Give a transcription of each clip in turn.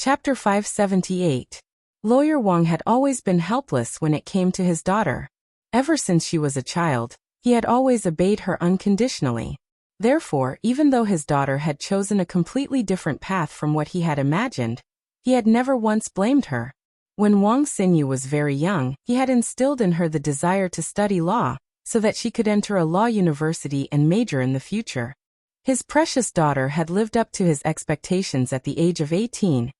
Chapter 578. Lawyer Wang had always been helpless when it came to his daughter. Ever since she was a child, he had always obeyed her unconditionally. Therefore, even though his daughter had chosen a completely different path from what he had imagined, he had never once blamed her. When Wang Xinyu was very young, he had instilled in her the desire to study law, so that she could enter a law university and major in the future. His precious daughter had lived up to his expectations at the age of 18,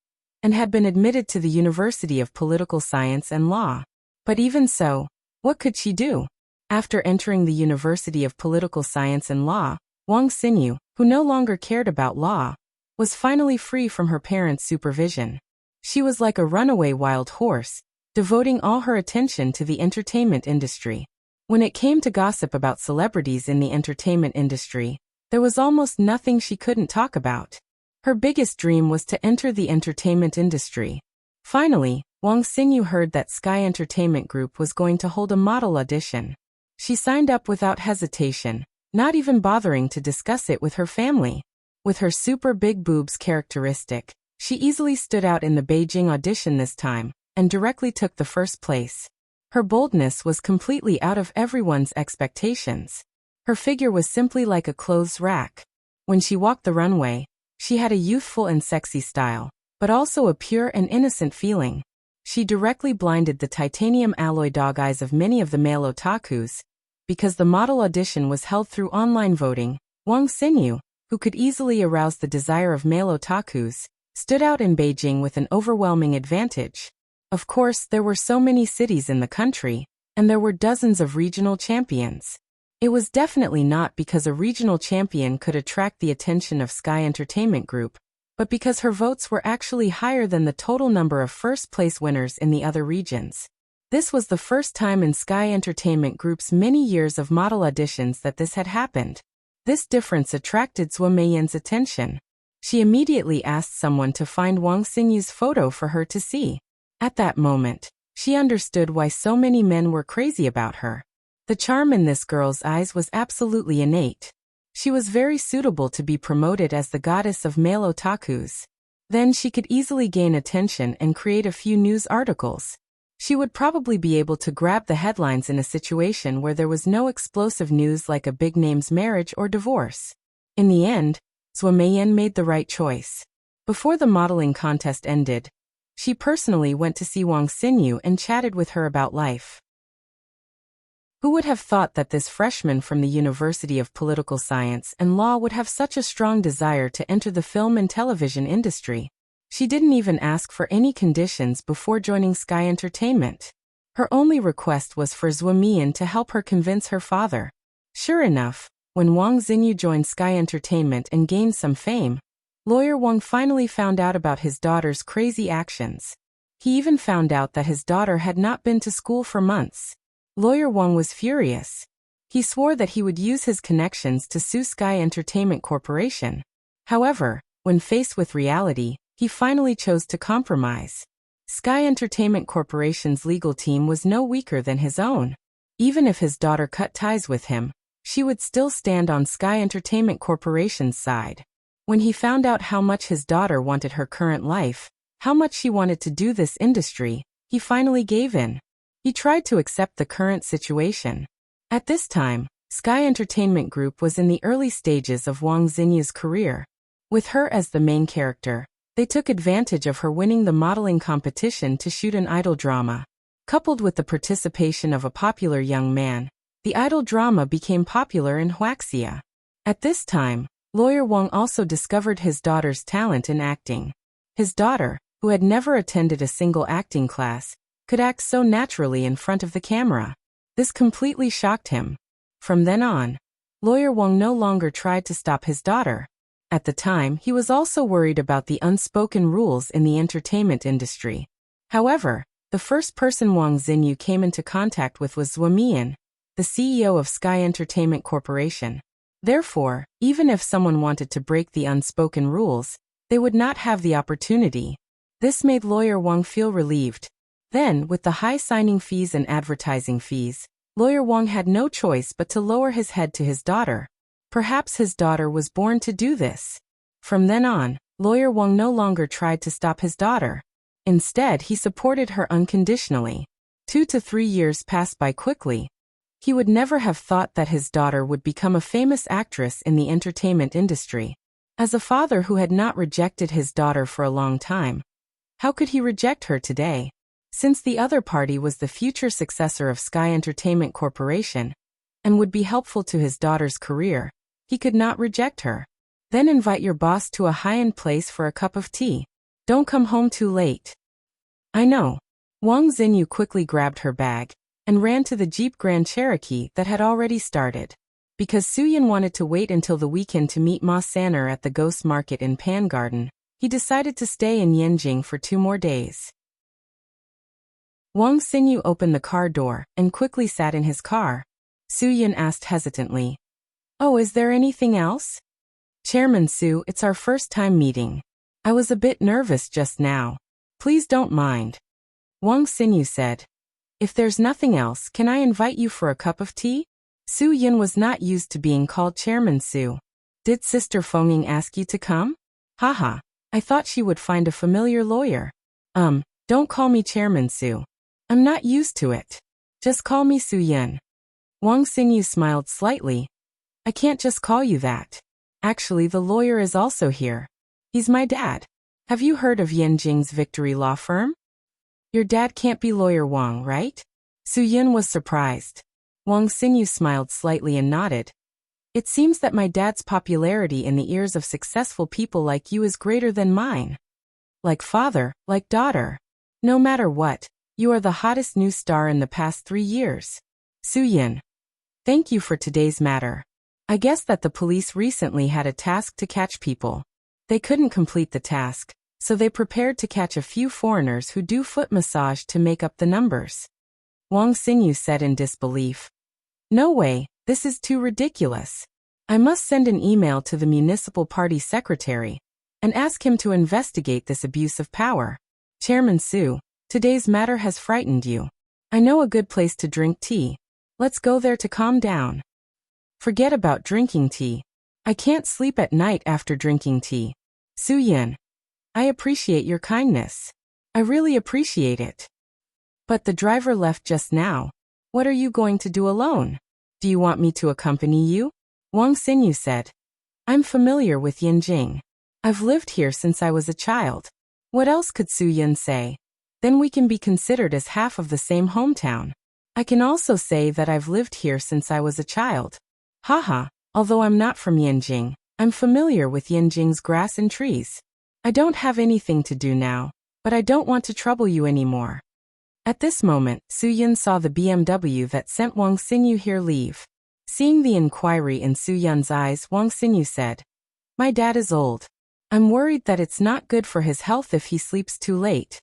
and had been admitted to the University of Political Science and Law. But even so, what could she do? After entering the University of Political Science and Law, Wang Xinyu, who no longer cared about law, was finally free from her parents' supervision. She was like a runaway wild horse, devoting all her attention to the entertainment industry. When it came to gossip about celebrities in the entertainment industry, there was almost nothing she couldn't talk about. Her biggest dream was to enter the entertainment industry. Finally, Wang Xinyu heard that Sky Entertainment Group was going to hold a model audition. She signed up without hesitation, not even bothering to discuss it with her family. With her super big boobs characteristic, she easily stood out in the Beijing audition this time, and directly took the first place. Her boldness was completely out of everyone's expectations. Her figure was simply like a clothes rack. When she walked the runway, she had a youthful and sexy style, but also a pure and innocent feeling. She directly blinded the titanium alloy dog eyes of many of the male otakus. Because the model audition was held through online voting, Wang Xinyu, who could easily arouse the desire of male otakus, stood out in Beijing with an overwhelming advantage. Of course, there were so many cities in the country, and there were dozens of regional champions. It was definitely not because a regional champion could attract the attention of Sky Entertainment Group, but because her votes were actually higher than the total number of first-place winners in the other regions. This was the first time in Sky Entertainment Group's many years of model auditions that this had happened. This difference attracted Zhuo Meiyan's attention. She immediately asked someone to find Wang Xinyu's photo for her to see. At that moment, she understood why so many men were crazy about her. The charm in this girl's eyes was absolutely innate. She was very suitable to be promoted as the goddess of male otakus. Then she could easily gain attention and create a few news articles. She would probably be able to grab the headlines in a situation where there was no explosive news like a big name's marriage or divorce. In the end, Zhuo Meiyan made the right choice. Before the modeling contest ended, she personally went to see Wang Xinyu and chatted with her about life. Who would have thought that this freshman from the University of Political Science and Law would have such a strong desire to enter the film and television industry? She didn't even ask for any conditions before joining Sky Entertainment. Her only request was for Zhuo Meiyan to help her convince her father. Sure enough, when Wang Xinyu joined Sky Entertainment and gained some fame, Lawyer Wang finally found out about his daughter's crazy actions. He even found out that his daughter had not been to school for months. Lawyer Wang was furious. He swore that he would use his connections to sue Sky Entertainment Corporation. However, when faced with reality, he finally chose to compromise. Sky Entertainment Corporation's legal team was no weaker than his own. Even if his daughter cut ties with him, she would still stand on Sky Entertainment Corporation's side. When he found out how much his daughter wanted her current life, how much she wanted to do this industry, he finally gave in. He tried to accept the current situation. At this time, Sky Entertainment Group was in the early stages of Wang Xinyu's career. With her as the main character, they took advantage of her winning the modeling competition to shoot an idol drama. Coupled with the participation of a popular young man, the idol drama became popular in Huaxia. At this time, Lawyer Wang also discovered his daughter's talent in acting. His daughter, who had never attended a single acting class, could act so naturally in front of the camera. This completely shocked him. From then on, Lawyer Wang no longer tried to stop his daughter. At the time, he was also worried about the unspoken rules in the entertainment industry. However, the first person Wang Xinyu came into contact with was Zhuo Meiyan, the CEO of Sky Entertainment Corporation. Therefore, even if someone wanted to break the unspoken rules, they would not have the opportunity. This made Lawyer Wang feel relieved. Then, with the high signing fees and advertising fees, Lawyer Wang had no choice but to lower his head to his daughter. Perhaps his daughter was born to do this. From then on, Lawyer Wang no longer tried to stop his daughter. Instead, he supported her unconditionally. 2 to 3 years passed by quickly. He would never have thought that his daughter would become a famous actress in the entertainment industry. As a father who had not rejected his daughter for a long time, how could he reject her today? Since the other party was the future successor of Sky Entertainment Corporation and would be helpful to his daughter's career, he could not reject her. Then invite your boss to a high-end place for a cup of tea. Don't come home too late. I know. Wang Xinyu quickly grabbed her bag and ran to the Jeep Grand Cherokee that had already started. Because Suyin wanted to wait until the weekend to meet Ma Sanner at the Ghost Market in Pan Garden, he decided to stay in Yanjing for 2 more days. Wang Xinyu opened the car door and quickly sat in his car. Suyin asked hesitantly, "Oh, is there anything else?" "Chairman Su, it's our first time meeting. I was a bit nervous just now. Please don't mind." Wang Xinyu said, "If there's nothing else, can I invite you for a cup of tea?" Su Yin was not used to being called Chairman Su. "Did Sister Fengying ask you to come?" "Haha, I thought she would find a familiar lawyer." Don't call me Chairman Su. I'm not used to it. Just call me Su Yin." Wang Xinyu smiled slightly. "I can't just call you that. Actually, the lawyer is also here. He's my dad. Have you heard of Yanjing's Victory Law Firm?" "Your dad can't be Lawyer Wang, right?" Su Yin was surprised. Wang Xinyu smiled slightly and nodded. "It seems that my dad's popularity in the ears of successful people like you is greater than mine. Like father, like daughter. No matter what, you are the hottest new star in the past 3 years." Su Yin. "Thank you for today's matter. I guess that the police recently had a task to catch people. They couldn't complete the task, so they prepared to catch a few foreigners who do foot massage to make up the numbers." Wang Xinyu said in disbelief. "No way, this is too ridiculous. I must send an email to the municipal party secretary and ask him to investigate this abuse of power. Chairman Su, today's matter has frightened you. I know a good place to drink tea. Let's go there to calm down." "Forget about drinking tea. I can't sleep at night after drinking tea." Su Yin. "I appreciate your kindness. I really appreciate it. But the driver left just now. What are you going to do alone? Do you want me to accompany you?" Wang Xinyu said. "I'm familiar with Yanjing. I've lived here since I was a child." What else could Su Yin say? Then we can be considered as half of the same hometown. I can also say that I've lived here since I was a child. Haha, although I'm not from Yanjing, I'm familiar with Yanjing's grass and trees. I don't have anything to do now, but I don't want to trouble you anymore." At this moment, Su Yin saw the BMW that sent Wang Xinyu here leave. Seeing the inquiry in Su Yin's eyes, Wang Xinyu said, "My dad is old. I'm worried that it's not good for his health if he sleeps too late.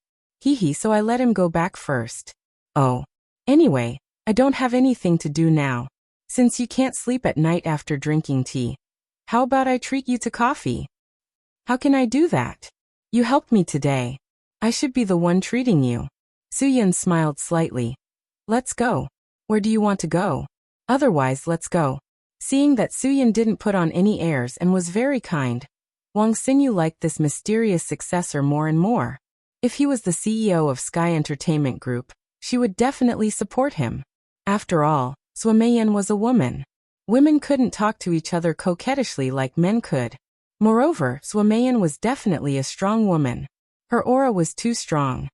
So I let him go back first." "Oh. Anyway, I don't have anything to do now. Since you can't sleep at night after drinking tea, how about I treat you to coffee?" "How can I do that? You helped me today. I should be the one treating you." Su Yin smiled slightly. "Let's go. Where do you want to go? Otherwise, let's go." Seeing that Su Yin didn't put on any airs and was very kind, Wang Xinyu liked this mysterious successor more and more. If he was the CEO of Sky Entertainment Group, she would definitely support him. After all, Sua Meiyan was a woman. Women couldn't talk to each other coquettishly like men could. Moreover, Sua Meiyan was definitely a strong woman. Her aura was too strong.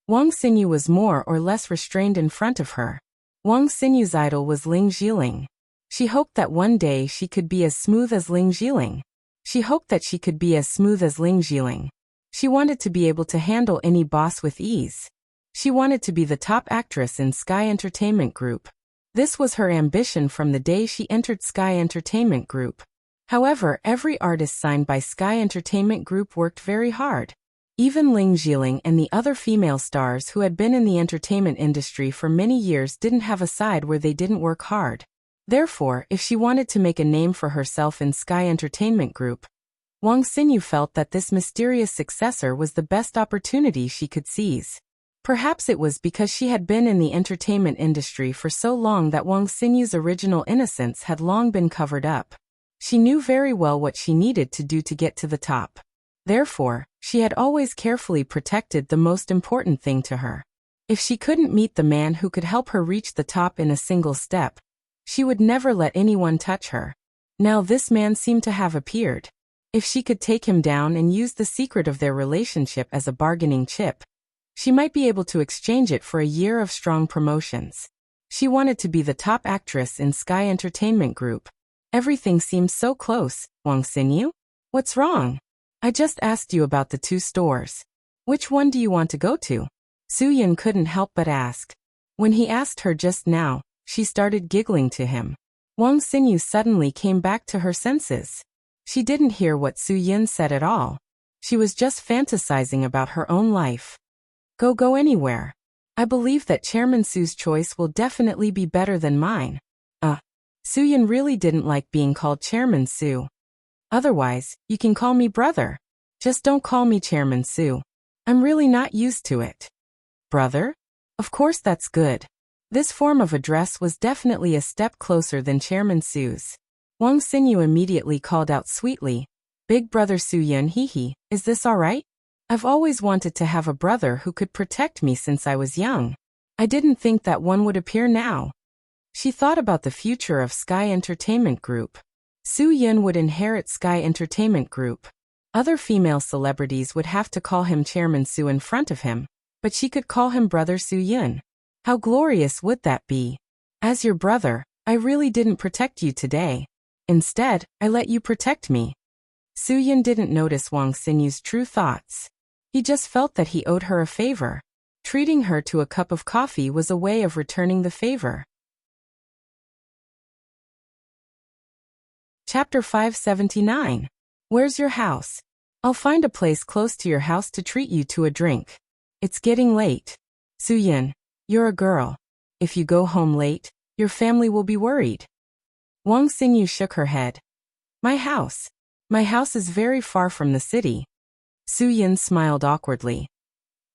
Wang Xinyu was more or less restrained in front of her. Wang Xinyu's idol was Ling Jiling. She hoped that one day she could be as smooth as Ling Jiling. She wanted to be able to handle any boss with ease. She wanted to be the top actress in Sky Entertainment Group. This was her ambition from the day she entered Sky Entertainment Group. However, every artist signed by Sky Entertainment Group worked very hard. Even Ling Jiling and the other female stars who had been in the entertainment industry for many years didn't have a side where they didn't work hard. Therefore, if she wanted to make a name for herself in Sky Entertainment Group, Wang Xinyu felt that this mysterious successor was the best opportunity she could seize. Perhaps it was because she had been in the entertainment industry for so long that Wang Xinyu's original innocence had long been covered up. She knew very well what she needed to do to get to the top. Therefore, she had always carefully protected the most important thing to her. If she couldn't meet the man who could help her reach the top in a single step, she would never let anyone touch her. Now this man seemed to have appeared. If she could take him down and use the secret of their relationship as a bargaining chip, she might be able to exchange it for a year of strong promotions. She wanted to be the top actress in Sky Entertainment Group. Everything seems so close. Wang Xinyu? What's wrong? I just asked you about the 2 stores. Which one do you want to go to? Su Yin couldn't help but ask. When he asked her just now, she started giggling to him. Wang Xinyu suddenly came back to her senses. She didn't hear what Su Yin said at all. She was just fantasizing about her own life. Go anywhere. I believe that Chairman Su's choice will definitely be better than mine. Su Yin really didn't like being called Chairman Su. Otherwise, you can call me brother. Just don't call me Chairman Su. I'm really not used to it. Brother? Of course that's good. This form of address was definitely a step closer than Chairman Su's. Wang Xinyu immediately called out sweetly, Big brother Su Yin, hee, is this alright? I've always wanted to have a brother who could protect me since I was young. I didn't think that one would appear now. She thought about the future of Sky Entertainment Group. Su Yin would inherit Sky Entertainment Group. Other female celebrities would have to call him Chairman Su in front of him, but she could call him Brother Su Yin. How glorious would that be? As your brother, I really didn't protect you today. Instead, I let you protect me. Su Yin didn't notice Wang Xinyu's true thoughts. He just felt that he owed her a favor. Treating her to a cup of coffee was a way of returning the favor. Chapter 579. Where's your house? I'll find a place close to your house to treat you to a drink. It's getting late. Su Yin, you're a girl. If you go home late, your family will be worried. Wang Xinyu shook her head. My house. My house is very far from the city. Su Yin smiled awkwardly.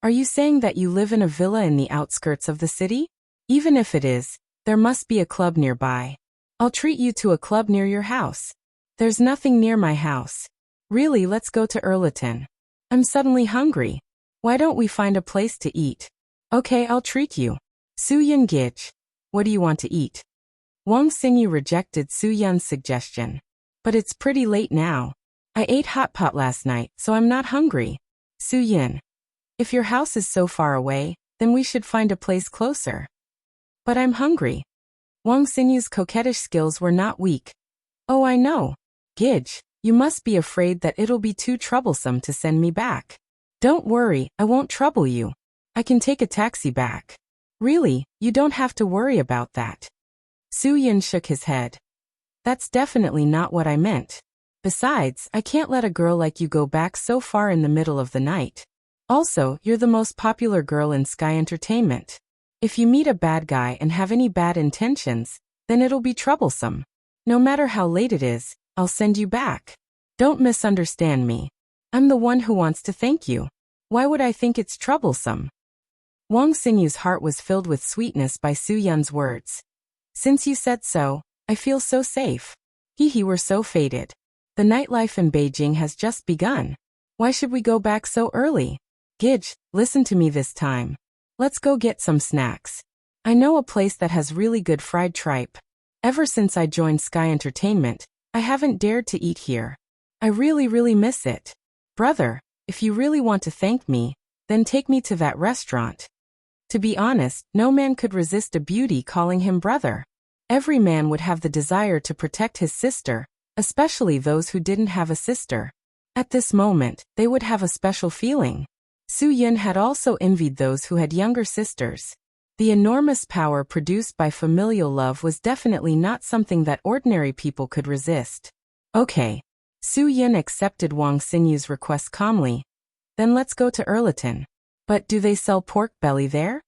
Are you saying that you live in a villa in the outskirts of the city? Even if it is, there must be a club nearby. I'll treat you to a club near your house. There's nothing near my house. Really, let's go to Erliton. I'm suddenly hungry. Why don't we find a place to eat? Okay, I'll treat you. Su Yin Gij. What do you want to eat? Wang Xinyu rejected Su Yin's suggestion. But it's pretty late now. I ate hot pot last night, so I'm not hungry. Su Yin. If your house is so far away, then we should find a place closer. But I'm hungry. Wang Xinyu's coquettish skills were not weak. Oh, I know. Gij, you must be afraid that it'll be too troublesome to send me back. Don't worry, I won't trouble you. I can take a taxi back. Really, you don't have to worry about that. Su Yin shook his head. That's definitely not what I meant. Besides, I can't let a girl like you go back so far in the middle of the night. Also, you're the most popular girl in Sky Entertainment. If you meet a bad guy and have any bad intentions, then it'll be troublesome. No matter how late it is, I'll send you back. Don't misunderstand me. I'm the one who wants to thank you. Why would I think it's troublesome? Wang Xinyu's heart was filled with sweetness by Su Yin's words. Since you said so, I feel so safe. We're so fated. The nightlife in Beijing has just begun. Why should we go back so early? Gij, listen to me this time. Let's go get some snacks. I know a place that has really good fried tripe. Ever since I joined Sky Entertainment, I haven't dared to eat here. I really miss it. Brother, if you really want to thank me, then take me to that restaurant. To be honest, no man could resist a beauty calling him brother. Every man would have the desire to protect his sister, especially those who didn't have a sister. At this moment, they would have a special feeling. Su Yin had also envied those who had younger sisters. The enormous power produced by familial love was definitely not something that ordinary people could resist. Okay. Su Yin accepted Wang Xinyu's request calmly. Then let's go to Erliton. But do they sell pork belly there?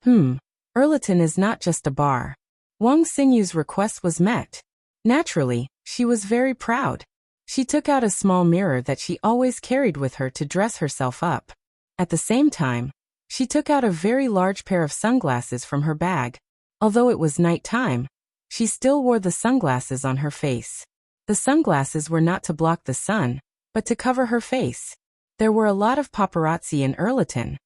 Erliton is not just a bar. Wang Xinyu's request was met. Naturally, she was very proud. She took out a small mirror that she always carried with her to dress herself up. At the same time, she took out a very large pair of sunglasses from her bag. Although it was night time, she still wore the sunglasses on her face. The sunglasses were not to block the sun, but to cover her face. There were a lot of paparazzi in Erlangen.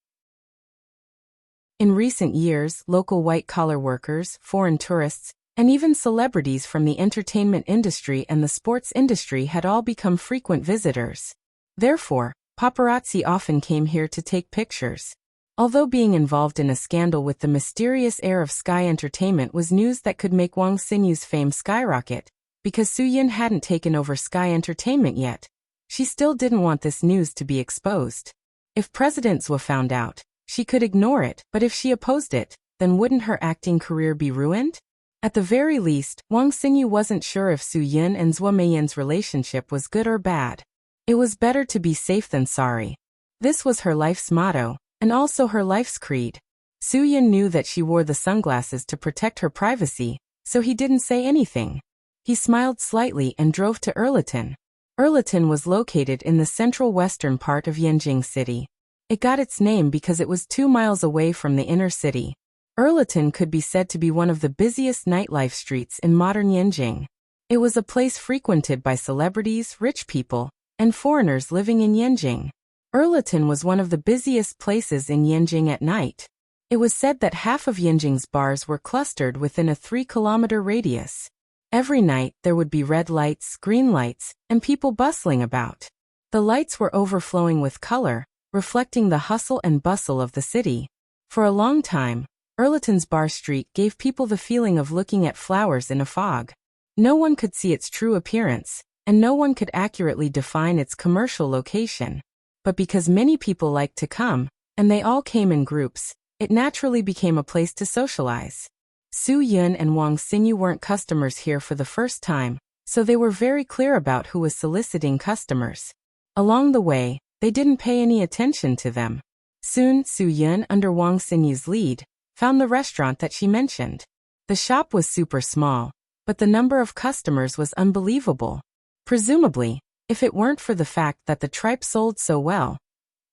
In recent years, local white-collar workers, foreign tourists, and even celebrities from the entertainment industry and the sports industry had all become frequent visitors. Therefore, paparazzi often came here to take pictures. Although being involved in a scandal with the mysterious heir of Sky Entertainment was news that could make Wang Xinyu's fame skyrocket, because Su Yin hadn't taken over Sky Entertainment yet, she still didn't want this news to be exposed. If President Zhou found out, she could ignore it, but if she opposed it, then wouldn't her acting career be ruined? At the very least, Wang Xinyu wasn't sure if Su Yin and Zhou Meiyin's relationship was good or bad. It was better to be safe than sorry. This was her life's motto, and also her life's creed. Su Yin knew that she wore the sunglasses to protect her privacy, so he didn't say anything. He smiled slightly and drove to Erlangen. Erlangen was located in the central western part of Yanjing City. It got its name because it was 2 miles away from the inner city. Erlangen could be said to be one of the busiest nightlife streets in modern Yanjing. It was a place frequented by celebrities, rich people, and foreigners living in Yanjing. Erlangen was one of the busiest places in Yanjing at night. It was said that half of Yanjing's bars were clustered within a 3-kilometer radius. Every night there would be red lights, green lights, and people bustling about. The lights were overflowing with color, reflecting the hustle and bustle of the city. For a long time, Erlangen's bar street gave people the feeling of looking at flowers in a fog. No one could see its true appearance, and no one could accurately define its commercial location. But because many people liked to come, and they all came in groups, it naturally became a place to socialize. Su Yin and Wang Xinyu weren't customers here for the first time, so they were very clear about who was soliciting customers. Along the way, they didn't pay any attention to them. Soon, Su Yin, under Wang Xinyu's lead, found the restaurant that she mentioned. The shop was super small, but the number of customers was unbelievable. Presumably, if it weren't for the fact that the tripe sold so well,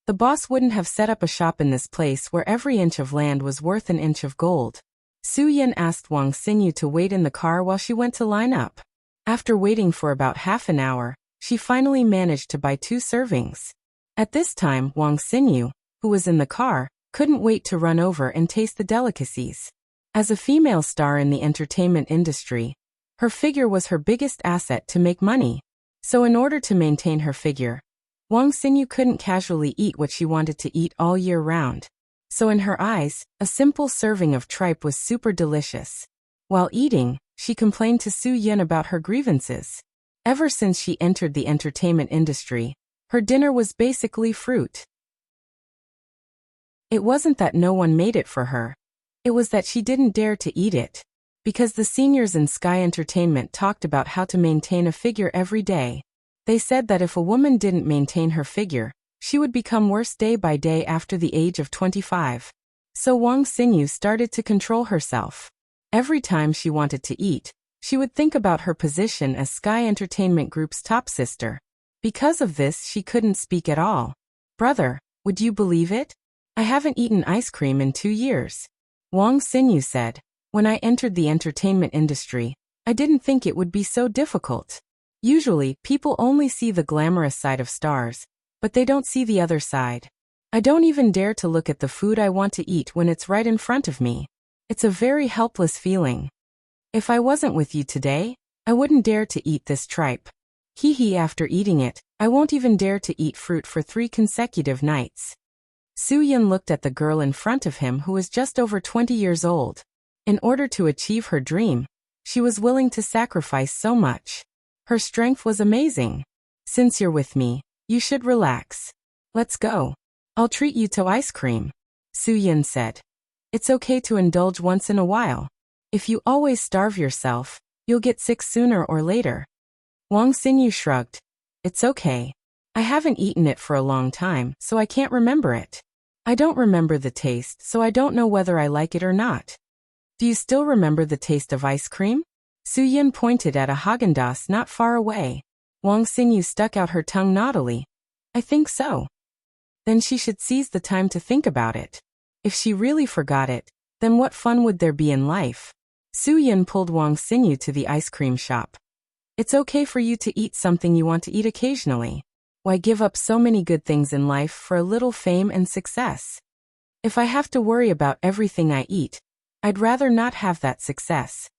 the boss wouldn't have set up a shop in this place where every inch of land was worth an inch of gold. Su Yin asked Wang Xinyu to wait in the car while she went to line up. After waiting for about half an hour, she finally managed to buy 2 servings. At this time, Wang Xinyu, who was in the car, couldn't wait to run over and taste the delicacies. As a female star in the entertainment industry, her figure was her biggest asset to make money. So in order to maintain her figure, Wang Xinyu couldn't casually eat what she wanted to eat all year round. So in her eyes, a simple serving of tripe was super delicious. While eating, she complained to Su Yin about her grievances. Ever since she entered the entertainment industry, her dinner was basically fruit. It wasn't that no one made it for her. It was that she didn't dare to eat it. Because the seniors in Sky Entertainment talked about how to maintain a figure every day. They said that if a woman didn't maintain her figure, she would become worse day by day after the age of 25. So Wang Xinyu started to control herself. Every time she wanted to eat, she would think about her position as Sky Entertainment Group's top sister. Because of this, she couldn't speak at all. "Brother, would you believe it? I haven't eaten ice cream in 2 years. Wang Xinyu said, "When I entered the entertainment industry, I didn't think it would be so difficult. Usually, people only see the glamorous side of stars, but they don't see the other side. I don't even dare to look at the food I want to eat when it's right in front of me. It's a very helpless feeling. If I wasn't with you today, I wouldn't dare to eat this tripe. After eating it, I won't even dare to eat fruit for 3 consecutive nights." Su Yin looked at the girl in front of him who was just over 20 years old. In order to achieve her dream, she was willing to sacrifice so much. Her strength was amazing. "Since you're with me, you should relax. Let's go. I'll treat you to ice cream," Su Yin said. "It's okay to indulge once in a while. If you always starve yourself, you'll get sick sooner or later." Wang Xinyu shrugged. "It's okay. I haven't eaten it for a long time, so I can't remember it. I don't remember the taste, so I don't know whether I like it or not. Do you still remember the taste of ice cream?" Su Yin pointed at a Häagen-Dazs not far away. Wang Xinyu stuck out her tongue naughtily. "I think so." Then she should seize the time to think about it. If she really forgot it, then what fun would there be in life? Su Yin pulled Wang Xinyu to the ice cream shop. It's okay for you to eat something you want to eat occasionally. Why give up so many good things in life for a little fame and success? If I have to worry about everything I eat, I'd rather not have that success.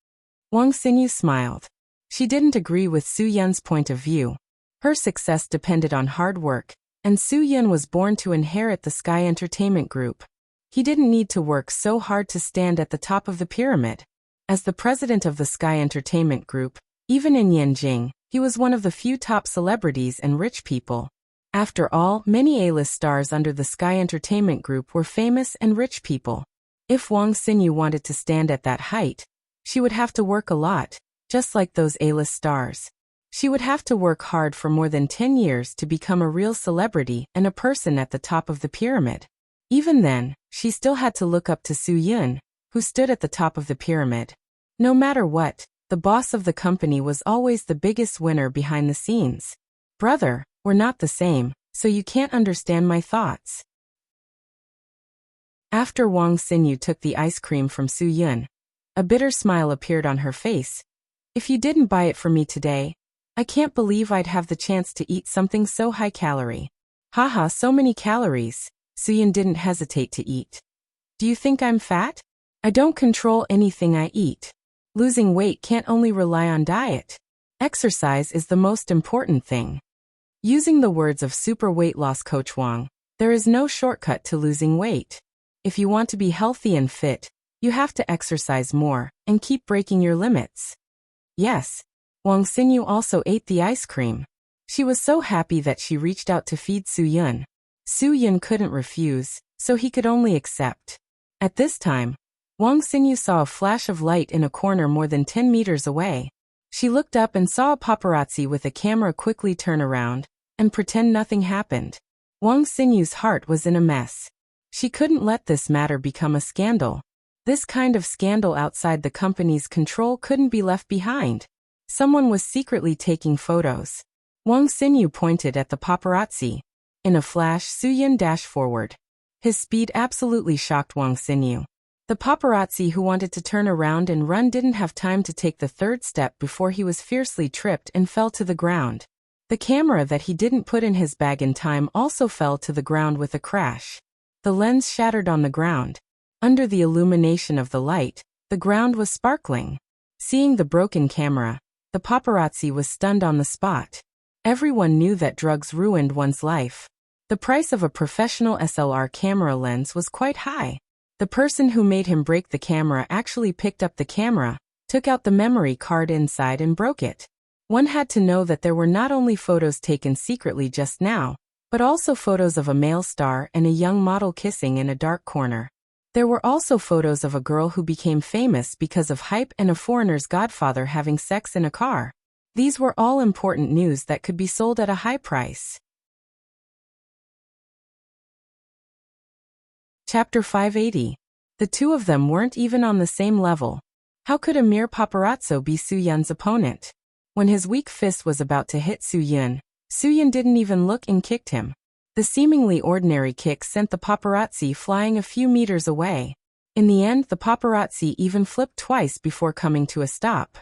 Wang Xinyu smiled. She didn't agree with Su Yun's point of view. Her success depended on hard work, and Su Yun was born to inherit the Sky Entertainment Group. He didn't need to work so hard to stand at the top of the pyramid. As the president of the Sky Entertainment Group, even in Yanjing, he was one of the few top celebrities and rich people. After all, many A-list stars under the Sky Entertainment Group were famous and rich people. If Wang Xinyu wanted to stand at that height, she would have to work a lot, just like those A-list stars. She would have to work hard for more than 10 years to become a real celebrity and a person at the top of the pyramid. Even then, she still had to look up to Su Yun, who stood at the top of the pyramid. No matter what, the boss of the company was always the biggest winner behind the scenes. Brother, we're not the same, so you can't understand my thoughts. After Wang Xinyu took the ice cream from Su Yun, a bitter smile appeared on her face. If you didn't buy it for me today, I can't believe I'd have the chance to eat something so high calorie. Haha, so many calories. Su Yun didn't hesitate to eat. Do you think I'm fat? I don't control anything I eat. Losing weight can't only rely on diet. Exercise is the most important thing. Using the words of super weight loss coach Wang, there is no shortcut to losing weight. If you want to be healthy and fit, you have to exercise more and keep breaking your limits. Yes, Wang Xinyu also ate the ice cream. She was so happy that she reached out to feed Su Yun. Su Yun couldn't refuse, so he could only accept. At this time, Wang Xinyu saw a flash of light in a corner more than 10 meters away. She looked up and saw a paparazzi with a camera quickly turn around and pretend nothing happened. Wang Xinyu's heart was in a mess. She couldn't let this matter become a scandal. This kind of scandal outside the company's control couldn't be left behind. Someone was secretly taking photos. Wang Xinyu pointed at the paparazzi. In a flash, Su Yun dashed forward. His speed absolutely shocked Wang Xinyu. The paparazzi who wanted to turn around and run didn't have time to take the third step before he was fiercely tripped and fell to the ground. The camera that he didn't put in his bag in time also fell to the ground with a crash. The lens shattered on the ground. Under the illumination of the light, the ground was sparkling. Seeing the broken camera, the paparazzi was stunned on the spot. Everyone knew that drugs ruined one's life. The price of a professional SLR camera lens was quite high. The person who made him break the camera actually picked up the camera, took out the memory card inside and broke it. One had to know that there were not only photos taken secretly just now, but also photos of a male star and a young model kissing in a dark corner. There were also photos of a girl who became famous because of hype and a foreigner's godfather having sex in a car. These were all important news that could be sold at a high price. Chapter 580. The two of them weren't even on the same level. How could a mere paparazzo be Su Yun's opponent? When his weak fist was about to hit Su Yun didn't even look and kicked him. The seemingly ordinary kick sent the paparazzi flying a few meters away. In the end, the paparazzi even flipped twice before coming to a stop.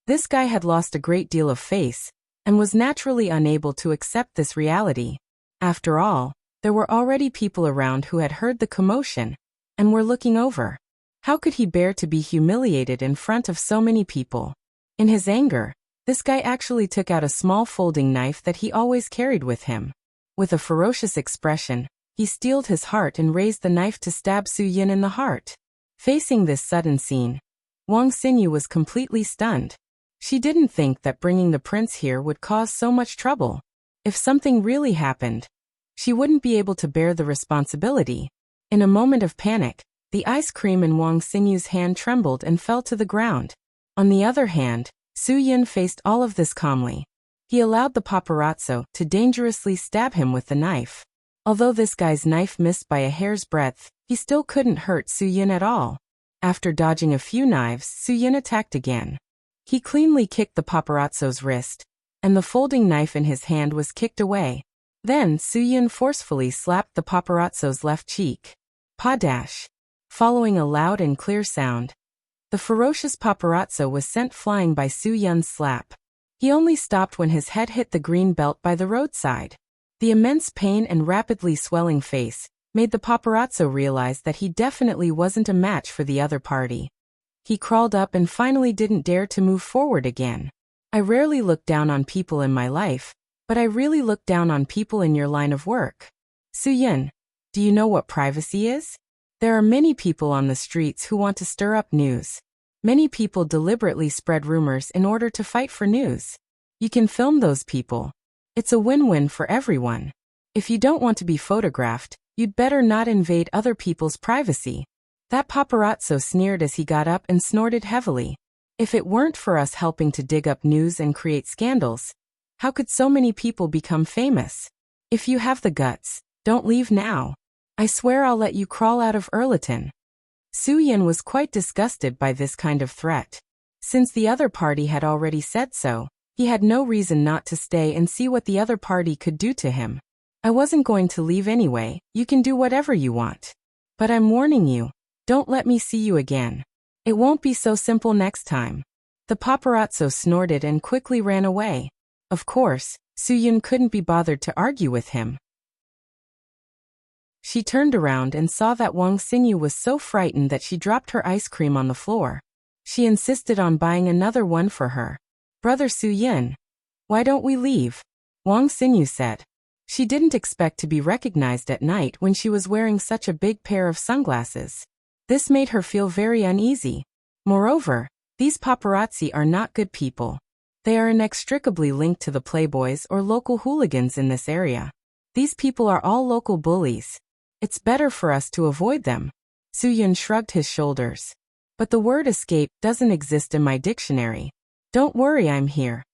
This guy had lost a great deal of face, and was naturally unable to accept this reality. After all, there were already people around who had heard the commotion, and were looking over. How could he bear to be humiliated in front of so many people? In his anger, this guy actually took out a small folding knife that he always carried with him. With a ferocious expression, he steeled his heart and raised the knife to stab Su Yun in the heart. Facing this sudden scene, Wang Xinyu was completely stunned. She didn't think that bringing the prince here would cause so much trouble. If something really happened, she wouldn't be able to bear the responsibility. In a moment of panic, the ice cream in Wang Xinyu's hand trembled and fell to the ground. On the other hand, Su Yun faced all of this calmly. He allowed the paparazzo to dangerously stab him with the knife. Although this guy's knife missed by a hair's breadth, he still couldn't hurt Su Yun at all. After dodging a few knives, Su Yun attacked again. He cleanly kicked the paparazzo's wrist, and the folding knife in his hand was kicked away. Then Su Yun forcefully slapped the paparazzo's left cheek. Pa-dash. Following a loud and clear sound, the ferocious paparazzo was sent flying by Su Yun's slap. He only stopped when his head hit the green belt by the roadside. The immense pain and rapidly swelling face made the paparazzo realize that he definitely wasn't a match for the other party. He crawled up and finally didn't dare to move forward again. I rarely look down on people in my life, but I really look down on people in your line of work. Soo-yun, do you know what privacy is? There are many people on the streets who want to stir up news. Many people deliberately spread rumors in order to fight for news. You can film those people. It's a win-win for everyone. If you don't want to be photographed, you'd better not invade other people's privacy. That paparazzo sneered as he got up and snorted heavily. If it weren't for us helping to dig up news and create scandals, how could so many people become famous? If you have the guts, don't leave now. I swear I'll let you crawl out of Erliton. Soo-yun was quite disgusted by this kind of threat. Since the other party had already said so, he had no reason not to stay and see what the other party could do to him. I wasn't going to leave anyway, you can do whatever you want. But I'm warning you, don't let me see you again. It won't be so simple next time. The paparazzo snorted and quickly ran away. Of course, Soo-yun couldn't be bothered to argue with him. She turned around and saw that Wang Xingyu was so frightened that she dropped her ice cream on the floor. She insisted on buying another one for her. Brother Soo-yun, why don't we leave? Wang Xingyu said. She didn't expect to be recognized at night when she was wearing such a big pair of sunglasses. This made her feel very uneasy. Moreover, these paparazzi are not good people. They are inextricably linked to the playboys or local hooligans in this area. These people are all local bullies. It's better for us to avoid them. Soo-yun shrugged his shoulders. But the word escape doesn't exist in my dictionary. Don't worry, I'm here.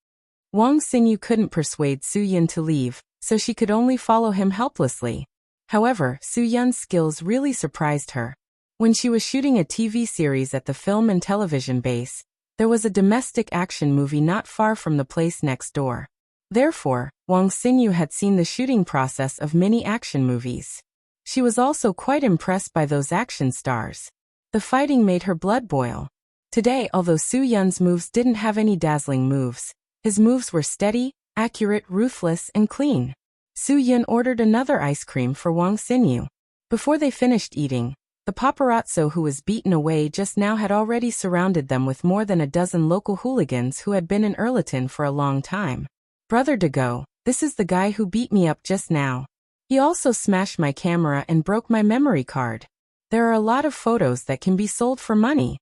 Wang Xingyu couldn't persuade Soo-yun to leave, so she could only follow him helplessly. However, Soo-yun's skills really surprised her. When she was shooting a TV series at the film and television base, there was a domestic action movie not far from the place next door. Therefore, Wang Xingyu had seen the shooting process of many action movies. She was also quite impressed by those action stars. The fighting made her blood boil. Today, although Soo-yun's moves didn't have any dazzling moves, his moves were steady, accurate, ruthless, and clean. Soo-yun ordered another ice cream for Wang Xingyu. Before they finished eating, the paparazzo who was beaten away just now had already surrounded them with more than a dozen local hooligans who had been in Erliton for a long time. Brother Dago, this is the guy who beat me up just now. He also smashed my camera and broke my memory card. There are a lot of photos that can be sold for money.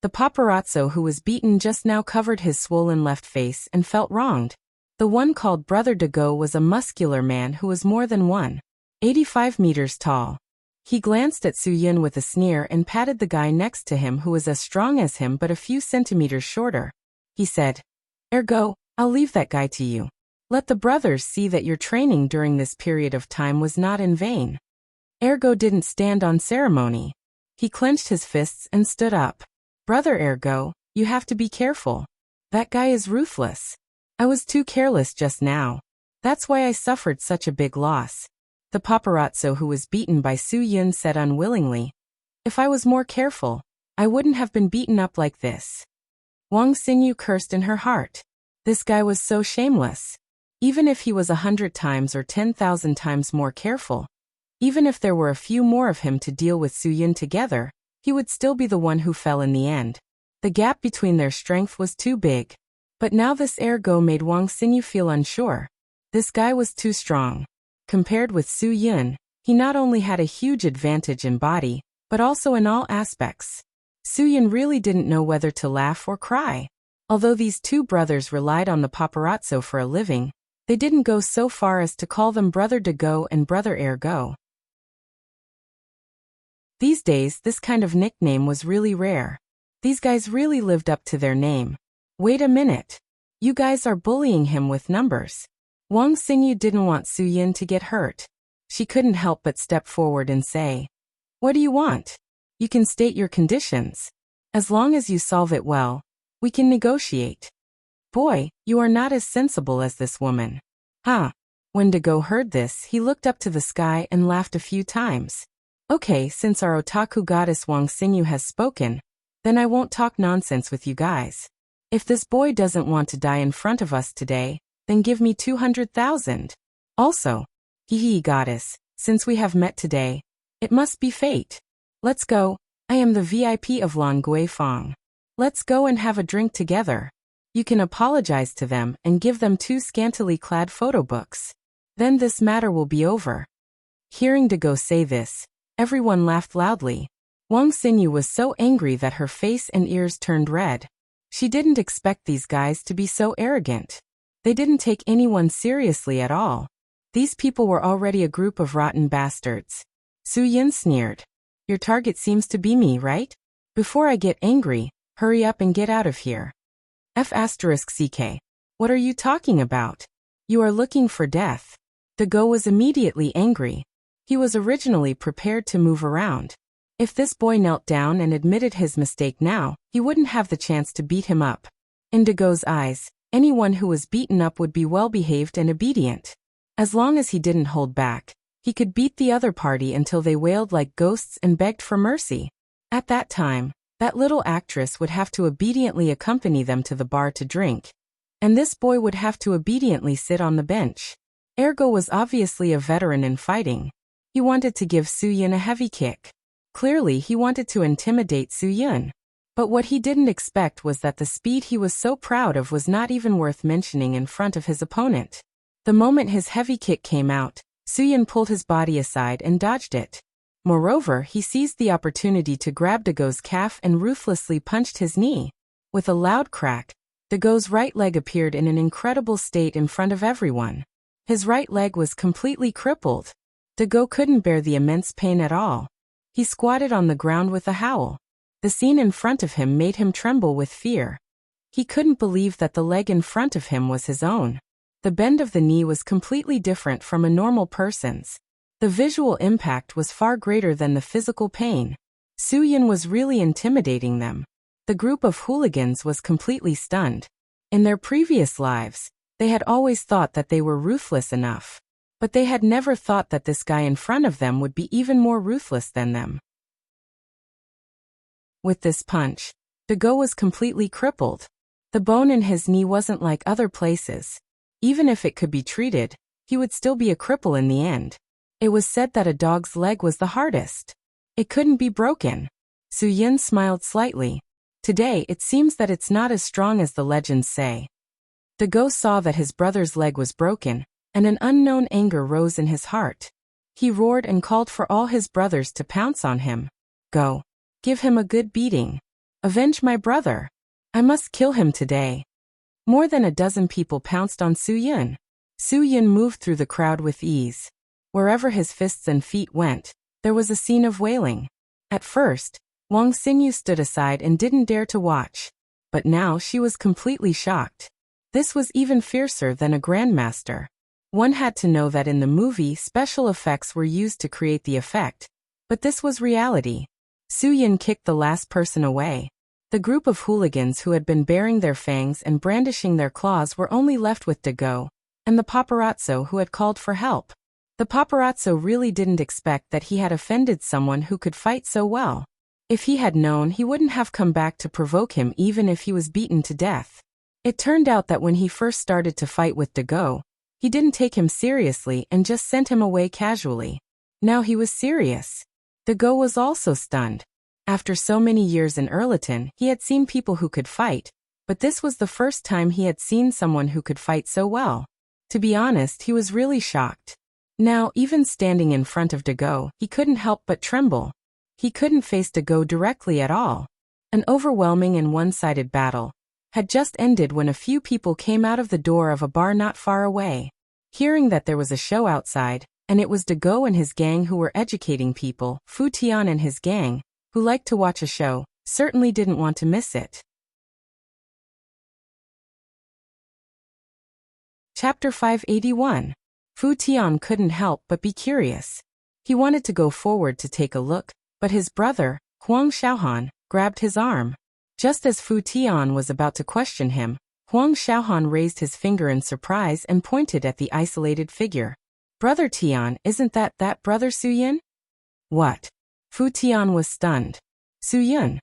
The paparazzo who was beaten just now covered his swollen left face and felt wronged. The one called Brother Dago was a muscular man who was more than 185 meters tall. He glanced at Soo-yun with a sneer and patted the guy next to him who was as strong as him but a few centimeters shorter. He said, "Ergo, I'll leave that guy to you. Let the brothers see that your training during this period of time was not in vain." Ergo didn't stand on ceremony. He clenched his fists and stood up. "Brother Ergo, you have to be careful. That guy is ruthless. I was too careless just now. That's why I suffered such a big loss." The paparazzo who was beaten by Soo-yun said unwillingly, "If I was more careful, I wouldn't have been beaten up like this." Wang Xingyu cursed in her heart. This guy was so shameless. Even if he was 100 times or 10,000 times more careful, even if there were a few more of him to deal with Soo-yun together, he would still be the one who fell in the end. The gap between their strength was too big. But now this Ergo made Wang Xingyu feel unsure. This guy was too strong. Compared with Soo-yun, he not only had a huge advantage in body, but also in all aspects. Soo-yun really didn't know whether to laugh or cry. Although these two brothers relied on the paparazzo for a living, they didn't go so far as to call them Brother Dago and Brother Ergo. These days, this kind of nickname was really rare. These guys really lived up to their name. Wait a minute. You guys are bullying him with numbers. Wang Xingyu didn't want Soo-yun to get hurt. She couldn't help but step forward and say, "What do you want? You can state your conditions. As long as you solve it well, we can negotiate." "Boy, you are not as sensible as this woman." Huh. When Dago heard this, he looked up to the sky and laughed a few times. "Okay, since our otaku goddess Wang Xingyu has spoken, then I won't talk nonsense with you guys. If this boy doesn't want to die in front of us today, then give me 200,000. Also, hee goddess, since we have met today, it must be fate. Let's go. I am the VIP of Lan Guifang. Let's go and have a drink together. You can apologize to them and give them 2 scantily clad photo books. Then this matter will be over. Hearing Dago say this, everyone laughed loudly. Wang Xinyu was so angry that her face and ears turned red. She didn't expect these guys to be so arrogant. They didn't take anyone seriously at all. These people were already a group of rotten bastards. Su Yin sneered. Your target seems to be me, right? Before I get angry, hurry up and get out of here. F***CK. What are you talking about? You are looking for death. Dago was immediately angry. He was originally prepared to move around. If this boy knelt down and admitted his mistake now, he wouldn't have the chance to beat him up. In Dago's eyes, anyone who was beaten up would be well-behaved and obedient. As long as he didn't hold back, he could beat the other party until they wailed like ghosts and begged for mercy. At that time, that little actress would have to obediently accompany them to the bar to drink. And this boy would have to obediently sit on the bench. Ergo was obviously a veteran in fighting. He wanted to give Su Yin a heavy kick. Clearly he wanted to intimidate Su Yin. But what he didn't expect was that the speed he was so proud of was not even worth mentioning in front of his opponent. The moment his heavy kick came out, Su Yin pulled his body aside and dodged it. Moreover, he seized the opportunity to grab Dago's calf and ruthlessly punched his knee. With a loud crack, Dago's right leg appeared in an incredible state in front of everyone. His right leg was completely crippled. Dago couldn't bear the immense pain at all. He squatted on the ground with a howl. The scene in front of him made him tremble with fear. He couldn't believe that the leg in front of him was his own. The bend of the knee was completely different from a normal person's. The visual impact was far greater than the physical pain. Su Yin was really intimidating them. The group of hooligans was completely stunned. In their previous lives, they had always thought that they were ruthless enough. But they had never thought that this guy in front of them would be even more ruthless than them. With this punch, Dago was completely crippled. The bone in his knee wasn't like other places. Even if it could be treated, he would still be a cripple in the end. It was said that a dog's leg was the hardest. It couldn't be broken. Su Yin smiled slightly. Today it seems that it's not as strong as the legends say. Dago saw that his brother's leg was broken, and an unknown anger rose in his heart. He roared and called for all his brothers to pounce on him. Go. Give him a good beating. Avenge my brother. I must kill him today. More than a dozen people pounced on Su Yin. Su Yin moved through the crowd with ease. Wherever his fists and feet went, there was a scene of wailing. At first, Wang Xinyu stood aside and didn't dare to watch. But now she was completely shocked. This was even fiercer than a grandmaster. One had to know that in the movie special effects were used to create the effect, but this was reality. Su Yin kicked the last person away. The group of hooligans who had been baring their fangs and brandishing their claws were only left with Dago and the paparazzo who had called for help. The paparazzo really didn't expect that he had offended someone who could fight so well. If he had known, he wouldn't have come back to provoke him even if he was beaten to death. It turned out that when he first started to fight with Dago, he didn't take him seriously and just sent him away casually. Now he was serious. Dago was also stunned. After so many years in Erliton, he had seen people who could fight, but this was the first time he had seen someone who could fight so well. To be honest, he was really shocked. Now, even standing in front of Dago, he couldn't help but tremble. He couldn't face Dago directly at all. An overwhelming and one-sided battle had just ended when a few people came out of the door of a bar not far away. Hearing that there was a show outside, and it was Dago and his gang who were educating people, Fu Tian and his gang, who liked to watch a show, certainly didn't want to miss it. Chapter 581. Fu Tian couldn't help but be curious. He wanted to go forward to take a look, but his brother, Huang Xiaohan, grabbed his arm. Just as Fu Tian was about to question him, Huang Xiaohan raised his finger in surprise and pointed at the isolated figure. Brother Tian, isn't that brother Su Yin? What? Fu Tian was stunned. Su Yin?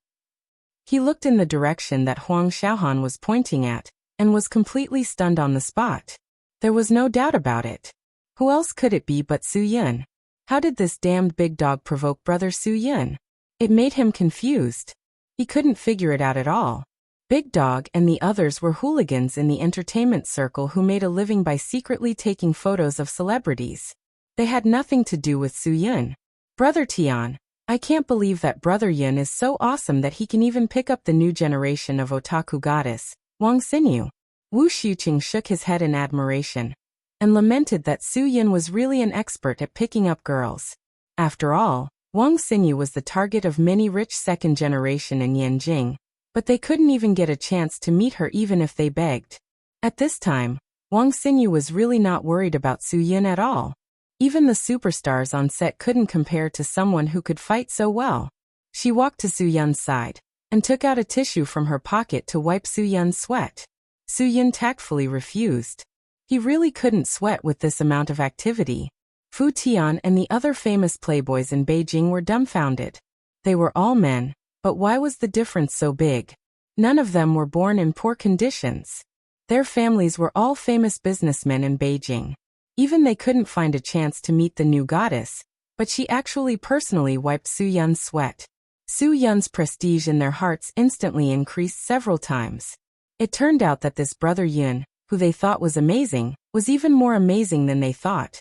He looked in the direction that Huang Xiaohan was pointing at, and was completely stunned on the spot. There was no doubt about it. Who else could it be but Su Yun? How did this damned big dog provoke brother Su Yun? It made him confused. He couldn't figure it out at all. Big Dog and the others were hooligans in the entertainment circle who made a living by secretly taking photos of celebrities. They had nothing to do with Su Yun. Brother Tian, I can't believe that Brother Yun is so awesome that he can even pick up the new generation of otaku goddess, Wang Xinyu. Wu Xiuqing shook his head in admiration and lamented that Su Yun was really an expert at picking up girls. After all, Wang Xinyu was the target of many rich second generation in Yanjing, but they couldn't even get a chance to meet her even if they begged. At this time, Wang Xinyu was really not worried about Su Yun at all. Even the superstars on set couldn't compare to someone who could fight so well. She walked to Su Yun's side and took out a tissue from her pocket to wipe Su Yun's sweat. Su Yun tactfully refused. He really couldn't sweat with this amount of activity. Fu Tian and the other famous playboys in Beijing were dumbfounded. They were all men, but why was the difference so big? None of them were born in poor conditions. Their families were all famous businessmen in Beijing. Even they couldn't find a chance to meet the new goddess, but she actually personally wiped Su Yun's sweat. Su Yun's prestige in their hearts instantly increased several times. It turned out that this brother Yun, who they thought was amazing, was even more amazing than they thought.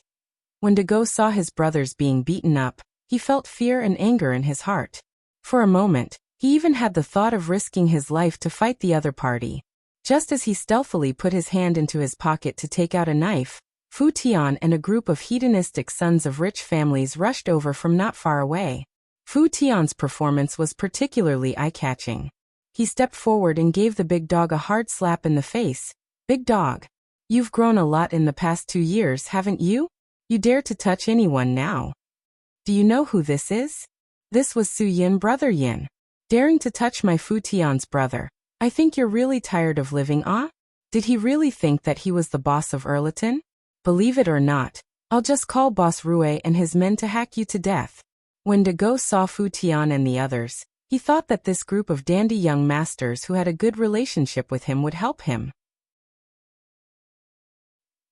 When Dago saw his brothers being beaten up, he felt fear and anger in his heart. For a moment, he even had the thought of risking his life to fight the other party. Just as he stealthily put his hand into his pocket to take out a knife, Fu Tian and a group of hedonistic sons of rich families rushed over from not far away. Fu Tian's performance was particularly eye-catching. He stepped forward and gave the big dog a hard slap in the face. Big dog, you've grown a lot in the past 2 years, haven't you? You dare to touch anyone now. Do you know who this is? This was Su Yun, brother Yin. Daring to touch my Fu Tian's brother. I think you're really tired of living, ah? Did he really think that he was the boss of Erliton? Believe it or not, I'll just call Boss Rue and his men to hack you to death. When Dago saw Fu Tian and the others, he thought that this group of dandy young masters who had a good relationship with him would help him.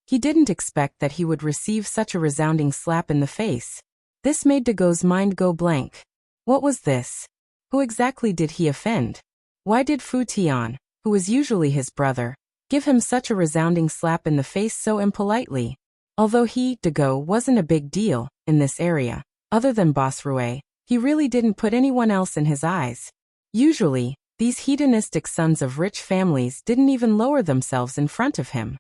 He didn't expect that he would receive such a resounding slap in the face. This made Dago's mind go blank. What was this? Who exactly did he offend? Why did Fu Tian, who was usually his brother, give him such a resounding slap in the face so impolitely? Although he, Dago, wasn't a big deal in this area, other than Boss Rue, he really didn't put anyone else in his eyes. Usually, these hedonistic sons of rich families didn't even lower themselves in front of him.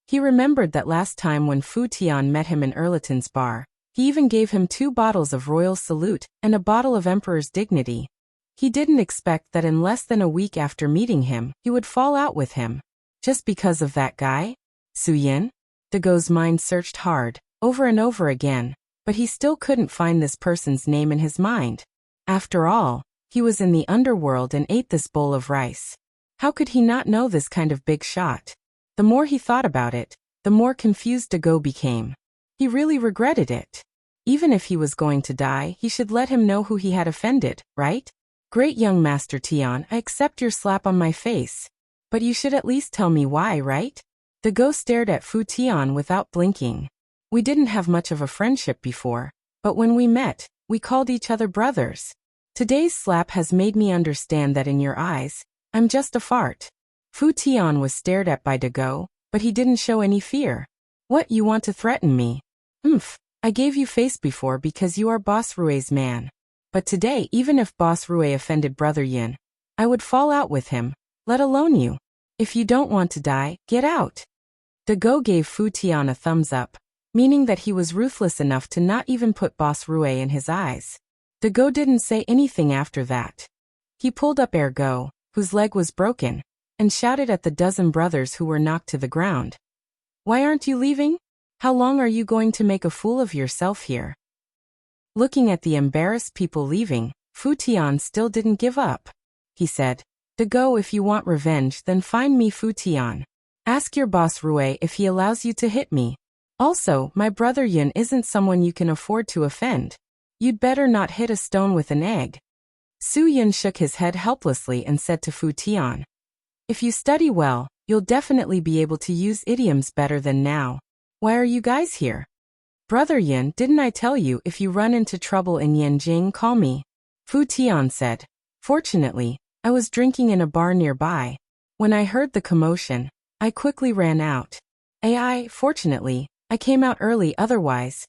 He remembered that last time when Fu Tian met him in Erliton's bar, he even gave him 2 bottles of Royal Salute and a bottle of Emperor's Dignity. He didn't expect that in less than a week after meeting him, he would fall out with him. Just because of that guy? Su Yin? Dago's mind searched hard, over and over again, but he still couldn't find this person's name in his mind. After all, he was in the underworld and ate this bowl of rice. How could he not know this kind of big shot? The more he thought about it, the more confused Dago became. He really regretted it. Even if he was going to die, he should let him know who he had offended, right? Great young Master Tian, I accept your slap on my face. But you should at least tell me why, right? Dago stared at Fu Tian without blinking. We didn't have much of a friendship before, but when we met, we called each other brothers. Today's slap has made me understand that in your eyes, I'm just a fart. Fu Tian was stared at by Dago, but he didn't show any fear. What, you want to threaten me? I gave you face before because you are Boss Rue's man. But today, even if Boss Rue offended Brother Yin, I would fall out with him, let alone you. If you don't want to die, get out. Dago gave Fu Tian a thumbs up, meaning that he was ruthless enough to not even put Boss Rue in his eyes. Dago didn't say anything after that. He pulled up Ergo, whose leg was broken, and shouted at the dozen brothers who were knocked to the ground. Why aren't you leaving? How long are you going to make a fool of yourself here? Looking at the embarrassed people leaving, Fu Tian still didn't give up. He said, Dago, if you want revenge, then find me Fu Tian. Ask your boss Rue if he allows you to hit me. Also, my brother Yun isn't someone you can afford to offend. You'd better not hit a stone with an egg. Su Yun shook his head helplessly and said to Fu Tian, "If you study well, you'll definitely be able to use idioms better than now. Why are you guys here?" "Brother Yin, didn't I tell you if you run into trouble in Yanjing, call me?" Fu Tian said. "Fortunately, I was drinking in a bar nearby. When I heard the commotion, I quickly ran out. Fortunately, I came out early otherwise."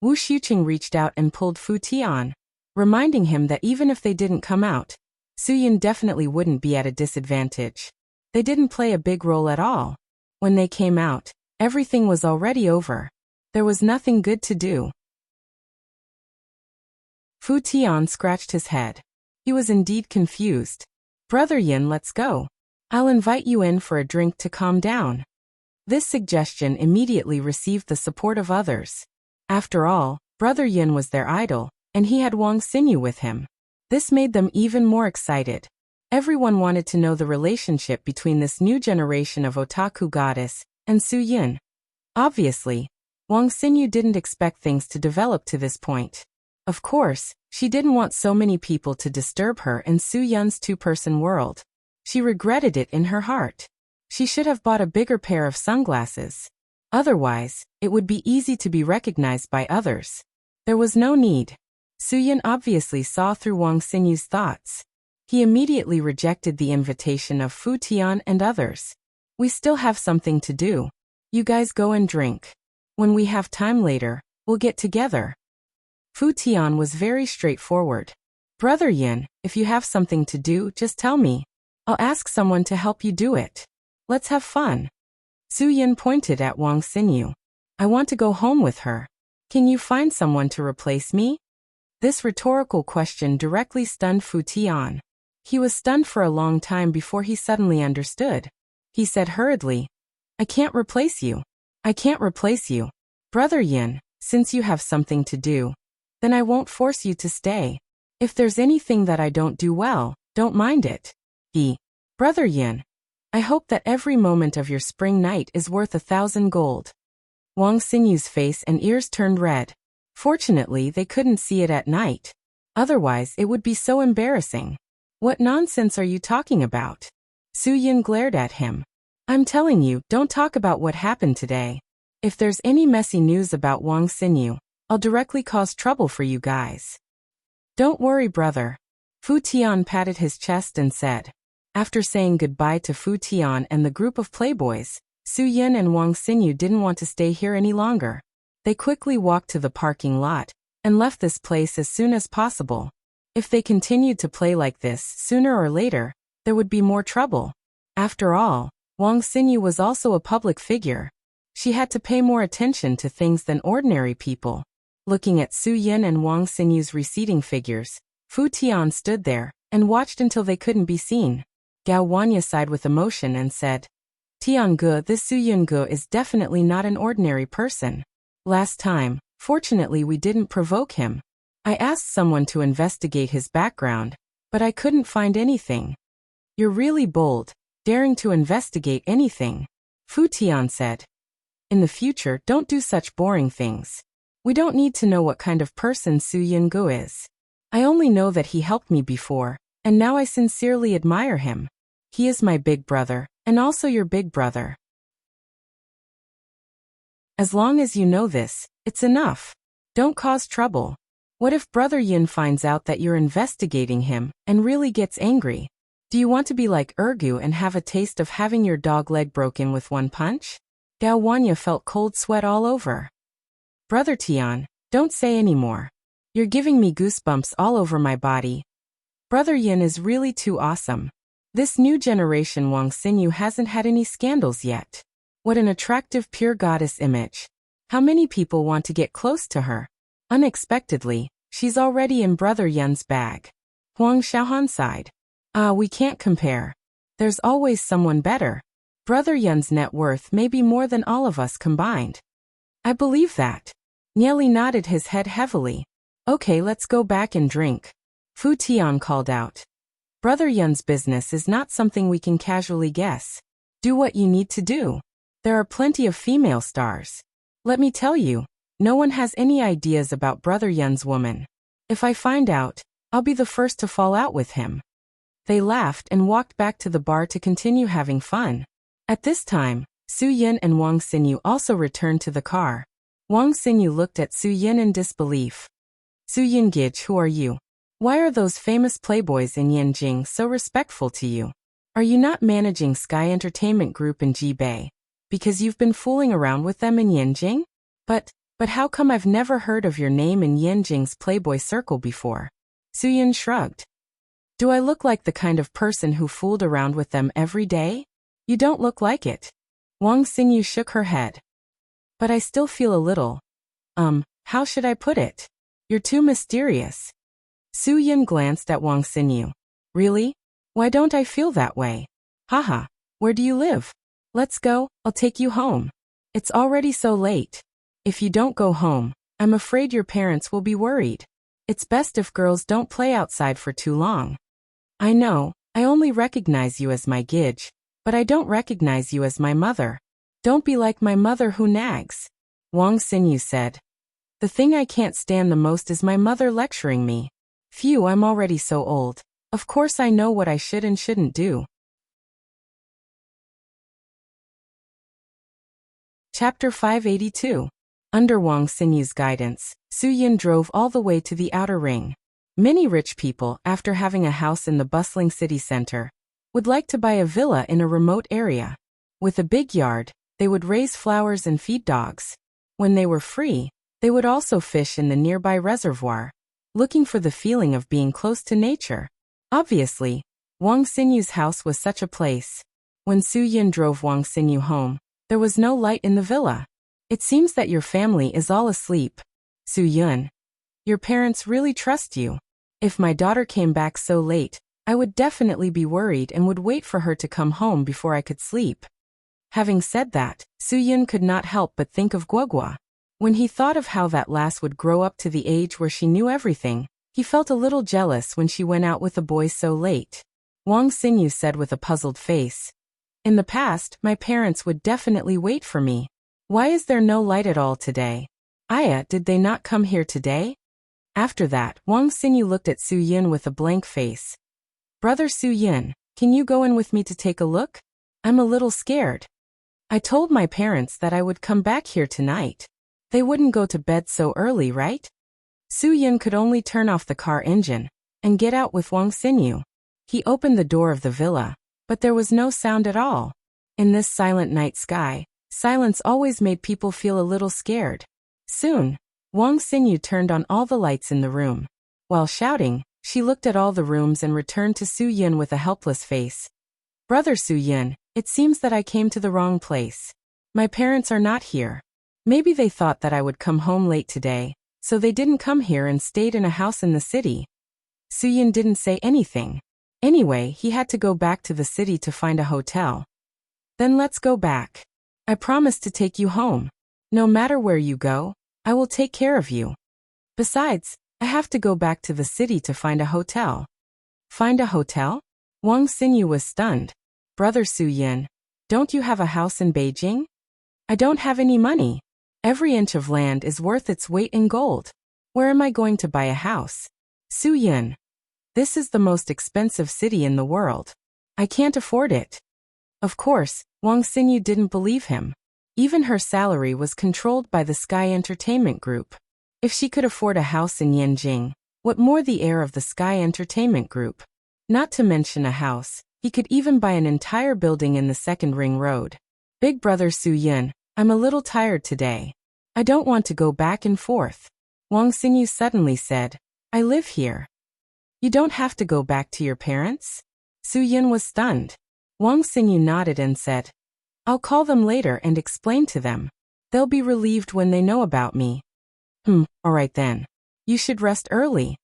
Wu Xiuqing reached out and pulled Fu Tian, reminding him that even if they didn't come out, Su Yun definitely wouldn't be at a disadvantage. They didn't play a big role at all. When they came out, everything was already over. There was nothing good to do. Fu Tian scratched his head. He was indeed confused. "Brother Yin, let's go. I'll invite you in for a drink to calm down." This suggestion immediately received the support of others. After all, Brother Yin was their idol, and he had Wang Xinyu with him. This made them even more excited. Everyone wanted to know the relationship between this new generation of otaku goddess and Su Yun. Obviously, Wang Xinyu didn't expect things to develop to this point. Of course, she didn't want so many people to disturb her in Su Yun's two-person world. She regretted it in her heart. She should have bought a bigger pair of sunglasses. Otherwise, it would be easy to be recognized by others. There was no need. Su Yun obviously saw through Wang Xinyu's thoughts. He immediately rejected the invitation of Fu Tian and others. "We still have something to do. You guys go and drink. When we have time later, we'll get together." Fu Tian was very straightforward. "Brother Yin, if you have something to do, just tell me. I'll ask someone to help you do it. Let's have fun." Su Yun pointed at Wang Xinyu. "I want to go home with her. Can you find someone to replace me?" This rhetorical question directly stunned Fu Tian. He was stunned for a long time before he suddenly understood. He said hurriedly, "I can't replace you. I can't replace you. Brother Yin, since you have something to do, then I won't force you to stay. If there's anything that I don't do well, don't mind it. Brother Yin, I hope that every moment of your spring night is worth 1,000 gold." Wang Xinyu's face and ears turned red. Fortunately, they couldn't see it at night. Otherwise, it would be so embarrassing. "What nonsense are you talking about?" Su Yun glared at him. "I'm telling you, don't talk about what happened today. If there's any messy news about Wang Xinyu, I'll directly cause trouble for you guys." "Don't worry, brother." Fu Tian patted his chest and said. After saying goodbye to Fu Tian and the group of playboys, Su Yun and Wang Xinyu didn't want to stay here any longer. They quickly walked to the parking lot and left this place as soon as possible. If they continued to play like this, sooner or later, there would be more trouble. After all, Wang Xinyu was also a public figure. She had to pay more attention to things than ordinary people. Looking at Su Yun and Wang Xinyu's receding figures, Fu Tian stood there and watched until they couldn't be seen. Gao Wanya sighed with emotion and said, "Tiange, this Su Yunge is definitely not an ordinary person. Last time, fortunately we didn't provoke him. I asked someone to investigate his background, but I couldn't find anything." "You're really bold, daring to investigate anything," Fu Tian said. "In the future, don't do such boring things. We don't need to know what kind of person Su Yunge is. I only know that he helped me before, and now I sincerely admire him. He is my big brother, and also your big brother. As long as you know this, it's enough. Don't cause trouble. What if Brother Yin finds out that you're investigating him and really gets angry? Do you want to be like Ergu and have a taste of having your dog leg broken with one punch?" Gao Wanya felt cold sweat all over. "Brother Tian, don't say any more. You're giving me goosebumps all over my body. Brother Yin is really too awesome. This new generation Wang Xinyu hasn't had any scandals yet. What an attractive pure goddess image. How many people want to get close to her? Unexpectedly, she's already in Brother Yun's bag." Huang Xiaohan sighed. We can't compare. There's always someone better. Brother Yun's net worth may be more than all of us combined." "I believe that." Nieli nodded his head heavily. "Okay, let's go back and drink." Fu Tian called out. "Brother Yun's business is not something we can casually guess. Do what you need to do. There are plenty of female stars. Let me tell you, no one has any ideas about Brother Yun's woman. If I find out, I'll be the first to fall out with him. They laughed and walked back to the bar to continue having fun. At this time, Su Yin and Wang Xinyu also returned to the car. Wang Xinyu looked at Su Yin in disbelief. Su Yin Gij, who are you? Why are those famous playboys in Yanjing so respectful to you? Are you not managing Sky Entertainment Group in Jibei? Because you've been fooling around with them in Yanjing? But how come I've never heard of your name in Yanjing's Playboy circle before? Su Yin shrugged. Do I look like the kind of person who fooled around with them every day? You don't look like it. Wang Xinyu shook her head. But I still feel a little, how should I put it? You're too mysterious. Su Yin glanced at Wang Xinyu. Really? Why don't I feel that way? Haha, where do you live? Let's go, I'll take you home. It's already so late. If you don't go home, I'm afraid your parents will be worried. It's best if girls don't play outside for too long. I know, I only recognize you as my Gij, but I don't recognize you as my mother. Don't be like my mother who nags. Wang Xinyu said. The thing I can't stand the most is my mother lecturing me. Phew, I'm already so old. Of course I know what I should and shouldn't do. Chapter 582. Under Wang Xinyu's guidance, Su Yin drove all the way to the outer ring. Many rich people, after having a house in the bustling city center, would like to buy a villa in a remote area. With a big yard, they would raise flowers and feed dogs. When they were free, they would also fish in the nearby reservoir, looking for the feeling of being close to nature. Obviously, Wang Xinyu's house was such a place. When Su Yin drove Wang Xinyu home, there was no light in the villa. It seems that your family is all asleep. Su Yin, your parents really trust you. If my daughter came back so late, I would definitely be worried and would wait for her to come home before I could sleep. Having said that, Su Yin could not help but think of Guogua. When he thought of how that lass would grow up to the age where she knew everything, he felt a little jealous when she went out with the boys so late. Wang Xinyu said with a puzzled face. In the past, my parents would definitely wait for me. Why is there no light at all today? Aya, did they not come here today? After that, Wang Xinyu looked at Su Yin with a blank face. Brother Su Yin, can you go in with me to take a look? I'm a little scared. I told my parents that I would come back here tonight. They wouldn't go to bed so early, right? Su Yin could only turn off the car engine and get out with Wang Xinyu. He opened the door of the villa, but there was no sound at all. In this silent night sky, silence always made people feel a little scared. Soon, Wang Xinyu turned on all the lights in the room. While shouting, she looked at all the rooms and returned to Su Yin with a helpless face. Brother Su Yin, it seems that I came to the wrong place. My parents are not here. Maybe they thought that I would come home late today, so they didn't come here and stayed in a house in the city. Su Yin didn't say anything. Anyway, he had to go back to the city to find a hotel. Then let's go back. I promise to take you home. No matter where you go, I will take care of you. Besides, I have to go back to the city to find a hotel. Find a hotel? Wang Xinyu was stunned. Brother Su Yin, don't you have a house in Beijing? I don't have any money. Every inch of land is worth its weight in gold. Where am I going to buy a house? Su Yin, this is the most expensive city in the world. I can't afford it. Of course, Wang Xinyu didn't believe him. Even her salary was controlled by the Sky Entertainment Group. If she could afford a house in Yanjing, what more the heir of the Sky Entertainment Group? Not to mention a house, he could even buy an entire building in the Second Ring Road. Big brother Su Yin, I'm a little tired today. I don't want to go back and forth. Wang Xinyu suddenly said, I live here. You don't have to go back to your parents? Su Yin was stunned. Wang Xinyu nodded and said, I'll call them later and explain to them. They'll be relieved when they know about me. Alright then. You should rest early.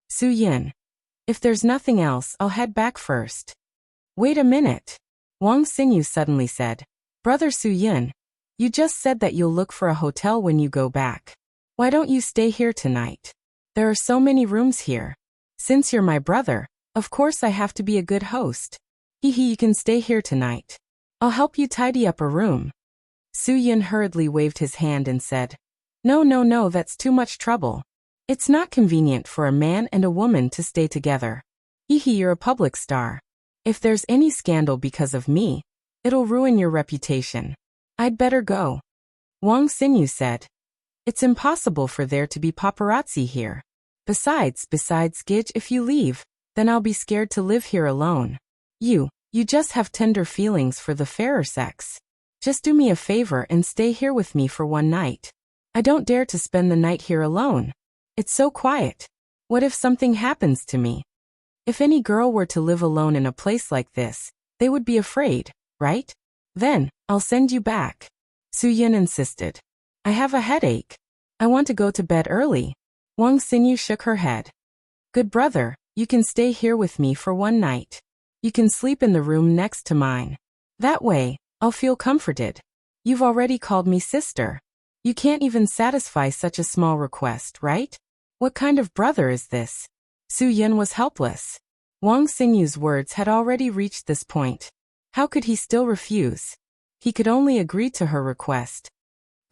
Su Yin. If there's nothing else, I'll head back first. Wait a minute. Wang Xinyu suddenly said, Brother Su Yin, you just said that you'll look for a hotel when you go back. Why don't you stay here tonight? There are so many rooms here. Since you're my brother, of course I have to be a good host. You can stay here tonight. I'll help you tidy up a room. Su Yin hurriedly waved his hand and said, No, that's too much trouble. It's not convenient for a man and a woman to stay together. Hehe, you're a public star. If there's any scandal because of me, it'll ruin your reputation. I'd better go. Wang Xinyu said. It's impossible for there to be paparazzi here. Besides, Gidge, if you leave, then I'll be scared to live here alone. You just have tender feelings for the fairer sex. Just do me a favor and stay here with me for one night. I don't dare to spend the night here alone. It's so quiet. What if something happens to me? If any girl were to live alone in a place like this, they would be afraid, right? Then, I'll send you back. Su Yin insisted. I have a headache. I want to go to bed early. Wang Xinyu shook her head. Good brother, you can stay here with me for one night. You can sleep in the room next to mine. That way, I'll feel comforted. You've already called me sister. You can't even satisfy such a small request, right? What kind of brother is this? Su Yin was helpless. Wang Xinyu's words had already reached this point. How could he still refuse? He could only agree to her request.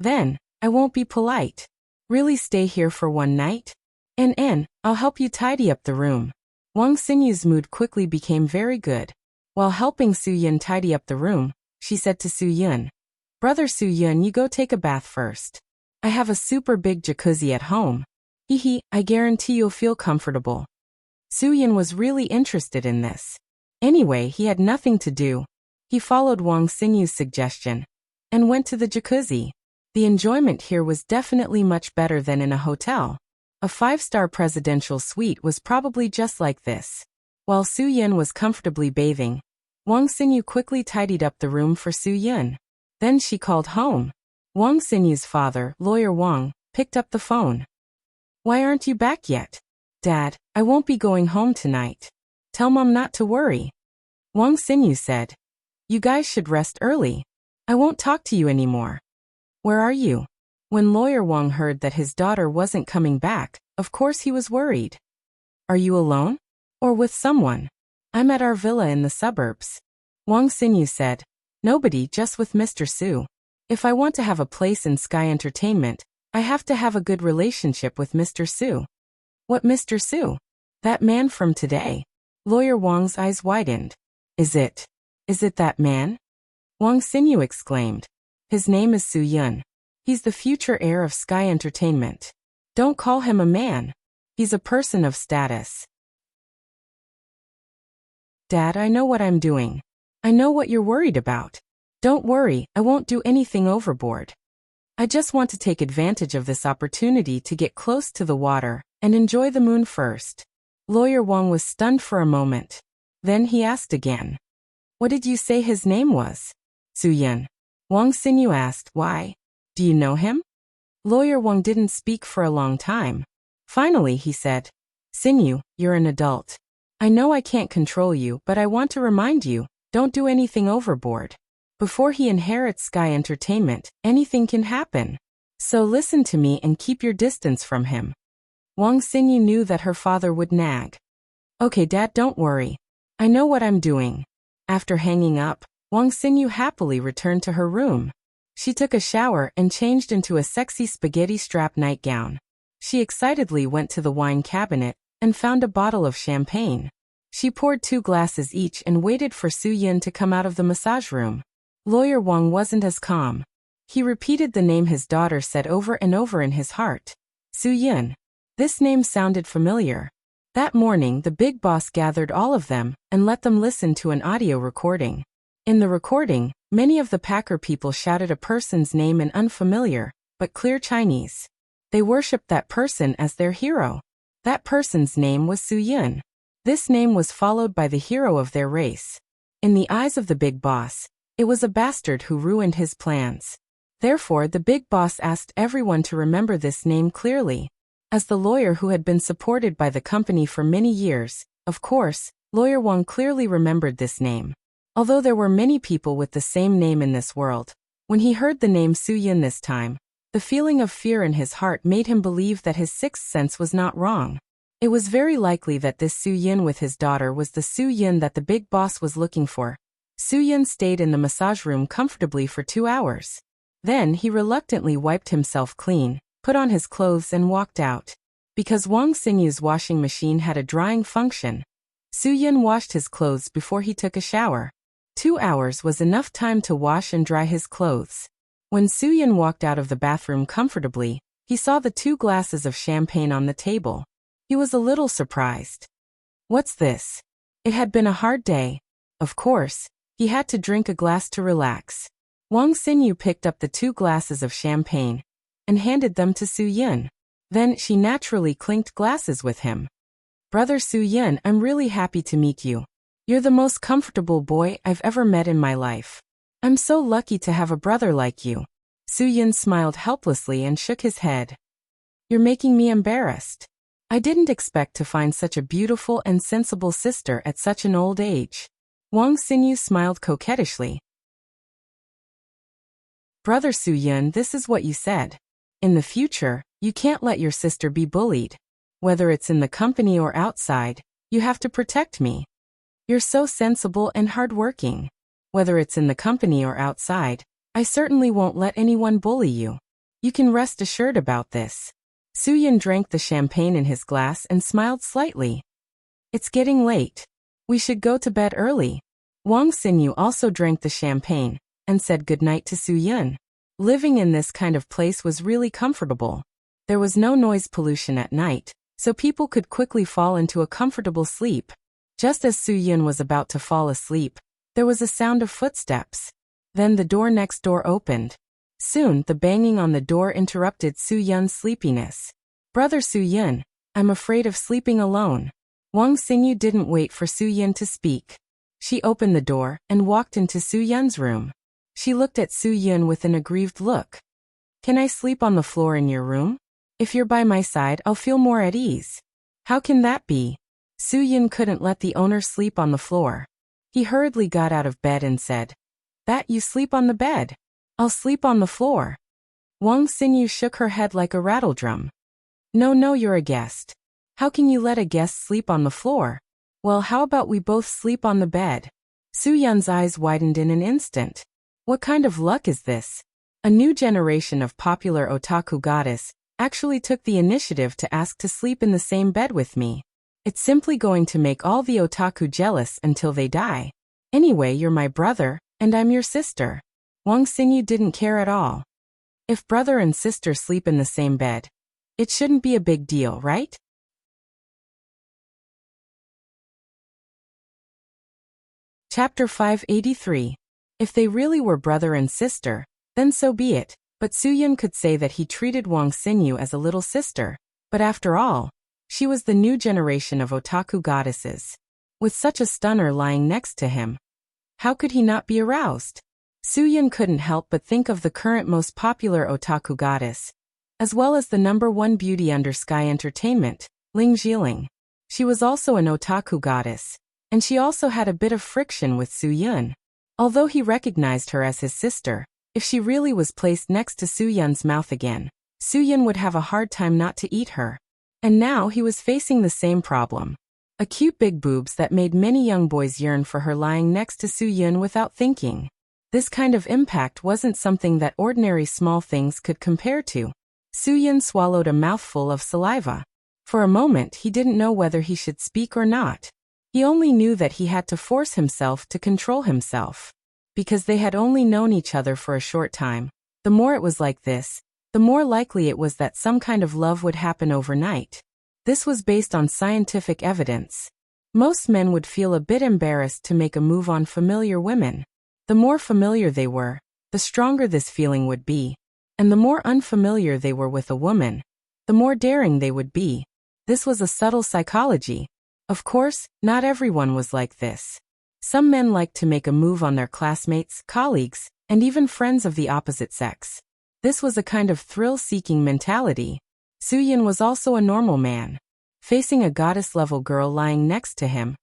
Then, I won't be polite. Really stay here for one night? And I'll help you tidy up the room. Wang Xinyu's mood quickly became very good. While helping Su Yin tidy up the room, she said to Su Yin, Brother Su Yin, you go take a bath first. I have a super big jacuzzi at home. Hehe, I guarantee you'll feel comfortable. Su Yin was really interested in this. Anyway, he had nothing to do. He followed Wang Xinyu's suggestion and went to the jacuzzi. The enjoyment here was definitely much better than in a hotel. A 5-star presidential suite was probably just like this. While Su Yin was comfortably bathing, Wang Xinyu quickly tidied up the room for Su Yin. Then she called home. Wang Xinyu's father, Lawyer Wang, picked up the phone. Why aren't you back yet? Dad, I won't be going home tonight. Tell Mom not to worry. Wang Xinyu said. You guys should rest early. I won't talk to you anymore. Where are you? When Lawyer Wang heard that his daughter wasn't coming back, of course he was worried. Are you alone? Or with someone? I'm at our villa in the suburbs. Wang Xinyu said. Nobody, just with Mr. Su. If I want to have a place in Sky Entertainment, I have to have a good relationship with Mr. Su. What Mr. Su? That man from today. Lawyer Wang's eyes widened. Is it that man? Wang Xinyu exclaimed. His name is Su Yun. He's the future heir of Sky Entertainment. Don't call him a man. He's a person of status. Dad, I know what I'm doing. I know what you're worried about. Don't worry, I won't do anything overboard. I just want to take advantage of this opportunity to get close to the water and enjoy the moon first. Lawyer Wang was stunned for a moment. Then he asked again. What did you say his name was? Su Yin. Wang Xinyu asked, why? Do you know him? Lawyer Wang didn't speak for a long time. Finally he said, Xinyu, you're an adult. I know I can't control you, but I want to remind you, don't do anything overboard. Before he inherits Sky Entertainment, anything can happen. So listen to me and keep your distance from him. Wang Xinyu knew that her father would nag. Okay, Dad, don't worry. I know what I'm doing. After hanging up, Wang Xinyu happily returned to her room. She took a shower and changed into a sexy spaghetti strap nightgown. She excitedly went to the wine cabinet and found a bottle of champagne. She poured 2 glasses each and waited for Su Yin to come out of the massage room. Lawyer Wang wasn't as calm. He repeated the name his daughter said over and over in his heart. Su Yin. This name sounded familiar. That morning the big boss gathered all of them and let them listen to an audio recording. In the recording, many of the Packer people shouted a person's name in unfamiliar, but clear Chinese. They worshipped that person as their hero. That person's name was Su Yin. This name was followed by the hero of their race. In the eyes of the big boss, it was a bastard who ruined his plans. Therefore, the big boss asked everyone to remember this name clearly. As the lawyer who had been supported by the company for many years, of course, Lawyer Wang clearly remembered this name. Although there were many people with the same name in this world, when he heard the name Su Yin this time, the feeling of fear in his heart made him believe that his sixth sense was not wrong. It was very likely that this Su Yin with his daughter was the Su Yin that the big boss was looking for. Su Yin stayed in the massage room comfortably for 2 hours. Then he reluctantly wiped himself clean, put on his clothes and walked out. Because Wang Xinyu's washing machine had a drying function, Su-Yun washed his clothes before he took a shower. 2 hours was enough time to wash and dry his clothes. When Su-Yun walked out of the bathroom comfortably, he saw the 2 glasses of champagne on the table. He was a little surprised. What's this? It had been a hard day. Of course, he had to drink a glass to relax. Wang Xinyu picked up the 2 glasses of champagne and handed them to Su-Yun. Then she naturally clinked glasses with him. Brother Su-Yun, I'm really happy to meet you. You're the most comfortable boy I've ever met in my life. I'm so lucky to have a brother like you. Su-Yun smiled helplessly and shook his head. You're making me embarrassed. I didn't expect to find such a beautiful and sensible sister at such an old age. Wang Xinyu smiled coquettishly. Brother Su-Yun, this is what you said. In the future, you can't let your sister be bullied. Whether it's in the company or outside, you have to protect me. You're so sensible and hardworking. Whether it's in the company or outside, I certainly won't let anyone bully you. You can rest assured about this. Su-Yun drank the champagne in his glass and smiled slightly. It's getting late. We should go to bed early. Wang Xinyu also drank the champagne and said goodnight to Su-Yun. Living in this kind of place was really comfortable. There was no noise pollution at night, so people could quickly fall into a comfortable sleep. Just as Su-Yun was about to fall asleep, there was a sound of footsteps. Then the door next door opened. Soon, the banging on the door interrupted Su-Yun's sleepiness. Brother Su-Yun, I'm afraid of sleeping alone. Wang Xinyu didn't wait for Su-Yun to speak. She opened the door and walked into Su-Yun's room. She looked at Su-Yun with an aggrieved look. Can I sleep on the floor in your room? If you're by my side, I'll feel more at ease. How can that be? Su-Yun couldn't let the owner sleep on the floor. He hurriedly got out of bed and said, That you sleep on the bed. I'll sleep on the floor. Wang Xinyu shook her head like a rattledrum. No, you're a guest. How can you let a guest sleep on the floor? Well, how about we both sleep on the bed? Su-Yun's eyes widened in an instant. What kind of luck is this? A new generation of popular otaku goddess actually took the initiative to ask to sleep in the same bed with me. It's simply going to make all the otaku jealous until they die. Anyway, you're my brother, and I'm your sister. Wang Xinyu didn't care at all. If brother and sister sleep in the same bed, it shouldn't be a big deal, right? Chapter 583. If they really were brother and sister, then so be it. But Su-Yun could say that he treated Wang Xinyu as a little sister. But after all, she was the new generation of otaku goddesses. With such a stunner lying next to him, how could he not be aroused? Su-Yun couldn't help but think of the current most popular otaku goddess, as well as the #1 beauty under Sky Entertainment, Ling Jiling. She was also an otaku goddess, and she also had a bit of friction with Su-Yun. Although he recognized her as his sister, if she really was placed next to Su-Yun's mouth again, Su-Yun would have a hard time not to eat her. And now he was facing the same problem. Acute big boobs that made many young boys yearn for her lying next to Su-Yun without thinking. This kind of impact wasn't something that ordinary small things could compare to. Su-Yun swallowed a mouthful of saliva. For a moment he didn't know whether he should speak or not. He only knew that he had to force himself to control himself. Because they had only known each other for a short time, the more it was like this, the more likely it was that some kind of love would happen overnight. This was based on scientific evidence. Most men would feel a bit embarrassed to make a move on familiar women. The more familiar they were, the stronger this feeling would be. And the more unfamiliar they were with a woman, the more daring they would be. This was a subtle psychology. Of course, not everyone was like this. Some men liked to make a move on their classmates, colleagues, and even friends of the opposite sex. This was a kind of thrill-seeking mentality. Su-Yun was also a normal man. Facing a goddess-level girl lying next to him,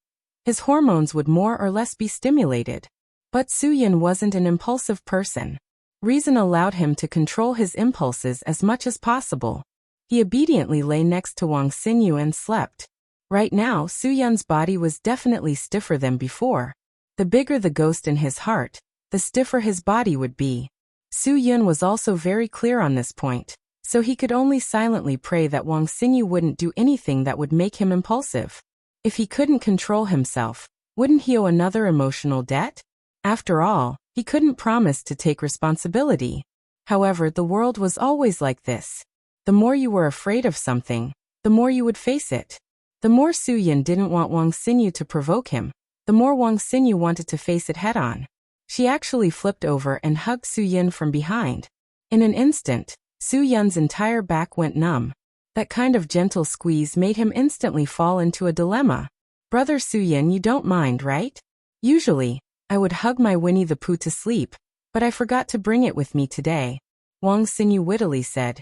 his hormones would more or less be stimulated. But Su-Yun wasn't an impulsive person. Reason allowed him to control his impulses as much as possible. He obediently lay next to Wang Xinyu and slept. Right now, Su-Yun's body was definitely stiffer than before. The bigger the ghost in his heart, the stiffer his body would be. Su-Yun was also very clear on this point. so he could only silently pray that Wang Xinyu wouldn't do anything that would make him impulsive. If he couldn't control himself, wouldn't he owe another emotional debt? After all, he couldn't promise to take responsibility. However, the world was always like this. The more you were afraid of something, the more you would face it. The more Su Yin didn't want Wang Xinyu to provoke him, the more Wang Xinyu wanted to face it head-on. She actually flipped over and hugged Su Yin from behind. In an instant, Su Yin's entire back went numb. That kind of gentle squeeze made him instantly fall into a dilemma. Brother Su Yin, you don't mind, right? Usually, I would hug my Winnie the Pooh to sleep, but I forgot to bring it with me today. Wang Xinyu wittily said.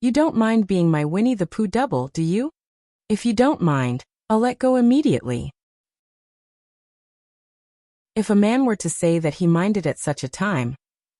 You don't mind being my Winnie the Pooh double, do you? If you don't mind, I'll let go immediately. If a man were to say that he minded at such a time,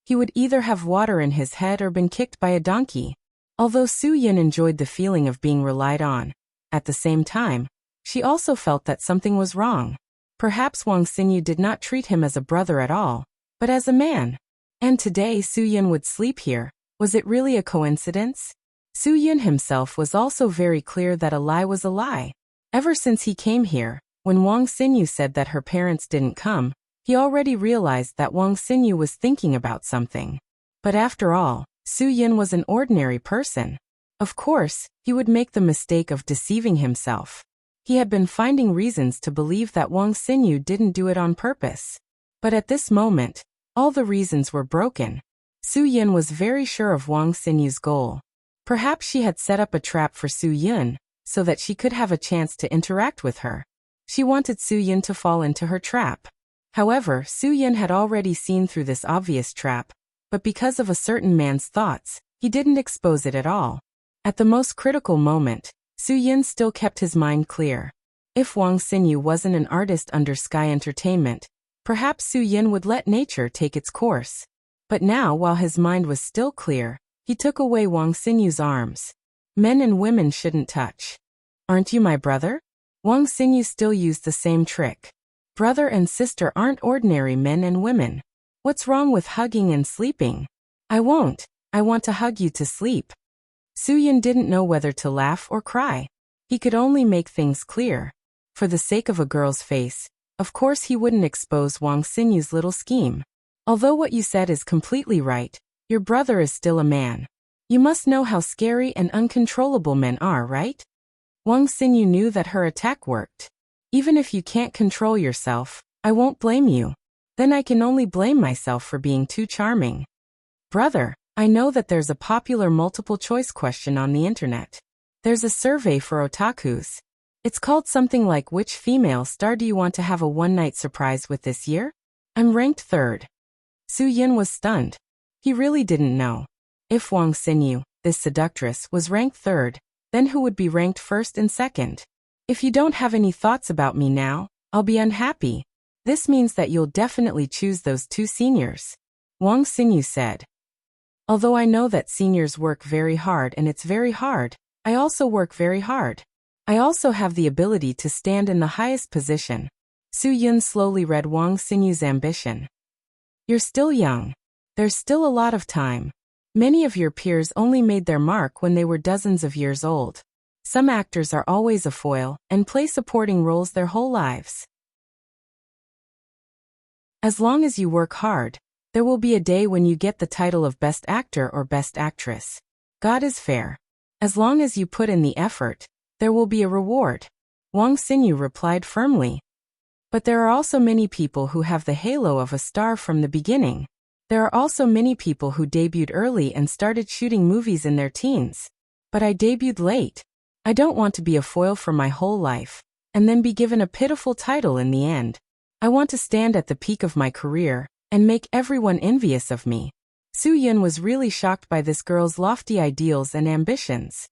he would either have water in his head or been kicked by a donkey. Although Su Yin enjoyed the feeling of being relied on, at the same time, she also felt that something was wrong. Perhaps Wang Xinyu did not treat him as a brother at all, but as a man. And today Su Yin would sleep here. Was it really a coincidence? Su Yin himself was also very clear that a lie was a lie. Ever since he came here, when Wang Xinyu said that her parents didn't come, he already realized that Wang Xinyu was thinking about something. But after all, Su Yin was an ordinary person. Of course, he would make the mistake of deceiving himself. He had been finding reasons to believe that Wang Xinyu didn't do it on purpose. But at this moment, all the reasons were broken. Su Yin was very sure of Wang Xinyu's goal. Perhaps she had set up a trap for Su Yin, so that she could have a chance to interact with her. She wanted Su Yin to fall into her trap. However, Su Yin had already seen through this obvious trap, but because of a certain man's thoughts, he didn't expose it at all. At the most critical moment, Su Yin still kept his mind clear. If Wang Xinyu wasn't an artist under Sky Entertainment, perhaps Su Yin would let nature take its course. But now, while his mind was still clear, he took away Wang Xinyu's arms. Men and women shouldn't touch. Aren't you my brother? Wang Xinyu still used the same trick. Brother and sister aren't ordinary men and women. What's wrong with hugging and sleeping? I won't. I want to hug you to sleep. Su Yin didn't know whether to laugh or cry. He could only make things clear. For the sake of a girl's face, of course he wouldn't expose Wang Xinyu's little scheme. Although what you said is completely right, your brother is still a man. You must know how scary and uncontrollable men are, right? Wang Xinyu knew that her attack worked. Even if you can't control yourself, I won't blame you. Then I can only blame myself for being too charming. Brother, I know that there's a popular multiple-choice question on the internet. There's a survey for otakus. It's called something like, which female star do you want to have a one-night surprise with this year? I'm ranked 3rd. Su Yin was stunned. He really didn't know. If Wang Xinyu, this seductress, was ranked 3rd, then who would be ranked 1st and 2nd? If you don't have any thoughts about me now, I'll be unhappy. This means that you'll definitely choose those 2 seniors. Wang Xinyu said. Although I know that seniors work very hard and it's very hard, I also work very hard. I also have the ability to stand in the highest position. Su Yin slowly read Wang Xinyu's ambition. You're still young. There's still a lot of time. Many of your peers only made their mark when they were dozens of years old. Some actors are always a foil and play supporting roles their whole lives. As long as you work hard, there will be a day when you get the title of Best Actor or Best Actress. God is fair. As long as you put in the effort, there will be a reward. Wang Xinyu replied firmly. But there are also many people who have the halo of a star from the beginning. There are also many people who debuted early and started shooting movies in their teens. But I debuted late. I don't want to be a foil for my whole life, and then be given a pitiful title in the end. I want to stand at the peak of my career, and make everyone envious of me. Su Yin was really shocked by this girl's lofty ideals and ambitions.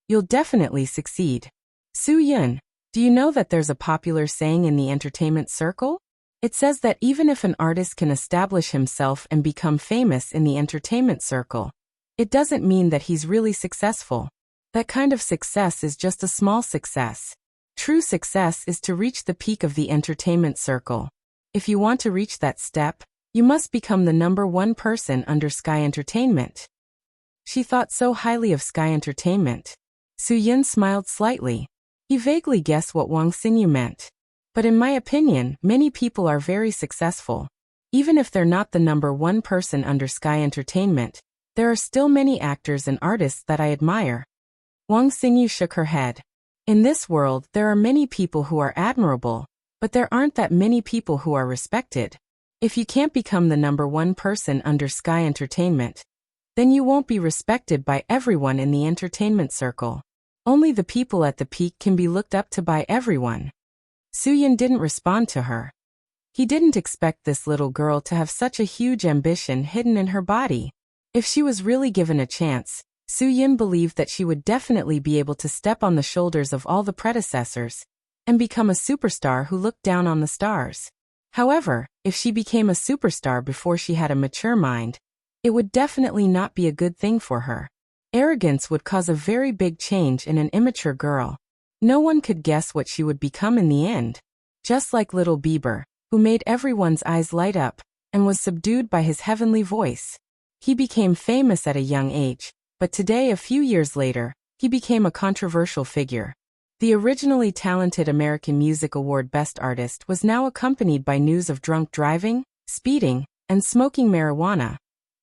You'll definitely succeed. Su Yin, do you know that there's a popular saying in the entertainment circle? It says that even if an artist can establish himself and become famous in the entertainment circle, it doesn't mean that he's really successful. That kind of success is just a small success. True success is to reach the peak of the entertainment circle. If you want to reach that step, you must become the #1 person under Sky Entertainment. She thought so highly of Sky Entertainment. Su-Yin smiled slightly. He vaguely guessed what Wang Xinyu meant. But in my opinion, many people are very successful. Even if they're not the #1 person under Sky Entertainment, there are still many actors and artists that I admire. Wang Xinyu shook her head. In this world, there are many people who are admirable, but there aren't that many people who are respected. If you can't become the #1 person under Sky Entertainment, then you won't be respected by everyone in the entertainment circle. Only the people at the peak can be looked up to by everyone. Su-Yin didn't respond to her. He didn't expect this little girl to have such a huge ambition hidden in her body. If she was really given a chance, Su-Yin believed that she would definitely be able to step on the shoulders of all the predecessors and become a superstar who looked down on the stars. However, if she became a superstar before she had a mature mind, it would definitely not be a good thing for her. Arrogance would cause a very big change in an immature girl. No one could guess what she would become in the end. Just like little Bieber, who made everyone's eyes light up and was subdued by his heavenly voice. He became famous at a young age, but today, a few years later, he became a controversial figure. The originally talented American Music Award Best Artist was now accompanied by news of drunk driving, speeding, and smoking marijuana.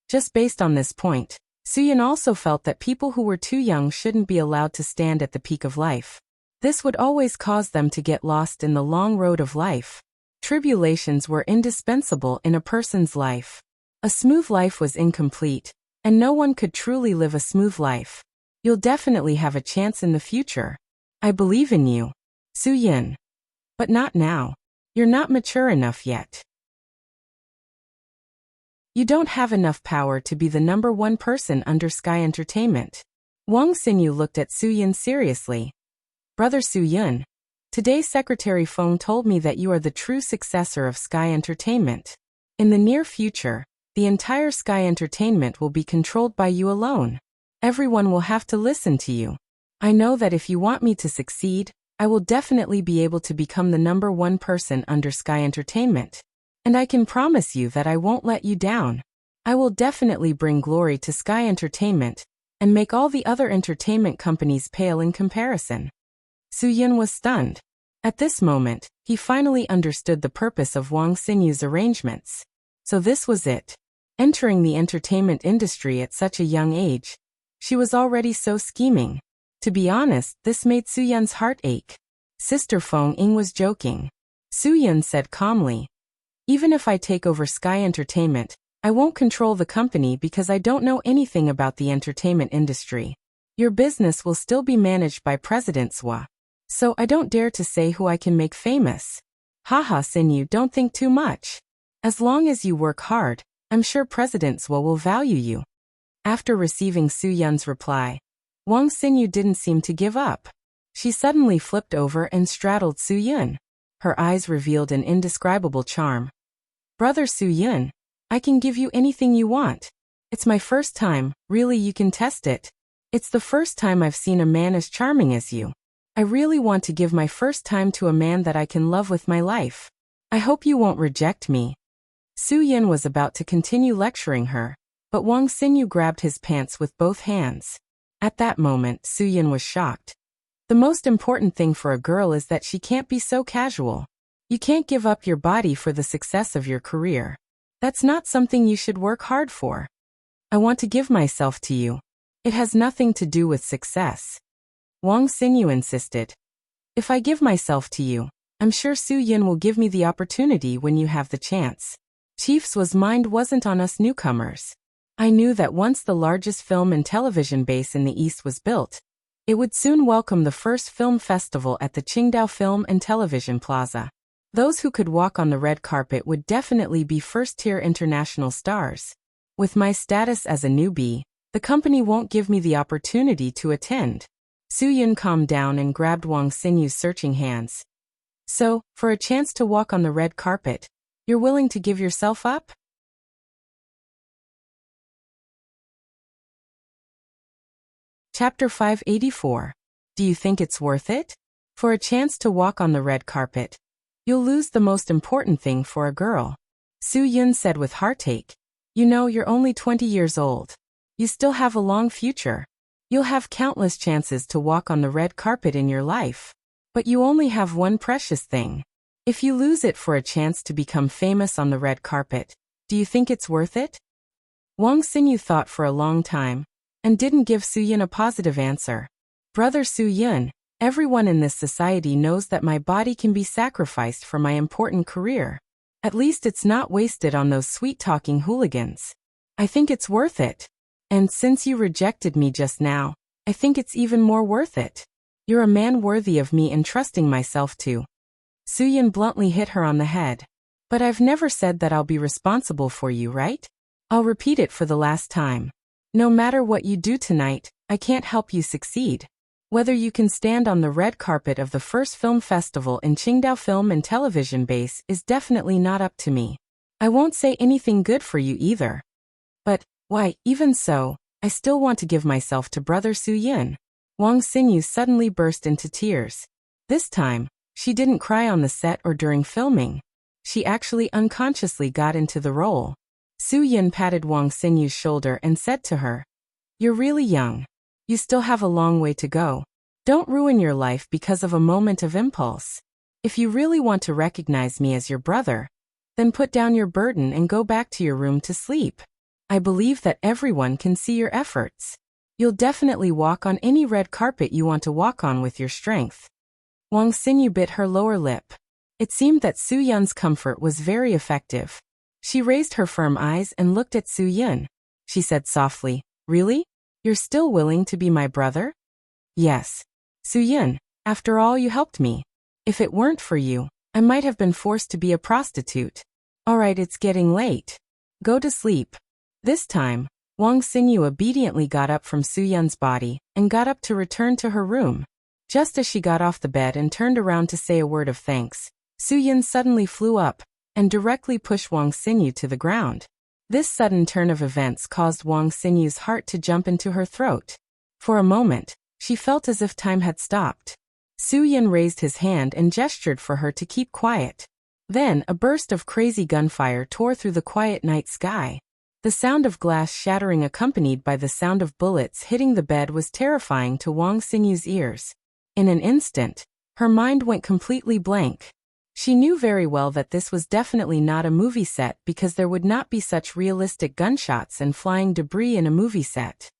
Just based on this point, Su-Yin also felt that people who were too young shouldn't be allowed to stand at the peak of life. This would always cause them to get lost in the long road of life. Tribulations were indispensable in a person's life. A smooth life was incomplete, and no one could truly live a smooth life. You'll definitely have a chance in the future. I believe in you, Su-Yin. But not now. You're not mature enough yet. You don't have enough power to be the #1 person under Sky Entertainment. Wang Xinyu looked at Su-Yin seriously. Brother Su-Yin, today Secretary Feng told me that you are the true successor of Sky Entertainment. In the near future, the entire Sky Entertainment will be controlled by you alone. Everyone will have to listen to you. I know that if you want me to succeed, I will definitely be able to become the #1 person under Sky Entertainment. And I can promise you that I won't let you down. I will definitely bring glory to Sky Entertainment and make all the other entertainment companies pale in comparison. Su-Yin was stunned. At this moment, he finally understood the purpose of Wang Xinyu's arrangements. So this was it. Entering the entertainment industry at such a young age. She was already so scheming. To be honest, this made Su-Yin's heart ache. Sister Feng Ying was joking. Su-Yin said calmly, even if I take over Sky Entertainment, I won't control the company because I don't know anything about the entertainment industry. Your business will still be managed by President Swa. So I don't dare to say who I can make famous. Haha, Xinyu, don't think too much. As long as you work hard, I'm sure President Swa will value you. After receiving Su-Yin's reply, Wang Xinyu didn't seem to give up. She suddenly flipped over and straddled Su-Yin. Her eyes revealed an indescribable charm. Brother Su-Yin, I can give you anything you want. It's my first time, really you can test it. It's the first time I've seen a man as charming as you. I really want to give my first time to a man that I can love with my life. I hope you won't reject me. Su-Yin was about to continue lecturing her, but Wang Xinyu grabbed his pants with both hands. At that moment, Su-Yin was shocked. The most important thing for a girl is that she can't be so casual. You can't give up your body for the success of your career. That's not something you should work hard for. I want to give myself to you. It has nothing to do with success. Wang Xinyu insisted. If I give myself to you, I'm sure Su-Yin will give me the opportunity when you have the chance. Chief Swa's mind wasn't on us newcomers. I knew that once the largest film and television base in the East was built, it would soon welcome the first film festival at the Qingdao Film and Television Plaza. Those who could walk on the red carpet would definitely be first-tier international stars. With my status as a newbie, the company won't give me the opportunity to attend. Su-Yin calmed down and grabbed Wang Xinyu's searching hands. So, for a chance to walk on the red carpet, you're willing to give yourself up? Chapter 584. Do you think it's worth it? For a chance to walk on the red carpet, you'll lose the most important thing for a girl. Su-Yin said with heartache. You know, you're only 20 years old. You still have a long future. You'll have countless chances to walk on the red carpet in your life. But you only have one precious thing. If you lose it for a chance to become famous on the red carpet, do you think it's worth it? Wang Xinyu thought for a long time, and didn't give Su Yun a positive answer. Brother Su Yun, everyone in this society knows that my body can be sacrificed for my important career. At least it's not wasted on those sweet-talking hooligans. I think it's worth it. And since you rejected me just now, I think it's even more worth it. You're a man worthy of me entrusting myself to. Su Yun bluntly hit her on the head. But I've never said that I'll be responsible for you, right? I'll repeat it for the last time. No matter what you do tonight, I can't help you succeed. Whether you can stand on the red carpet of the first film festival in Qingdao Film and Television Base is definitely not up to me. I won't say anything good for you either. But, why, even so, I still want to give myself to Brother Su Yun. Wang Xinyu suddenly burst into tears. This time, she didn't cry on the set or during filming. She actually unconsciously got into the role. Su Yun patted Wang Xinyu's shoulder and said to her, "You're really young. You still have a long way to go. Don't ruin your life because of a moment of impulse. If you really want to recognize me as your brother, then put down your burden and go back to your room to sleep. I believe that everyone can see your efforts. You'll definitely walk on any red carpet you want to walk on with your strength." Wang Xinyu bit her lower lip. It seemed that Su Yun's comfort was very effective. She raised her firm eyes and looked at Su Yun. She said softly, "Really? You're still willing to be my brother?" "Yes. Su Yun, after all you helped me. If it weren't for you, I might have been forced to be a prostitute. Alright, it's getting late. Go to sleep." This time, Wang Xinyu obediently got up from Su Yun's body and got up to return to her room. Just as she got off the bed and turned around to say a word of thanks, Su Yun suddenly flew up and directly pushed Wang Xinyu to the ground. This sudden turn of events caused Wang Xinyu's heart to jump into her throat. For a moment, she felt as if time had stopped. Su Yun raised his hand and gestured for her to keep quiet. Then, a burst of crazy gunfire tore through the quiet night sky. The sound of glass shattering accompanied by the sound of bullets hitting the bed was terrifying to Wang Xinyu's ears. In an instant, her mind went completely blank. She knew very well that this was definitely not a movie set because there would not be such realistic gunshots and flying debris in a movie set.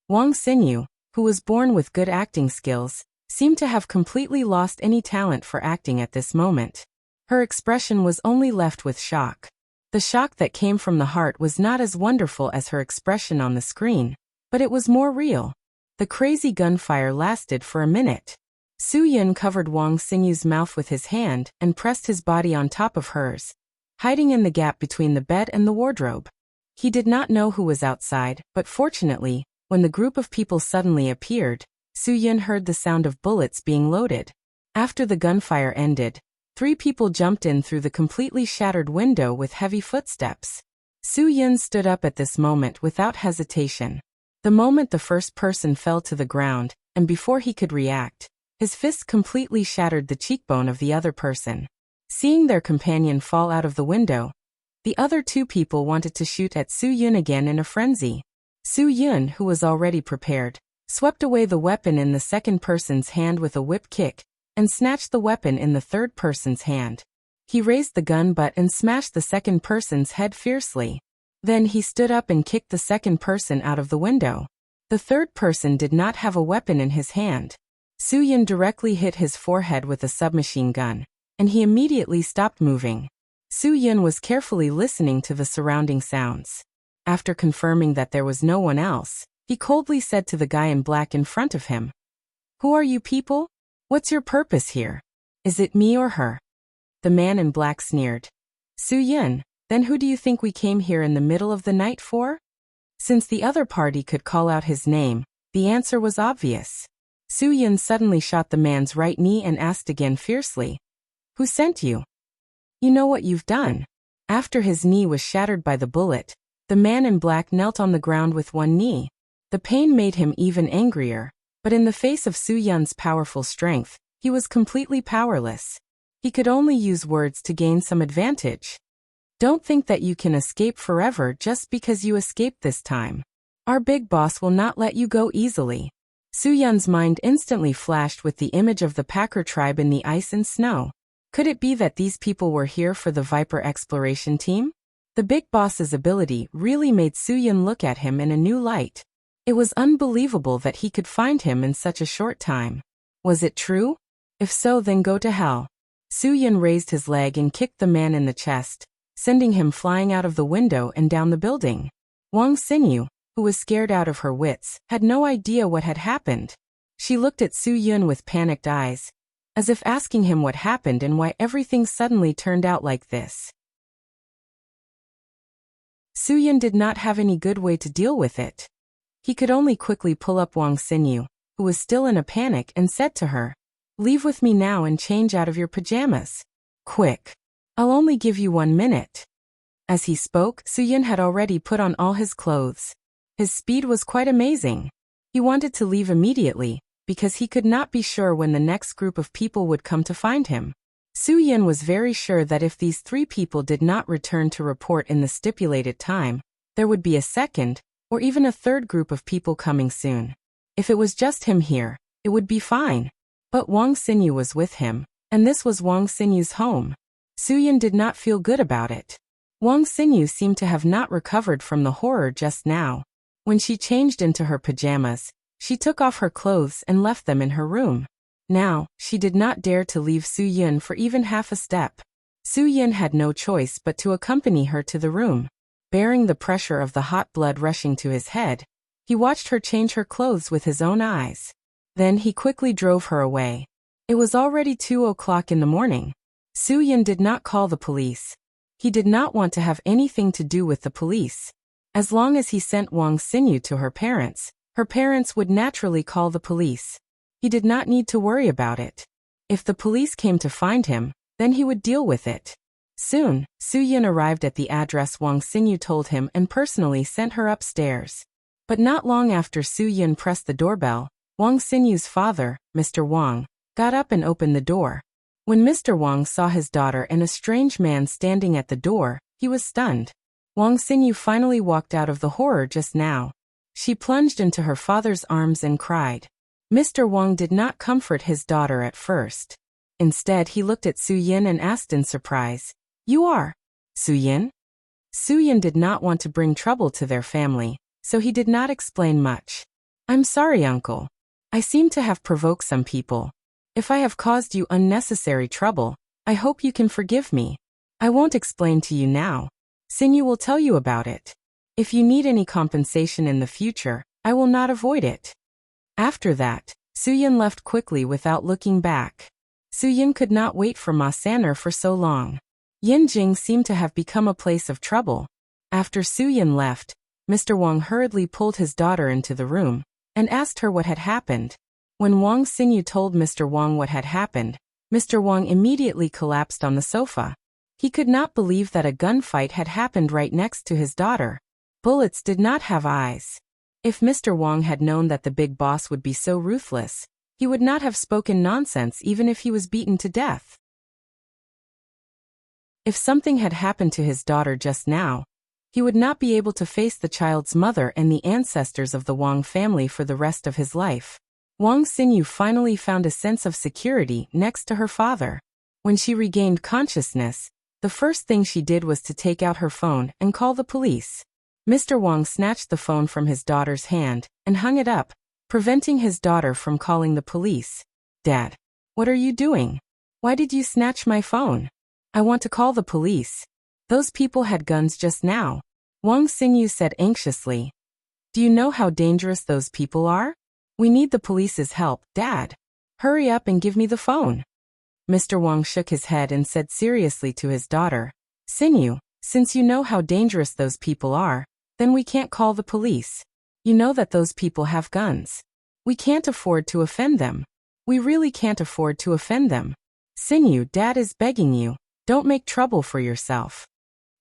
Wang Xinyu, who was born with good acting skills, seemed to have completely lost any talent for acting at this moment. Her expression was only left with shock. The shock that came from the heart was not as wonderful as her expression on the screen, but it was more real. The crazy gunfire lasted for a minute. Su Yun covered Wang Xinyu's mouth with his hand and pressed his body on top of hers, hiding in the gap between the bed and the wardrobe. He did not know who was outside, but fortunately, when the group of people suddenly appeared, Su Yun heard the sound of bullets being loaded. After the gunfire ended, 3 people jumped in through the completely shattered window with heavy footsteps. Su Yun stood up at this moment without hesitation. The moment the first person fell to the ground, and before he could react, his fist completely shattered the cheekbone of the other person. Seeing their companion fall out of the window, the other 2 people wanted to shoot at Su Yun again in a frenzy. Su Yun, who was already prepared, swept away the weapon in the second person's hand with a whip kick, and snatched the weapon in the third person's hand. He raised the gun butt and smashed the second person's head fiercely. Then he stood up and kicked the second person out of the window. The third person did not have a weapon in his hand. Su Yun directly hit his forehead with a submachine gun, and he immediately stopped moving. Su Yun was carefully listening to the surrounding sounds. After confirming that there was no one else, he coldly said to the guy in black in front of him, "Who are you people? What's your purpose here? Is it me or her?" The man in black sneered. "Su Yun, then who do you think we came here in the middle of the night for?" Since the other party could call out his name, the answer was obvious. Su Yun suddenly shot the man's right knee and asked again fiercely, "Who sent you? You know what you've done." After his knee was shattered by the bullet, the man in black knelt on the ground with one knee. The pain made him even angrier, but in the face of Su Yun's powerful strength, he was completely powerless. He could only use words to gain some advantage. Don't think that you can escape forever just because you escaped this time. Our big boss will not let you go easily. Soo-yeon's mind instantly flashed with the image of the Packer tribe in the ice and snow. Could it be that these people were here for the Viper exploration team? The big boss's ability really made Soo-yeon look at him in a new light. It was unbelievable that he could find him in such a short time. Was it true? If so, then go to hell. Soo-yeon raised his leg and kicked the man in the chest, sending him flying out of the window and down the building. Wang Xinyu, who was scared out of her wits, had no idea what had happened. She looked at Soo-yeon with panicked eyes, as if asking him what happened and why everything suddenly turned out like this. Soo-yeon did not have any good way to deal with it. He could only quickly pull up Wang Xinyu, who was still in a panic, and said to her, "Leave with me now and change out of your pajamas. Quick. I'll only give you 1 minute." As he spoke, Soo-yeon had already put on all his clothes. His speed was quite amazing. He wanted to leave immediately, because he could not be sure when the next group of people would come to find him. Soo-yeon was very sure that if these 3 people did not return to report in the stipulated time, there would be a second, or even a third group of people coming soon. If it was just him here, it would be fine. But Wang Xinyu was with him, and this was Wang Xinyu's home. Soo-yeon did not feel good about it. Wang Xinyu seemed to have not recovered from the horror just now. When she changed into her pajamas, she took off her clothes and left them in her room. Now, she did not dare to leave Soo-yeon for even half a step. Soo-yeon had no choice but to accompany her to the room. Bearing the pressure of the hot blood rushing to his head, he watched her change her clothes with his own eyes. Then he quickly drove her away. It was already 2 o'clock in the morning. Soo-yeon did not call the police. He did not want to have anything to do with the police. As long as he sent Wang Xinyu to her parents would naturally call the police. He did not need to worry about it. If the police came to find him, then he would deal with it. Soon, Soo-yeon arrived at the address Wang Xinyu told him and personally sent her upstairs. But not long after Soo-yeon pressed the doorbell, Wang Xinyu's father, Mr. Wang, got up and opened the door. When Mr. Wang saw his daughter and a strange man standing at the door, he was stunned. Wang Xinyu finally walked out of the horror just now. She plunged into her father's arms and cried. Mr. Wang did not comfort his daughter at first. Instead, he looked at Soo-yeon and asked in surprise, "You are Soo-yeon?" Soo-yeon did not want to bring trouble to their family, so he did not explain much. "I'm sorry, uncle. I seem to have provoked some people. If I have caused you unnecessary trouble, I hope you can forgive me. I won't explain to you now. Xinyu will tell you about it. If you need any compensation in the future, I will not avoid it." After that, Soo-yeon left quickly without looking back. Soo-yeon could not wait for Ma Sanner for so long. Yinjing seemed to have become a place of trouble. After Soo-yeon left, Mr. Wang hurriedly pulled his daughter into the room and asked her what had happened. When Wang Xinyu told Mr. Wang what had happened, Mr. Wang immediately collapsed on the sofa. He could not believe that a gunfight had happened right next to his daughter. Bullets did not have eyes. If Mr. Wang had known that the big boss would be so ruthless, he would not have spoken nonsense even if he was beaten to death. If something had happened to his daughter just now, he would not be able to face the child's mother and the ancestors of the Wang family for the rest of his life. Wang Xinyu finally found a sense of security next to her father. When she regained consciousness, the first thing she did was to take out her phone and call the police. Mr. Wang snatched the phone from his daughter's hand and hung it up, preventing his daughter from calling the police. "Dad, what are you doing? Why did you snatch my phone? I want to call the police. Those people had guns just now," Wang Xinyu said anxiously. "Do you know how dangerous those people are? We need the police's help, Dad. Hurry up and give me the phone." Mr. Wang shook his head and said seriously to his daughter, "Xinyu, since you know how dangerous those people are, then we can't call the police. You know that those people have guns. We can't afford to offend them. We really can't afford to offend them. Xinyu, Dad is begging you, don't make trouble for yourself.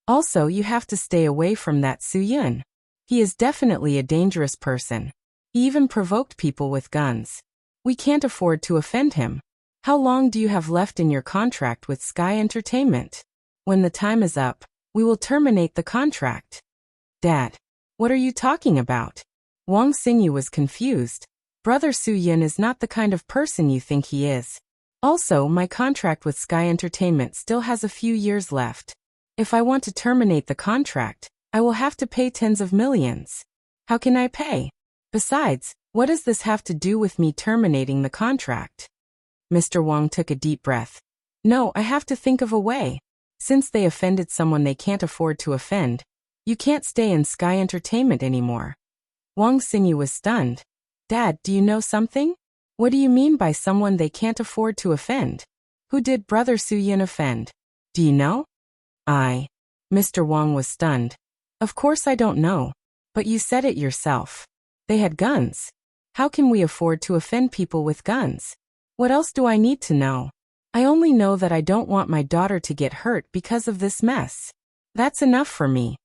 Also, you have to stay away from that Soo-yeon. He is definitely a dangerous person. He even provoked people with guns. We can't afford to offend him. How long do you have left in your contract with Sky Entertainment? When the time is up, We will terminate the contract. Dad, what are you talking about? Wang Xingyu was confused. Brother Su Yin is not the kind of person you think he is. Also, my contract with Sky Entertainment still has a few years left. If I want to terminate the contract, I will have to pay tens of millions. How can I pay? Besides, what does this have to do with me terminating the contract? Mr. Wang took a deep breath. No, I have to think of a way. Since they offended someone they can't afford to offend, you can't stay in Sky Entertainment anymore. Wang Xingyu was stunned. Dad, do you know something? What do you mean by someone they can't afford to offend? Who did Brother Su Yin offend? Do you know? Mr. Wang was stunned. Of course I don't know. But you said it yourself. They had guns. How can we afford to offend people with guns? What else do I need to know? I only know that I don't want my daughter to get hurt because of this mess. That's enough for me.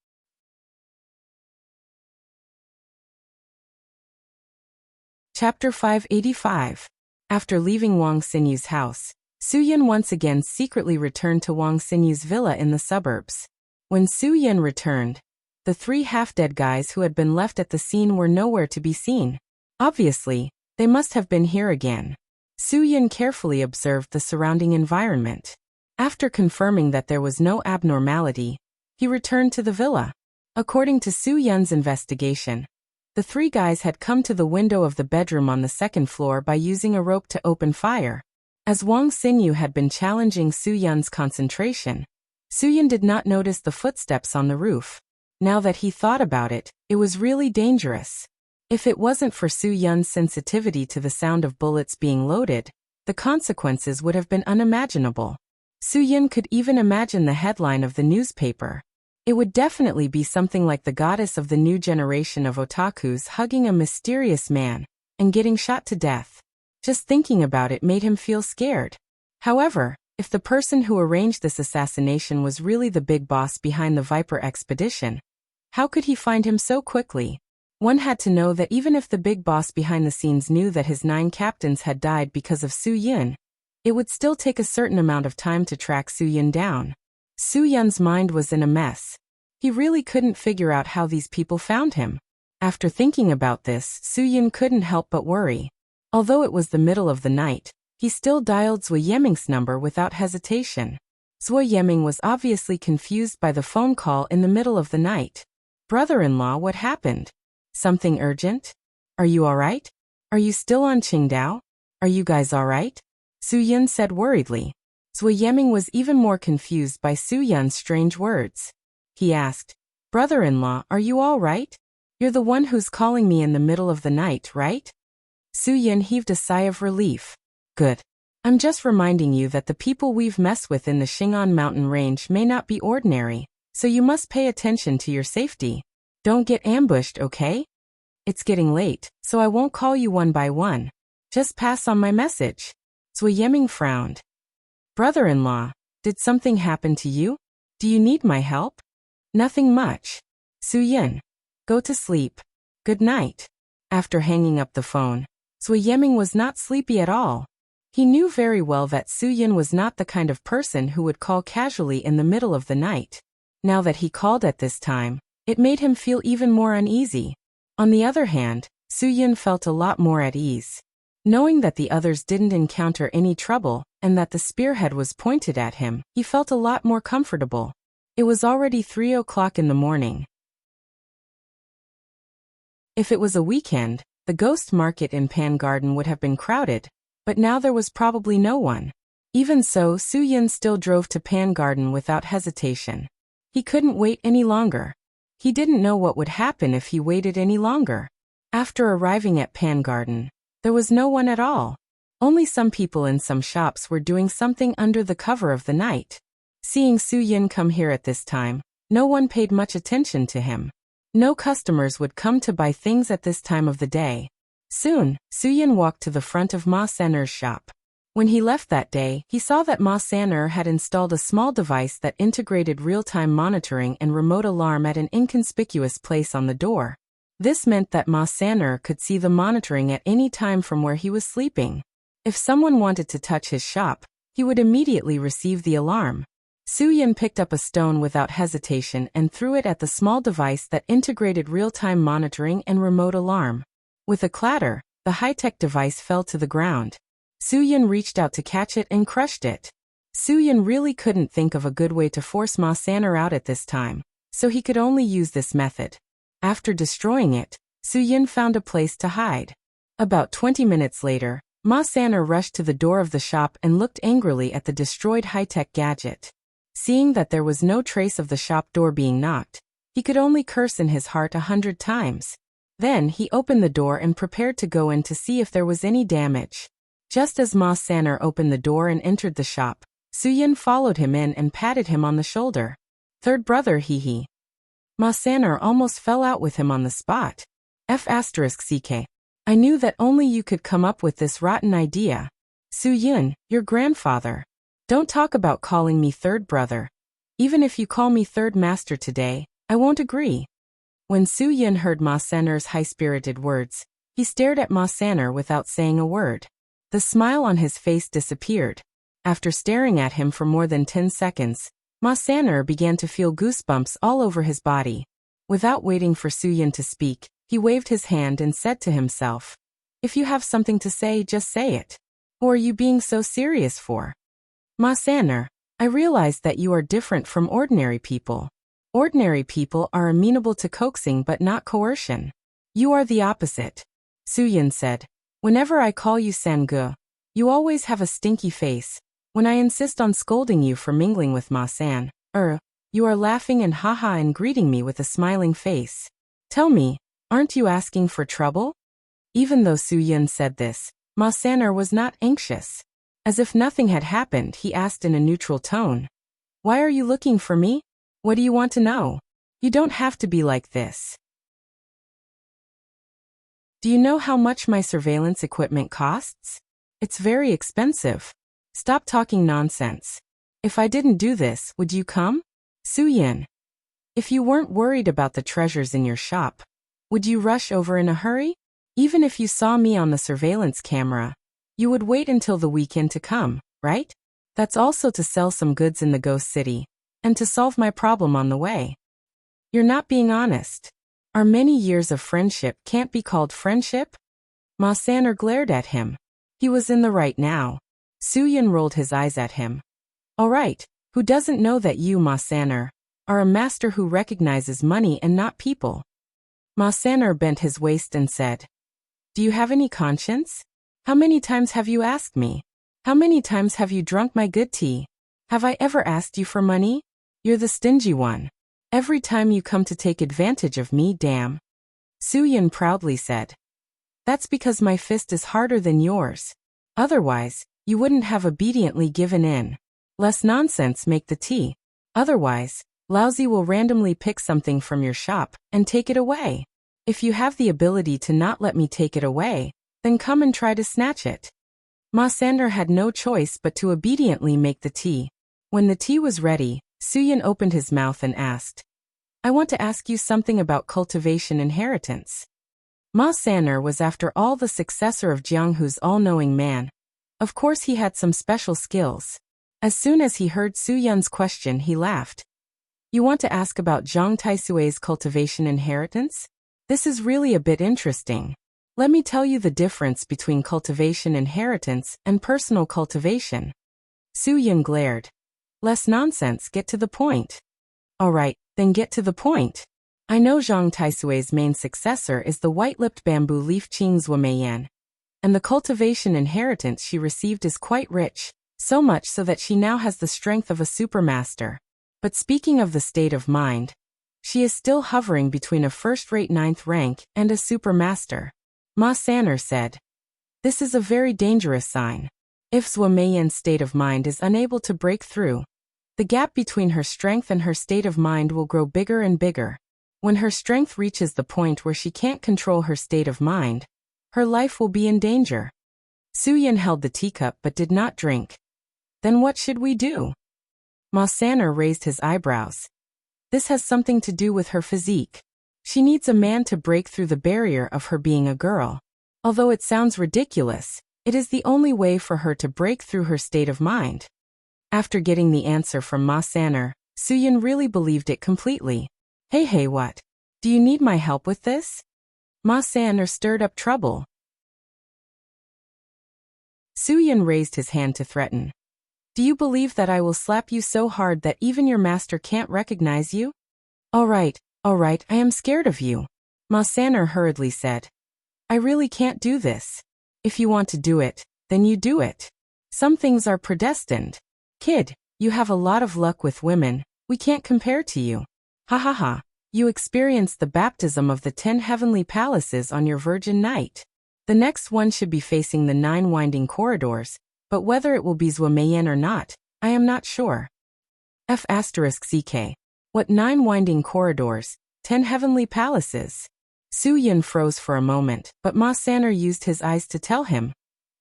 Chapter 585. After leaving Wang Xinyu's house, Su Yin once again secretly returned to Wang Xinyu's villa in the suburbs. When Su Yin returned, the three half-dead guys who had been left at the scene were nowhere to be seen. Obviously, they must have been here again. Su Yin carefully observed the surrounding environment. After confirming that there was no abnormality, he returned to the villa. According to Su Yin's investigation, the three guys had come to the window of the bedroom on the second floor by using a rope to open fire. As Wang Xingyu had been challenging Su Yin's concentration, Su Yin did not notice the footsteps on the roof. Now that he thought about it, it was really dangerous. If it wasn't for Su Yin's sensitivity to the sound of bullets being loaded, the consequences would have been unimaginable. Su Yin could even imagine the headline of the newspaper. It would definitely be something like the goddess of the new generation of otakus hugging a mysterious man and getting shot to death. Just thinking about it made him feel scared. However, if the person who arranged this assassination was really the big boss behind the Viper expedition, how could he find him so quickly? One had to know that even if the big boss behind the scenes knew that his 9 captains had died because of Su Yin, it would still take a certain amount of time to track Su Yin down. Su Yin's mind was in a mess. He really couldn't figure out how these people found him. After thinking about this, Su Yin couldn't help but worry. Although it was the middle of the night, he still dialed Zui Yeming's number without hesitation. Zui Yeming was obviously confused by the phone call in the middle of the night. Brother-in-law, what happened? Something urgent? Are you alright? Are you still on Qingdao? Are you guys alright? Su Yin said worriedly. Zui Yeming was even more confused by Su Yin's strange words. He asked, Brother-in-law, are you all right? You're the one who's calling me in the middle of the night, right? Su Yin heaved a sigh of relief. Good. I'm just reminding you that the people we've messed with in the Xing'an mountain range may not be ordinary, so you must pay attention to your safety. Don't get ambushed, okay? It's getting late, so I won't call you one by one. Just pass on my message. Zui Yeming frowned. Brother-in-law, did something happen to you? Do you need my help? Nothing much. Su Yin. Go to sleep. Good night. After hanging up the phone, Zui Yeming was not sleepy at all. He knew very well that Su Yin was not the kind of person who would call casually in the middle of the night. Now that he called at this time, it made him feel even more uneasy. On the other hand, Su Yin felt a lot more at ease. Knowing that the others didn't encounter any trouble and that the spearhead was pointed at him, he felt a lot more comfortable. It was already 3 o'clock in the morning. If it was a weekend, the ghost market in Pan Garden would have been crowded, but now there was probably no one. Even so, Su Yin still drove to Pan Garden without hesitation. He couldn't wait any longer. He didn't know what would happen if he waited any longer. After arriving at Pan Garden, there was no one at all. Only some people in some shops were doing something under the cover of the night. Seeing Su Yin come here at this time, no one paid much attention to him. No customers would come to buy things at this time of the day. Soon, Su Yin walked to the front of Ma San'er's shop. When he left that day, he saw that Ma San'er had installed a small device that integrated real-time monitoring and remote alarm at an inconspicuous place on the door. This meant that Ma San'er could see the monitoring at any time from where he was sleeping. If someone wanted to touch his shop, he would immediately receive the alarm. Su-Yin picked up a stone without hesitation and threw it at the small device that integrated real-time monitoring and remote alarm. With a clatter, the high-tech device fell to the ground. Su-Yin reached out to catch it and crushed it. Su-Yin really couldn't think of a good way to force Ma Sanner out at this time, so he could only use this method. After destroying it, Su-Yin found a place to hide. About 20 minutes later, Ma Sanner rushed to the door of the shop and looked angrily at the destroyed high-tech gadget. Seeing that there was no trace of the shop door being knocked, he could only curse in his heart 100 times. Then he opened the door and prepared to go in to see if there was any damage. Just as Ma Sanner opened the door and entered the shop, Su-Yin followed him in and patted him on the shoulder. "Third brother, hee." Ma Sanner almost fell out with him on the spot. F***ck. I knew that only you could come up with this rotten idea. Su-Yin, your grandfather. Don't talk about calling me third brother. Even if you call me third master today, I won't agree. When Su-Yin heard Ma Sanner's high-spirited words, he stared at Ma Sanner without saying a word. The smile on his face disappeared. After staring at him for more than 10 seconds, Ma Sanner began to feel goosebumps all over his body. Without waiting for Su-Yin to speak, he waved his hand and said to himself, "If you have something to say, just say it. Who are you being so serious for?" "Ma Sanner, I realize that you are different from ordinary people. Ordinary people are amenable to coaxing but not coercion. You are the opposite," Su-Yin said. "Whenever I call you Sang-gu, you always have a stinky face. When I insist on scolding you for mingling with Ma San, you are laughing and haha and greeting me with a smiling face. Tell me, aren't you asking for trouble?" Even though Su-Yin said this, Ma Sanner was not anxious. As if nothing had happened, he asked in a neutral tone, "Why are you looking for me? What do you want to know? You don't have to be like this. Do you know how much my surveillance equipment costs? It's very expensive. Stop talking nonsense. If I didn't do this, would you come? Su-Yin. If you weren't worried about the treasures in your shop, would you rush over in a hurry? Even if you saw me on the surveillance camera, you would wait until the weekend to come, right? That's also to sell some goods in the ghost city, and to solve my problem on the way. You're not being honest. Our many years of friendship can't be called friendship? Ma Sanner glared at him. He was in the right now. Su-Yin rolled his eyes at him. All right, who doesn't know that you, Ma Sanner, are a master who recognizes money and not people? Ma Sanner bent his waist and said, Do you have any conscience? How many times have you asked me? How many times have you drunk my good tea? Have I ever asked you for money? You're the stingy one. Every time you come to take advantage of me, damn. Su-Yin proudly said. That's because my fist is harder than yours. Otherwise, you wouldn't have obediently given in. Less nonsense, make the tea. Otherwise, Lousy will randomly pick something from your shop and take it away. If you have the ability to not let me take it away, then come and try to snatch it. Ma Sanner had no choice but to obediently make the tea. When the tea was ready, Su-Yin opened his mouth and asked, I want to ask you something about cultivation inheritance. Ma Sanner was after all the successor of Jianghu's all-knowing man. Of course he had some special skills. As soon as he heard Su-Yin's question, he laughed. You want to ask about Zhang Taisui's cultivation inheritance? This is really a bit interesting. Let me tell you the difference between cultivation inheritance and personal cultivation. Su-Yin glared. Less nonsense, get to the point. All right, then get to the point. I know Zhang Taisui's main successor is the white-lipped bamboo leaf Qing Zuomeyan, and the cultivation inheritance she received is quite rich, so much so that she now has the strength of a supermaster. But speaking of the state of mind, she is still hovering between a first-rate 9th rank and a supermaster. Ma Sanner said. This is a very dangerous sign. If Zuomeyan's state of mind is unable to break through, the gap between her strength and her state of mind will grow bigger and bigger. When her strength reaches the point where she can't control her state of mind, her life will be in danger. Su-Yin held the teacup but did not drink. Then what should we do? Ma Sanner raised his eyebrows. This has something to do with her physique. She needs a man to break through the barrier of her being a girl. Although it sounds ridiculous, it is the only way for her to break through her state of mind. After getting the answer from Ma Sanner, Suyin really believed it completely. Hey, what? Do you need my help with this? Ma Sanner stirred up trouble. Suyin raised his hand to threaten. Do you believe that I will slap you so hard that even your master can't recognize you? All right, I am scared of you. Ma Sanner hurriedly said. I really can't do this. If you want to do it, then you do it. Some things are predestined. Kid, you have a lot of luck with women, we can't compare to you. Ha. You experienced the baptism of the 10 heavenly palaces on your virgin night. The next one should be facing the 9 winding corridors, but whether it will be Zhuomeyan or not, I am not sure. F***CK. What 9 winding corridors, 10 heavenly palaces? Suyin froze for a moment, but Ma Sanner used his eyes to tell him.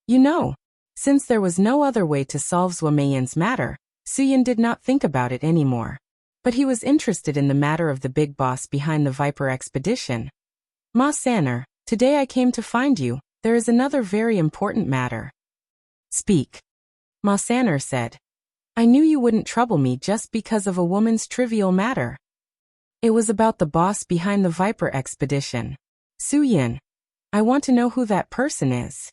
You know, since there was no other way to solve Zhuomeyan's matter, Suyin did not think about it anymore. But he was interested in the matter of the big boss behind the Viper expedition. Ma Sanner, today I came to find you, there is another very important matter. Speak. Ma Sanner said. I knew you wouldn't trouble me just because of a woman's trivial matter. It was about the boss behind the Viper expedition. Suyin. I want to know who that person is.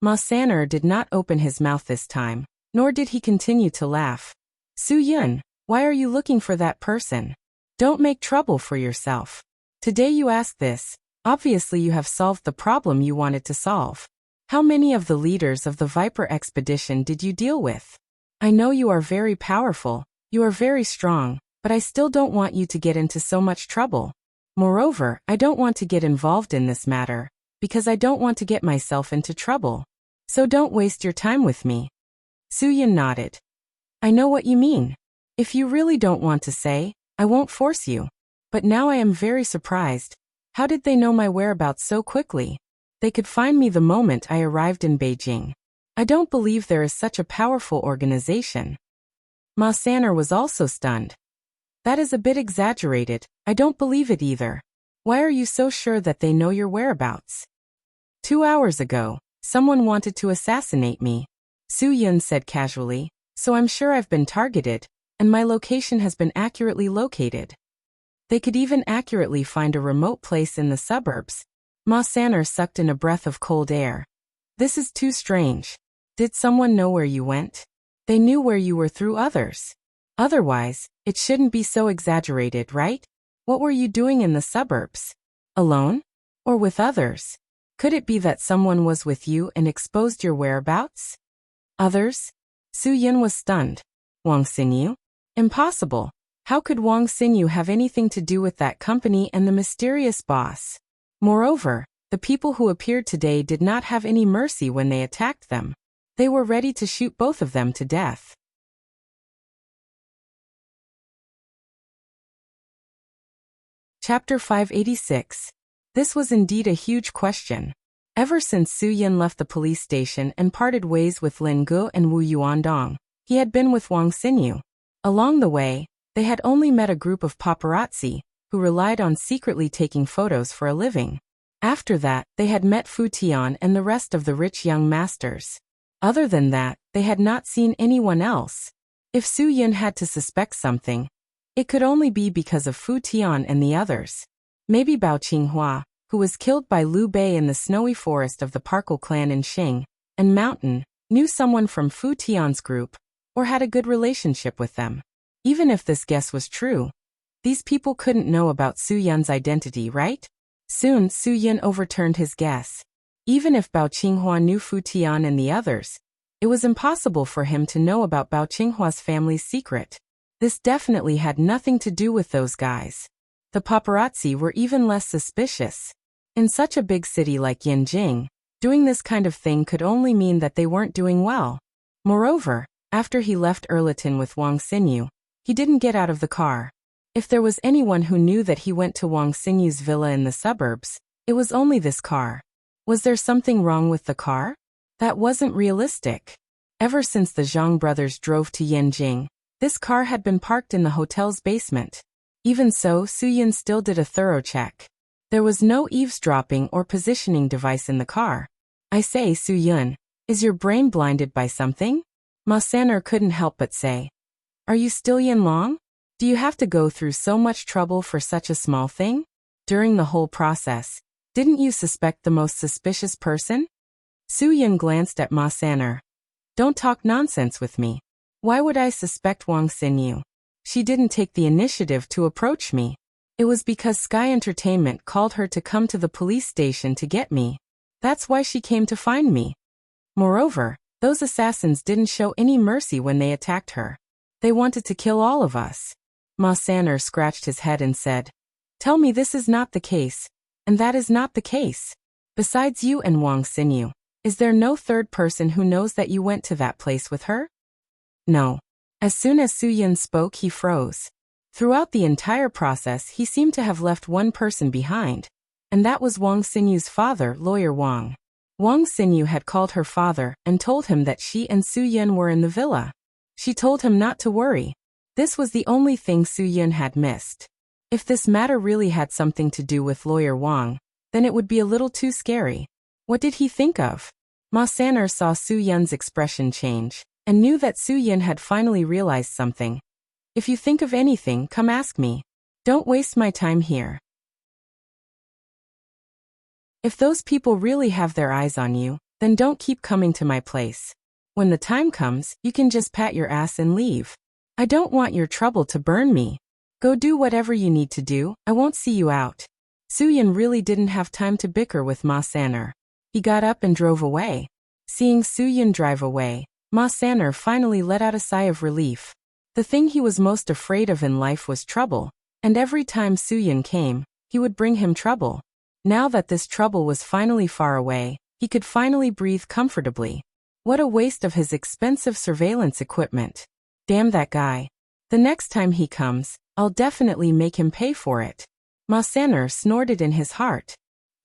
Ma Sanner did not open his mouth this time, nor did he continue to laugh. Suyin, why are you looking for that person? Don't make trouble for yourself. Today you ask this, obviously you have solved the problem you wanted to solve. How many of the leaders of the Viper expedition did you deal with? I know you are very powerful, you are very strong, but I still don't want you to get into so much trouble. Moreover, I don't want to get involved in this matter, because I don't want to get myself into trouble. So don't waste your time with me. Suyin nodded. I know what you mean. If you really don't want to say, I won't force you. But now I am very surprised. How did they know my whereabouts so quickly? They could find me the moment I arrived in Beijing. I don't believe there is such a powerful organization. Ma Sanner was also stunned. That is a bit exaggerated, I don't believe it either. Why are you so sure that they know your whereabouts? 2 hours ago, someone wanted to assassinate me. Suyin said casually, so I'm sure I've been targeted, and my location has been accurately located. They could even accurately find a remote place in the suburbs. Ma Sanner sucked in a breath of cold air. This is too strange. Did someone know where you went? They knew where you were through others. Otherwise, it shouldn't be so exaggerated, right? What were you doing in the suburbs? Alone? Or with others? Could it be that someone was with you and exposed your whereabouts? Others? Suyin was stunned. Wang Xinyu? Impossible. How could Wang Xinyu have anything to do with that company and the mysterious boss? Moreover, the people who appeared today did not have any mercy when they attacked them. They were ready to shoot both of them to death. Chapter 586. This was indeed a huge question. Ever since Suyin left the police station and parted ways with Lin Gu and Wu Yuandong, he had been with Wang Xinyu. Along the way, they had only met a group of paparazzi, who relied on secretly taking photos for a living. After that, they had met Fu Tian and the rest of the rich young masters. Other than that, they had not seen anyone else. If Suyin had to suspect something, it could only be because of Fu Tian and the others. Maybe Bao Qinghua, who was killed by Liu Bei in the snowy forest of the Parkle clan in Xing, and Mountain, knew someone from Fu Tian's group, or had a good relationship with them. Even if this guess was true, these people couldn't know about Suyun's identity, right? Soon, Suyin overturned his guess. Even if Bao Qinghua knew Fu Tian and the others, it was impossible for him to know about Bao Qinghua's family's secret. This definitely had nothing to do with those guys. The paparazzi were even less suspicious. In such a big city like Yanjing, doing this kind of thing could only mean that they weren't doing well. Moreover, after he left Erliton with Wang Xinyu, he didn't get out of the car. If there was anyone who knew that he went to Wang Xinyu's villa in the suburbs, it was only this car. Was there something wrong with the car? That wasn't realistic. Ever since the Zhang brothers drove to Yanjing, this car had been parked in the hotel's basement. Even so, Suyin still did a thorough check. There was no eavesdropping or positioning device in the car. I say, Suyin, is your brain blinded by something? Ma San'er couldn't help but say. Are you still Yin Long? Do you have to go through so much trouble for such a small thing? During the whole process, didn't you suspect the most suspicious person? Su Yin glanced at Ma San'er. Don't talk nonsense with me. Why would I suspect Wang Xinyu? She didn't take the initiative to approach me. It was because Sky Entertainment called her to come to the police station to get me. That's why she came to find me. Moreover, those assassins didn't show any mercy when they attacked her. They wanted to kill all of us. Ma San'er scratched his head and said, Tell me this is not the case, and that is not the case. Besides you and Wang Xinyu, is there no third person who knows that you went to that place with her? No. As soon as Su Yin spoke, he froze. Throughout the entire process, he seemed to have left one person behind, and that was Wang Xinyu's father, Lawyer Wang. Wang Xinyu had called her father and told him that she and Su Yin were in the villa. She told him not to worry. This was the only thing Su Yin had missed. If this matter really had something to do with Lawyer Wang, then it would be a little too scary. What did he think of? Ma San'er saw Su Yin's expression change, and knew that Su Yin had finally realized something. If you think of anything, come ask me. Don't waste my time here. If those people really have their eyes on you, then don't keep coming to my place. When the time comes, you can just pat your ass and leave. I don't want your trouble to burn me. Go do whatever you need to do, I won't see you out. Su Yin really didn't have time to bicker with Ma San'er. He got up and drove away. Seeing Su Yin drive away, Ma San'er finally let out a sigh of relief. The thing he was most afraid of in life was trouble, and every time Su Yin came, he would bring him trouble. Now that this trouble was finally far away, he could finally breathe comfortably. What a waste of his expensive surveillance equipment. Damn that guy. The next time he comes, I'll definitely make him pay for it. Ma San'er snorted in his heart.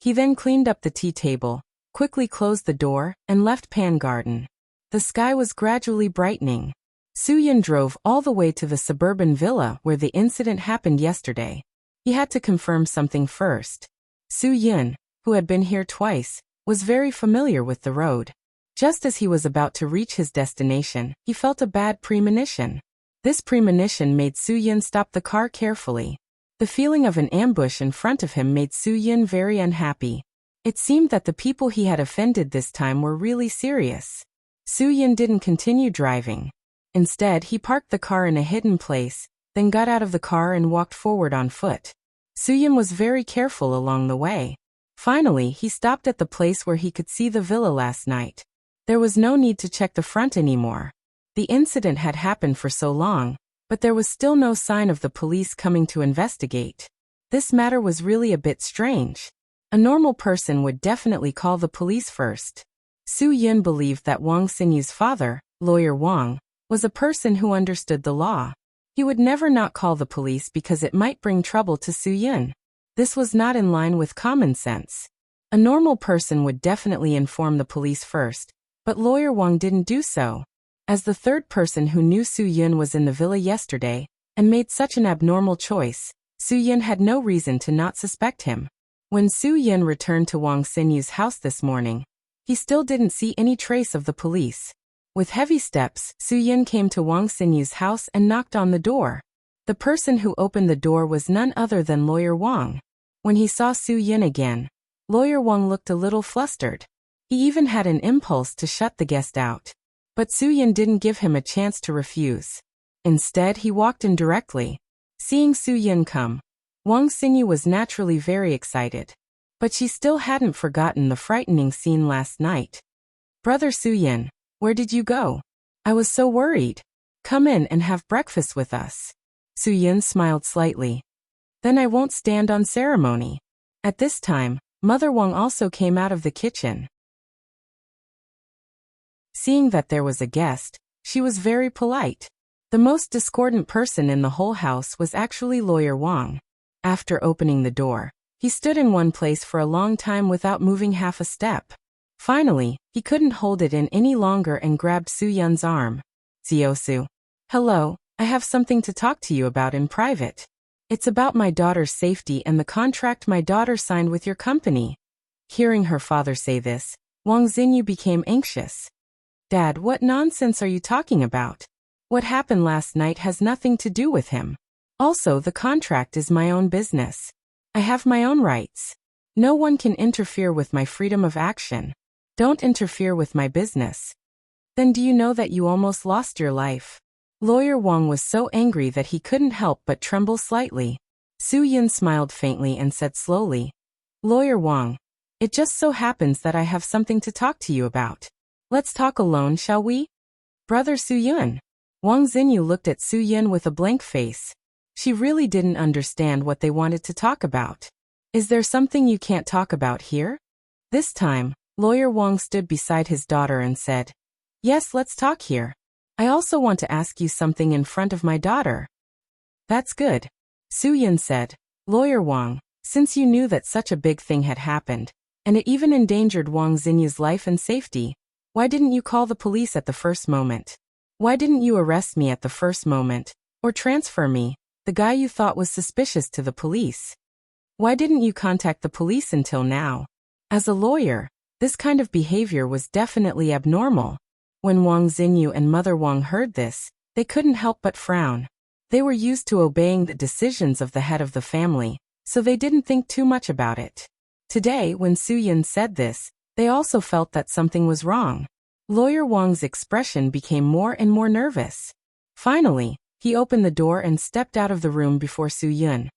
He then cleaned up the tea table, quickly closed the door, and left Pan Garden. The sky was gradually brightening. Su Yin drove all the way to the suburban villa where the incident happened yesterday. He had to confirm something first. Su Yin, who had been here twice, was very familiar with the road. Just as he was about to reach his destination, he felt a bad premonition. This premonition made Su Yin stop the car carefully. The feeling of an ambush in front of him made Su Yin very unhappy. It seemed that the people he had offended this time were really serious. Su Yin didn't continue driving. Instead, he parked the car in a hidden place, then got out of the car and walked forward on foot. Su Yin was very careful along the way. Finally, he stopped at the place where he could see the villa last night. There was no need to check the front anymore. The incident had happened for so long, but there was still no sign of the police coming to investigate. This matter was really a bit strange. A normal person would definitely call the police first. Su Yin believed that Wang Xinyu's father, Lawyer Wang, was a person who understood the law. He would never not call the police because it might bring trouble to Su Yin. This was not in line with common sense. A normal person would definitely inform the police first, but Lawyer Wang didn't do so. As the third person who knew Su Yin was in the villa yesterday, and made such an abnormal choice, Su Yin had no reason to not suspect him. When Su Yin returned to Wang Xinyu's house this morning, he still didn't see any trace of the police. With heavy steps, Su Yin came to Wang Xinyu's house and knocked on the door. The person who opened the door was none other than Lawyer Wang. When he saw Su Yin again, Lawyer Wang looked a little flustered. He even had an impulse to shut the guest out. But Su Yin didn't give him a chance to refuse. Instead, he walked in directly. Seeing Su Yin come, Wang Xinyu was naturally very excited. But she still hadn't forgotten the frightening scene last night. Brother Su Yin, where did you go? I was so worried. Come in and have breakfast with us. Su Yin smiled slightly. Then I won't stand on ceremony. At this time, Mother Wang also came out of the kitchen. Seeing that there was a guest, she was very polite. The most discordant person in the whole house was actually Lawyer Wang. After opening the door, he stood in one place for a long time without moving half a step. Finally, he couldn't hold it in any longer and grabbed Su Yin's arm. Ziosu. Hello, I have something to talk to you about in private. It's about my daughter's safety and the contract my daughter signed with your company. Hearing her father say this, Wang Xinyu became anxious. Dad, what nonsense are you talking about? What happened last night has nothing to do with him. Also, the contract is my own business. I have my own rights. No one can interfere with my freedom of action. Don't interfere with my business. Then do you know that you almost lost your life? Lawyer Wang was so angry that he couldn't help but tremble slightly. Su Yin smiled faintly and said slowly, Lawyer Wang, it just so happens that I have something to talk to you about. Let's talk alone, shall we? Brother Su Yun. Wang Xinyu looked at Su Yin with a blank face. She really didn't understand what they wanted to talk about. Is there something you can't talk about here? This time, Lawyer Wang stood beside his daughter and said, Yes, let's talk here. I also want to ask you something in front of my daughter. That's good. Su Yin said, Lawyer Wang, since you knew that such a big thing had happened, and it even endangered Wang Xinyu's life and safety, why didn't you call the police at the first moment? Why didn't you arrest me at the first moment, or transfer me, the guy you thought was suspicious, to the police? Why didn't you contact the police until now? As a lawyer, this kind of behavior was definitely abnormal. When Wang Xinyu and Mother Wang heard this, they couldn't help but frown. They were used to obeying the decisions of the head of the family, so they didn't think too much about it. Today, when Su Yin said this, they also felt that something was wrong. Lawyer Wang's expression became more and more nervous. Finally, he opened the door and stepped out of the room before Su Yin.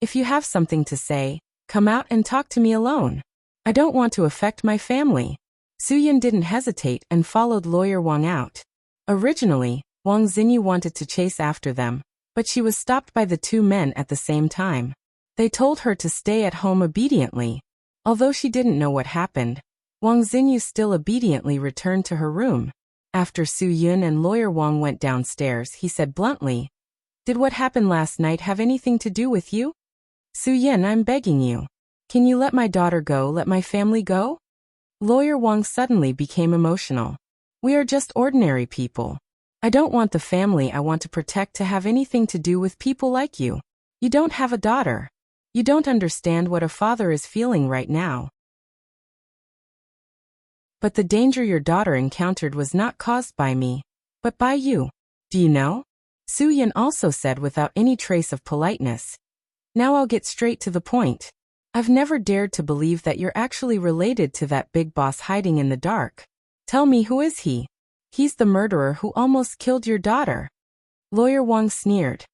If you have something to say, come out and talk to me alone. I don't want to affect my family. Su Yin didn't hesitate and followed Lawyer Wang out. Originally, Wang Xinyu wanted to chase after them, but she was stopped by the two men at the same time. They told her to stay at home obediently. Although she didn't know what happened, Wang Xinyu still obediently returned to her room. After Su Yin and Lawyer Wang went downstairs, he said bluntly, Did what happened last night have anything to do with you? Su Yin, I'm begging you. Can you let my daughter go, let my family go? Lawyer Wang suddenly became emotional. We are just ordinary people. I don't want the family I want to protect to have anything to do with people like you. You don't have a daughter. You don't understand what a father is feeling right now. But the danger your daughter encountered was not caused by me, but by you. Do you know? Su Yin also said without any trace of politeness. Now I'll get straight to the point. I've never dared to believe that you're actually related to that big boss hiding in the dark. Tell me, who is he? He's the murderer who almost killed your daughter. Lawyer Wang sneered.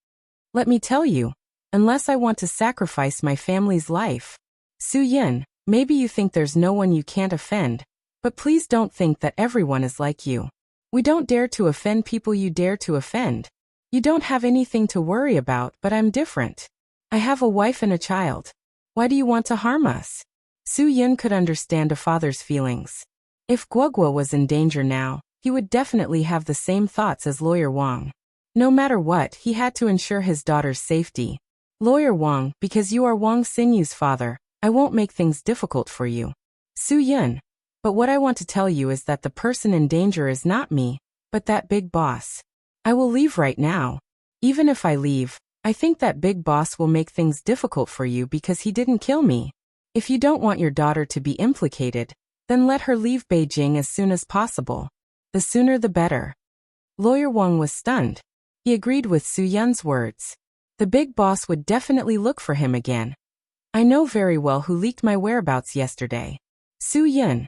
Let me tell you, unless I want to sacrifice my family's life. Su Yin, maybe you think there's no one you can't offend, but please don't think that everyone is like you. We don't dare to offend people you dare to offend. You don't have anything to worry about, but I'm different. I have a wife and a child. Why do you want to harm us? Su Yin could understand a father's feelings. If Guogua was in danger now, he would definitely have the same thoughts as Lawyer Wang. No matter what, he had to ensure his daughter's safety. Lawyer Wang, because you are Wang Xinyu's father, I won't make things difficult for you. Su Yin, but what I want to tell you is that the person in danger is not me, but that big boss. I will leave right now. Even if I leave, I think that big boss will make things difficult for you because he didn't kill me. If you don't want your daughter to be implicated, then let her leave Beijing as soon as possible. The sooner the better. Lawyer Wang was stunned. He agreed with Su Yin's words. The big boss would definitely look for him again. I know very well who leaked my whereabouts yesterday. Su Yin.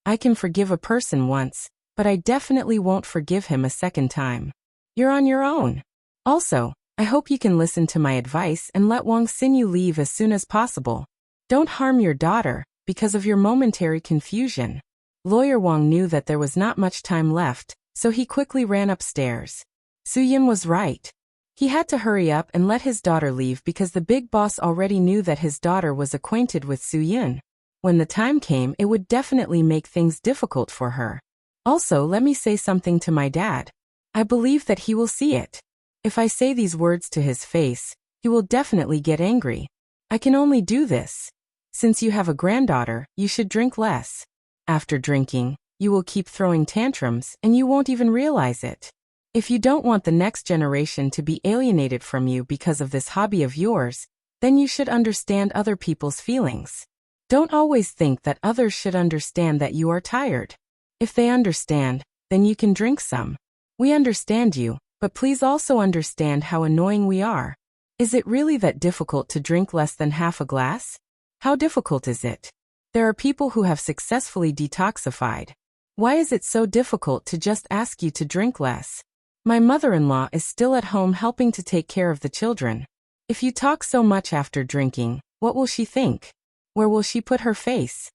I can forgive a person once, but I definitely won't forgive him a second time. You're on your own. Also, I hope you can listen to my advice and let Wang Xinyu leave as soon as possible. Don't harm your daughter, because of your momentary confusion. Lawyer Wang knew that there was not much time left, so he quickly ran upstairs. Su Yin was right. He had to hurry up and let his daughter leave because the big boss already knew that his daughter was acquainted with Su Yin. When the time came, it would definitely make things difficult for her. Also, let me say something to my dad. I believe that he will see it. If I say these words to his face, he will definitely get angry. I can only do this. Since you have a granddaughter, you should drink less. After drinking, you will keep throwing tantrums and you won't even realize it. If you don't want the next generation to be alienated from you because of this hobby of yours, then you should understand other people's feelings. Don't always think that others should understand that you are tired. If they understand, Then you can drink some. We understand you, but please also understand how annoying we are. Is it really that difficult to drink less than half a glass? How difficult is it? There are people who have successfully detoxified. Why is it so difficult to just ask you to drink less? My mother-in-law is still at home helping to take care of the children. If you talk so much after drinking, what will she think? Where will she put her face?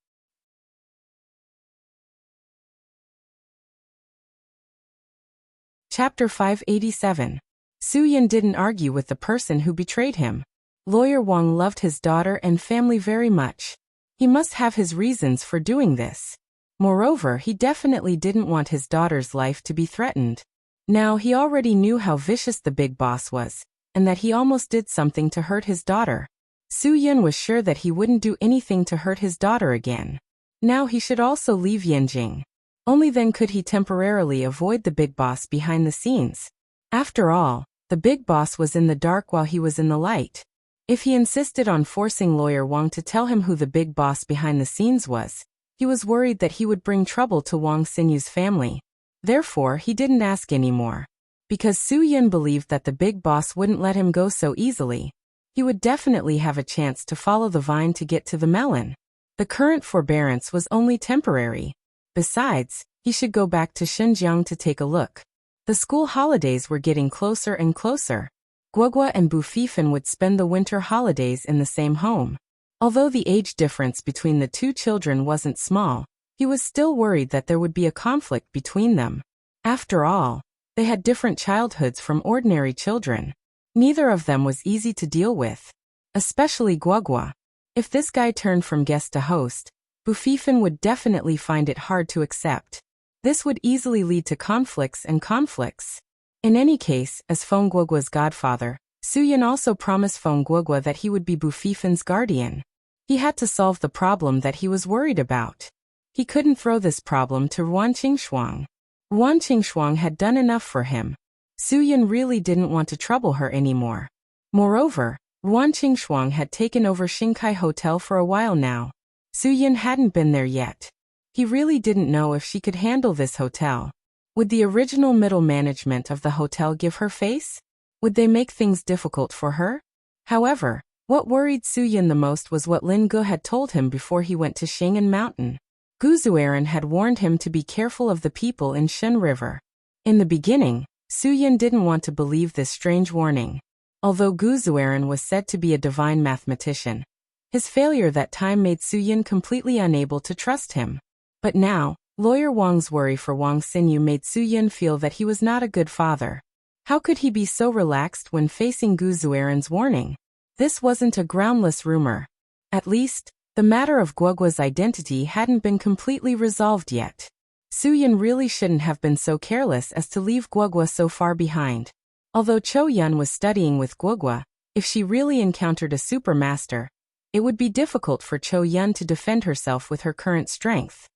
Chapter 587. Su-yin didn't argue with the person who betrayed him. Lawyer Wang loved his daughter and family very much. He must have his reasons for doing this. Moreover, he definitely didn't want his daughter's life to be threatened. Now he already knew how vicious the big boss was, and that he almost did something to hurt his daughter. Su-yin was sure that he wouldn't do anything to hurt his daughter again. Now he should also leave Yanjing. Only then could he temporarily avoid the big boss behind the scenes. After all, the big boss was in the dark while he was in the light. If he insisted on forcing Lawyer Wang to tell him who the big boss behind the scenes was, he was worried that he would bring trouble to Wang Sinyu's family. Therefore, he didn't ask anymore. Because Su-yin believed that the big boss wouldn't let him go so easily, he would definitely have a chance to follow the vine to get to the melon. The current forbearance was only temporary. Besides, he should go back to Xinjiang to take a look. The school holidays were getting closer and closer. Guogua and Bufifan would spend the winter holidays in the same home. Although the age difference between the two children wasn't small, he was still worried that there would be a conflict between them. After all, they had different childhoods from ordinary children. Neither of them was easy to deal with. Especially Guogua. If this guy turned from guest to host, Bufifan would definitely find it hard to accept. This would easily lead to conflicts and conflicts. In any case, as Feng Guogua's godfather, Su-yin also promised Feng Guogua that he would be Bufifan's guardian. He had to solve the problem that he was worried about. He couldn't throw this problem to Ruan Qingshuang. Ruan Qingshuang had done enough for him. Su-yin really didn't want to trouble her anymore. Moreover, Ruan Qingshuang had taken over Xinkai Hotel for a while now. Su-yin hadn't been there yet. He really didn't know if she could handle this hotel. Would the original middle management of the hotel give her face? Would they make things difficult for her? However, what worried Su-yin the most was what Lin Gu had told him before he went to Xing'an Mountain. Gu Zueran had warned him to be careful of the people in Shen River. In the beginning, Su-yin didn't want to believe this strange warning. Although Gu Zueran was said to be a divine mathematician, his failure that time made Su-yin completely unable to trust him. But now, Lawyer Wang's worry for Wang Xinyu made Su-yin feel that he was not a good father. How could he be so relaxed when facing Gu Zueran's warning? This wasn't a groundless rumor. At least, the matter of Guogua's identity hadn't been completely resolved yet. Su-yin really shouldn't have been so careless as to leave Guogua so far behind. Although Chou Yun was studying with Guogua, if she really encountered a supermaster, it would be difficult for Chou Yun to defend herself with her current strength.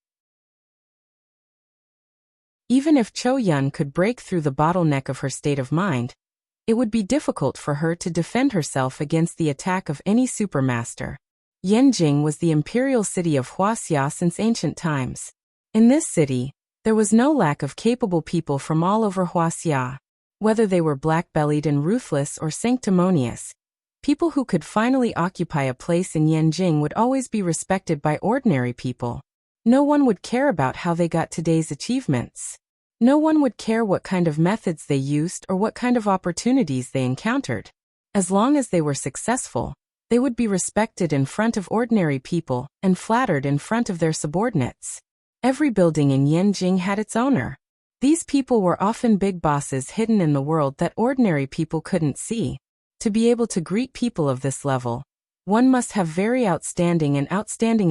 Even if Chou Yun could break through the bottleneck of her state of mind, it would be difficult for her to defend herself against the attack of any supermaster. Yanjing was the imperial city of Huaxia since ancient times. In this city, there was no lack of capable people from all over Huaxia. Whether they were black-bellied and ruthless or sanctimonious, people who could finally occupy a place in Yanjing would always be respected by ordinary people. No one would care about how they got today's achievements. No one would care what kind of methods they used or what kind of opportunities they encountered. As long as they were successful, they would be respected in front of ordinary people and flattered in front of their subordinates. Every building in Yanjing had its owner. These people were often big bosses hidden in the world that ordinary people couldn't see. To be able to greet people of this level, one must have very outstanding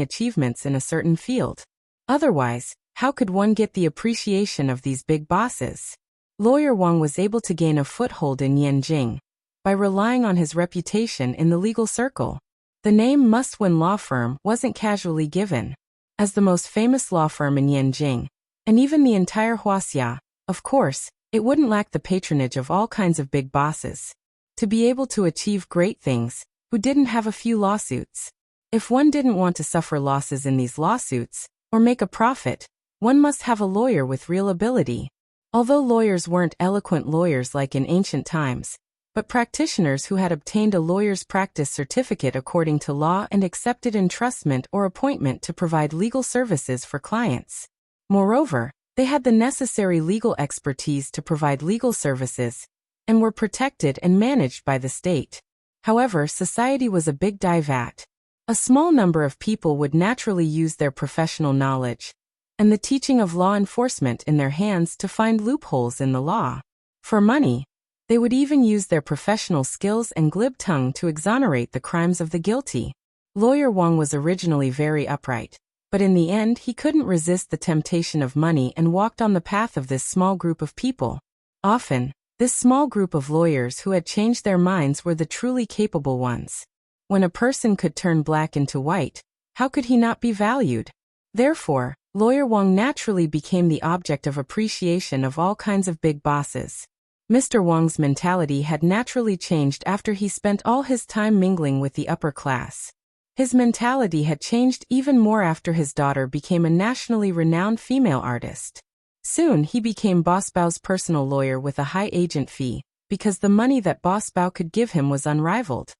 achievements in a certain field. Otherwise, how could one get the appreciation of these big bosses? Lawyer Wang was able to gain a foothold in Yanjing by relying on his reputation in the legal circle. The name Must-Win Law Firm wasn't casually given. As the most famous law firm in Yanjing, and even the entire Huaxia, of course, it wouldn't lack the patronage of all kinds of big bosses. To be able to achieve great things, who didn't have a few lawsuits? If one didn't want to suffer losses in these lawsuits, or make a profit, One must have a lawyer with real ability. Although lawyers weren't eloquent lawyers like in ancient times, but practitioners who had obtained a lawyer's practice certificate according to law and accepted entrustment or appointment to provide legal services for clients. Moreover, they had the necessary legal expertise to provide legal services, and were protected and managed by the state. However, society was a big vat. A small number of people would naturally use their professional knowledge and the teaching of law enforcement in their hands to find loopholes in the law. For money, they would even use their professional skills and glib tongue to exonerate the crimes of the guilty. Lawyer Wang was originally very upright, but in the end he couldn't resist the temptation of money and walked on the path of this small group of people. Often, this small group of lawyers who had changed their minds were the truly capable ones. When a person could turn black into white, how could he not be valued? Therefore, Lawyer Wang naturally became the object of appreciation of all kinds of big bosses. Mr. Wang's mentality had naturally changed after he spent all his time mingling with the upper class. His mentality had changed even more after his daughter became a nationally renowned female artist. Soon he became Boss Bao's personal lawyer with a high agent fee, because the money that Boss Bao could give him was unrivaled.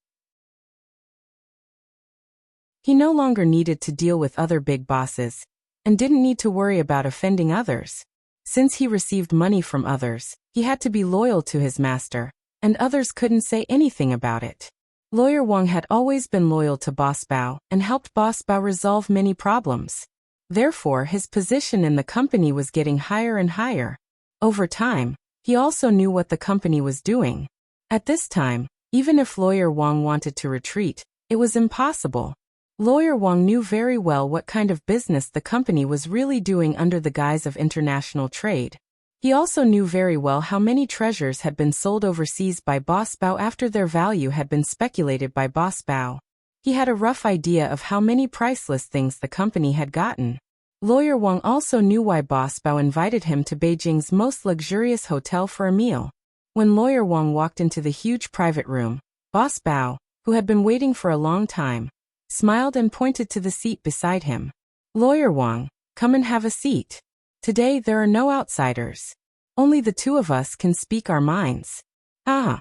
He no longer needed to deal with other big bosses, and didn't need to worry about offending others. Since he received money from others, he had to be loyal to his master, and others couldn't say anything about it. Lawyer Wang had always been loyal to Boss Bao and helped Boss Bao resolve many problems. Therefore, his position in the company was getting higher and higher. Over time, he also knew what the company was doing. At this time, even if Lawyer Wang wanted to retreat, it was impossible. Lawyer Wang knew very well what kind of business the company was really doing under the guise of international trade. He also knew very well how many treasures had been sold overseas by Boss Bao after their value had been speculated by Boss Bao. He had a rough idea of how many priceless things the company had gotten. Lawyer Wang also knew why Boss Bao invited him to Beijing's most luxurious hotel for a meal. When Lawyer Wang walked into the huge private room, Boss Bao, who had been waiting for a long time, smiled and pointed to the seat beside him. Lawyer Wang, come and have a seat. Today there are no outsiders. Only the two of us can speak our minds. Ah!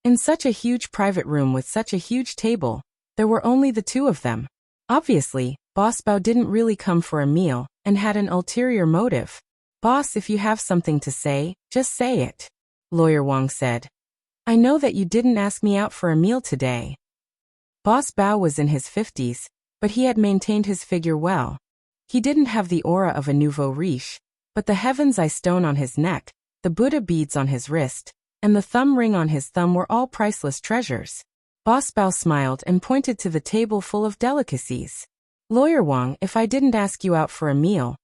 In such a huge private room with such a huge table, there were only the two of them. Obviously, Boss Bao didn't really come for a meal, and had an ulterior motive. Boss, if you have something to say, just say it. Lawyer Wang said. I know that you didn't ask me out for a meal today. Boss Bao was in his 50s, but he had maintained his figure well. He didn't have the aura of a nouveau riche, but the heaven's eye stone on his neck, the Buddha beads on his wrist, and the thumb ring on his thumb were all priceless treasures. Boss Bao smiled and pointed to the table full of delicacies. Lawyer Wang, if I didn't ask you out for a meal,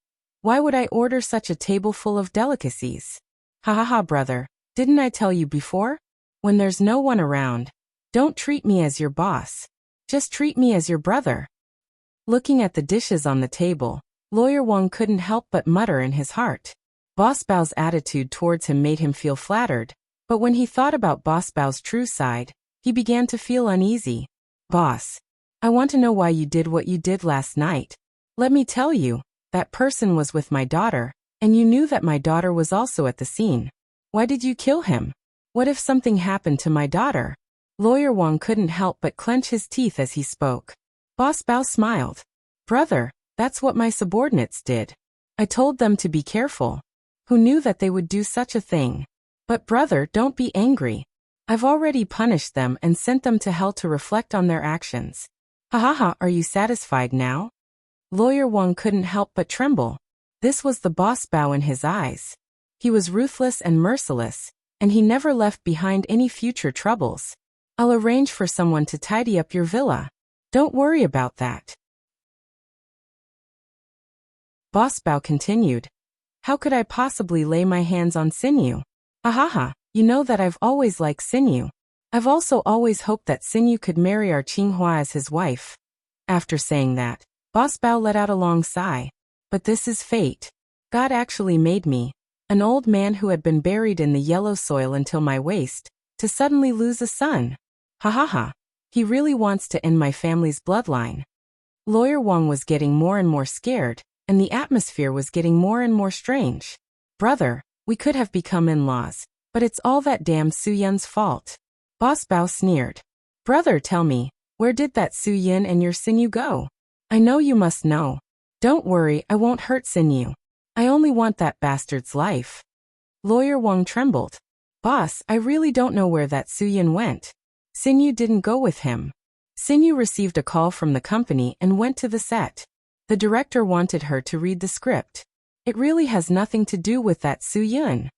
why would I order such a table full of delicacies? Ha ha ha, brother, didn't I tell you before? When there's no one around, don't treat me as your boss. Just treat me as your brother. Looking at the dishes on the table, Lawyer Wang couldn't help but mutter in his heart. Boss Bao's attitude towards him made him feel flattered, but when he thought about Boss Bao's true side, he began to feel uneasy. Boss, I want to know why you did what you did last night. Let me tell you, that person was with my daughter, and you knew that my daughter was also at the scene. Why did you kill him? What if something happened to my daughter? Lawyer Wang couldn't help but clench his teeth as he spoke. Boss Bao smiled. Brother, that's what my subordinates did. I told them to be careful. Who knew that they would do such a thing? But brother, don't be angry. I've already punished them and sent them to hell to reflect on their actions. Ha ha ha, are you satisfied now? Lawyer Wang couldn't help but tremble. This was the Boss Bao in his eyes. He was ruthless and merciless, and he never left behind any future troubles. I'll arrange for someone to tidy up your villa. Don't worry about that. Boss Bao continued. How could I possibly lay my hands on Sinew? Ahaha, you know that I've always liked Sinew. I've also always hoped that Sinew could marry our Qinghua as his wife. After saying that, Boss Bao let out a long sigh. But this is fate. God actually made me, an old man who had been buried in the yellow soil until my waist, to suddenly lose a son. Ha ha ha. He really wants to end my family's bloodline. Lawyer Wang was getting more and more scared, and the atmosphere was getting more and more strange. Brother, we could have become in-laws, but it's all that damn Su-yun's fault. Boss Bao sneered. Brother, tell me, where did that Su-yun and your Sin-yu go? I know you must know. Don't worry, I won't hurt Sin-yu. I only want that bastard's life. Lawyer Wang trembled. Boss, I really don't know where that Su-yun went. Sin-yu didn't go with him. Sin-yu received a call from the company and went to the set. The director wanted her to read the script. It really has nothing to do with that Su-yun.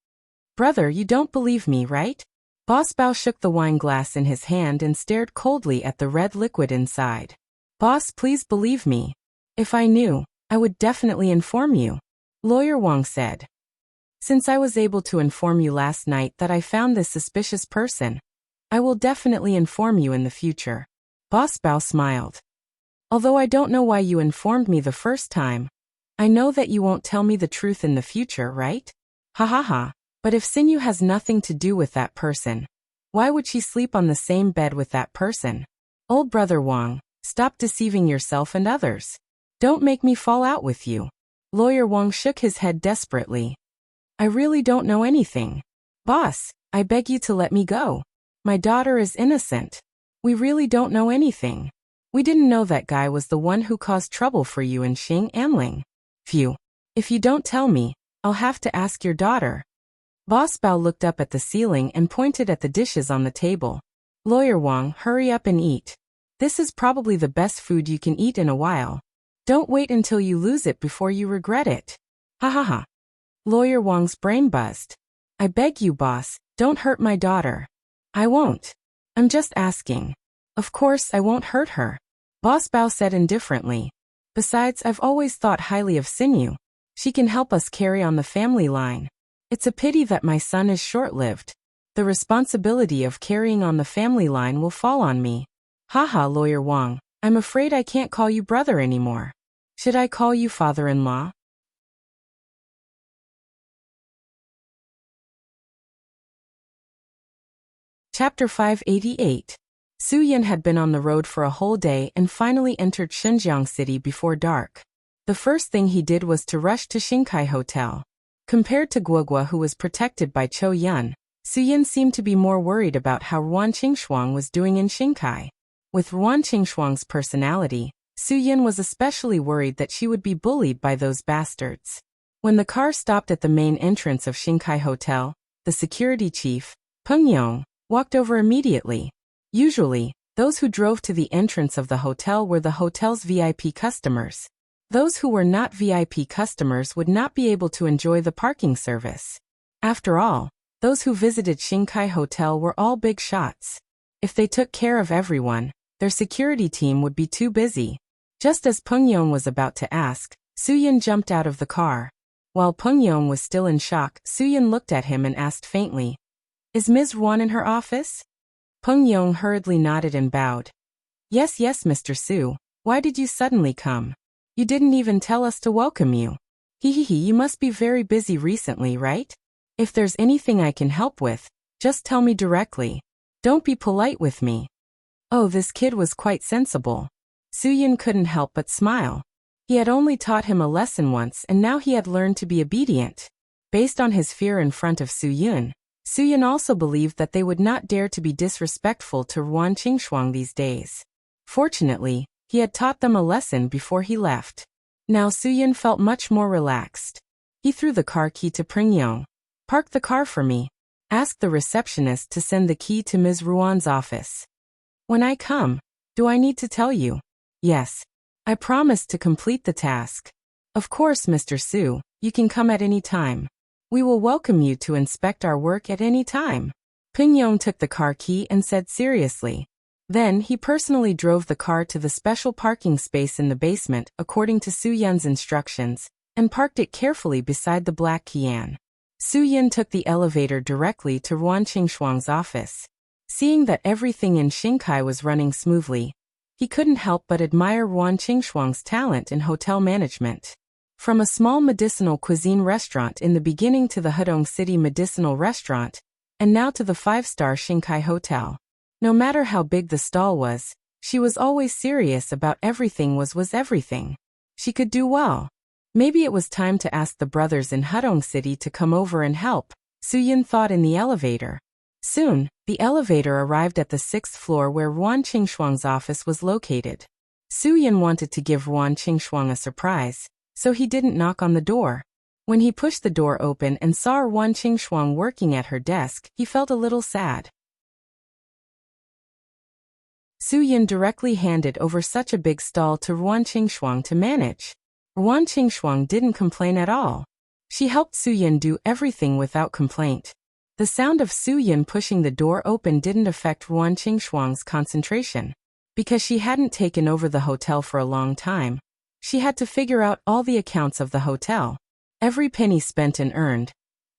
Brother, you don't believe me, right? Boss Bao shook the wine glass in his hand and stared coldly at the red liquid inside. Boss, please believe me. If I knew, I would definitely inform you. Lawyer Wang said. Since I was able to inform you last night that I found this suspicious person, I will definitely inform you in the future. Boss Bao smiled. Although I don't know why you informed me the first time, I know that you won't tell me the truth in the future, right? Ha ha ha. But if Sin-yu has nothing to do with that person, why would she sleep on the same bed with that person? Old brother Wang, stop deceiving yourself and others. Don't make me fall out with you. Lawyer Wang shook his head desperately. I really don't know anything. Boss, I beg you to let me go. My daughter is innocent. We really don't know anything. We didn't know that guy was the one who caused trouble for you in Xing Anling. Phew. If you don't tell me, I'll have to ask your daughter. Boss Bao looked up at the ceiling and pointed at the dishes on the table. Lawyer Wang, hurry up and eat. This is probably the best food you can eat in a while. Don't wait until you lose it before you regret it. Ha ha ha. Lawyer Wang's brain buzzed. I beg you, boss, don't hurt my daughter. I won't. I'm just asking. Of course I won't hurt her. Boss Bao said indifferently. Besides, I've always thought highly of Sin-yu. She can help us carry on the family line. It's a pity that my son is short-lived. The responsibility of carrying on the family line will fall on me. Haha, Lawyer Wang, I'm afraid I can't call you brother anymore. Should I call you father-in-law? Chapter 588. Su-yun had been on the road for a whole day and finally entered Xinjiang City before dark. The first thing he did was to rush to Xingkai Hotel. Compared to Guogua, who was protected by Cho Yun, Su-yun seemed to be more worried about how Ruan Qingshuang was doing in Xingkai. With Ruan Qingshuang's personality, Su-yun was especially worried that she would be bullied by those bastards. When the car stopped at the main entrance of Xingkai Hotel, the security chief, Peng Yong, walked over immediately. Usually, those who drove to the entrance of the hotel were the hotel's VIP customers. Those who were not VIP customers would not be able to enjoy the parking service. After all, those who visited Xingkai Hotel were all big shots. If they took care of everyone, their security team would be too busy. Just as Peng Yong was about to ask, Su-yun jumped out of the car. While Peng Yong was still in shock, Su-yun looked at him and asked faintly, Is Ms. Ruan in her office? Peng Yong hurriedly nodded and bowed. Yes, Mr. Su. Why did you suddenly come? You didn't even tell us to welcome you. You must be very busy recently, right? If there's anything I can help with, just tell me directly. Don't be polite with me. Oh, this kid was quite sensible. Su-yun couldn't help but smile. He had only taught him a lesson once and now he had learned to be obedient. Based on his fear in front of Su-yun also believed that they would not dare to be disrespectful to Ruan Qingshuang these days. Fortunately, he had taught them a lesson before he left. Now Su-yun felt much more relaxed. He threw the car key to Peng Yong. Park the car for me. Ask the receptionist to send the key to Ms. Ruan's office. When I come, do I need to tell you? Yes. I promise to complete the task. Of course, Mr. Su, you can come at any time. We will welcome you to inspect our work at any time. Peng Yong took the car key and said seriously. Then he personally drove the car to the special parking space in the basement according to Su-yun's instructions, and parked it carefully beside the black Kian. Su-yun took the elevator directly to Ruan Qingshuang's office. Seeing that everything in Xingkai was running smoothly, he couldn't help but admire Ruan Qingshuang's talent in hotel management. From a small medicinal cuisine restaurant in the beginning to the Hedong City Medicinal Restaurant, and now to the 5-star Xingkai Hotel. No matter how big the stall was, she was always serious about everything was everything. She could do well. Maybe it was time to ask the brothers in Hudong City to come over and help, Su-Yun thought in the elevator. Soon, the elevator arrived at the 6th floor where Ruan Qingshuang's office was located. Su-Yun wanted to give Ruan Qingshuang a surprise, so he didn't knock on the door. When he pushed the door open and saw Ruan Qingshuang working at her desk, he felt a little sad. Su-Yun directly handed over such a big stall to Ruan Qingshuang to manage. Ruan Qingshuang didn't complain at all. She helped Su-Yun do everything without complaint. The sound of Su-Yun pushing the door open didn't affect Ruan Qingshuang's concentration. Because she hadn't taken over the hotel for a long time, she had to figure out all the accounts of the hotel. Every penny spent and earned.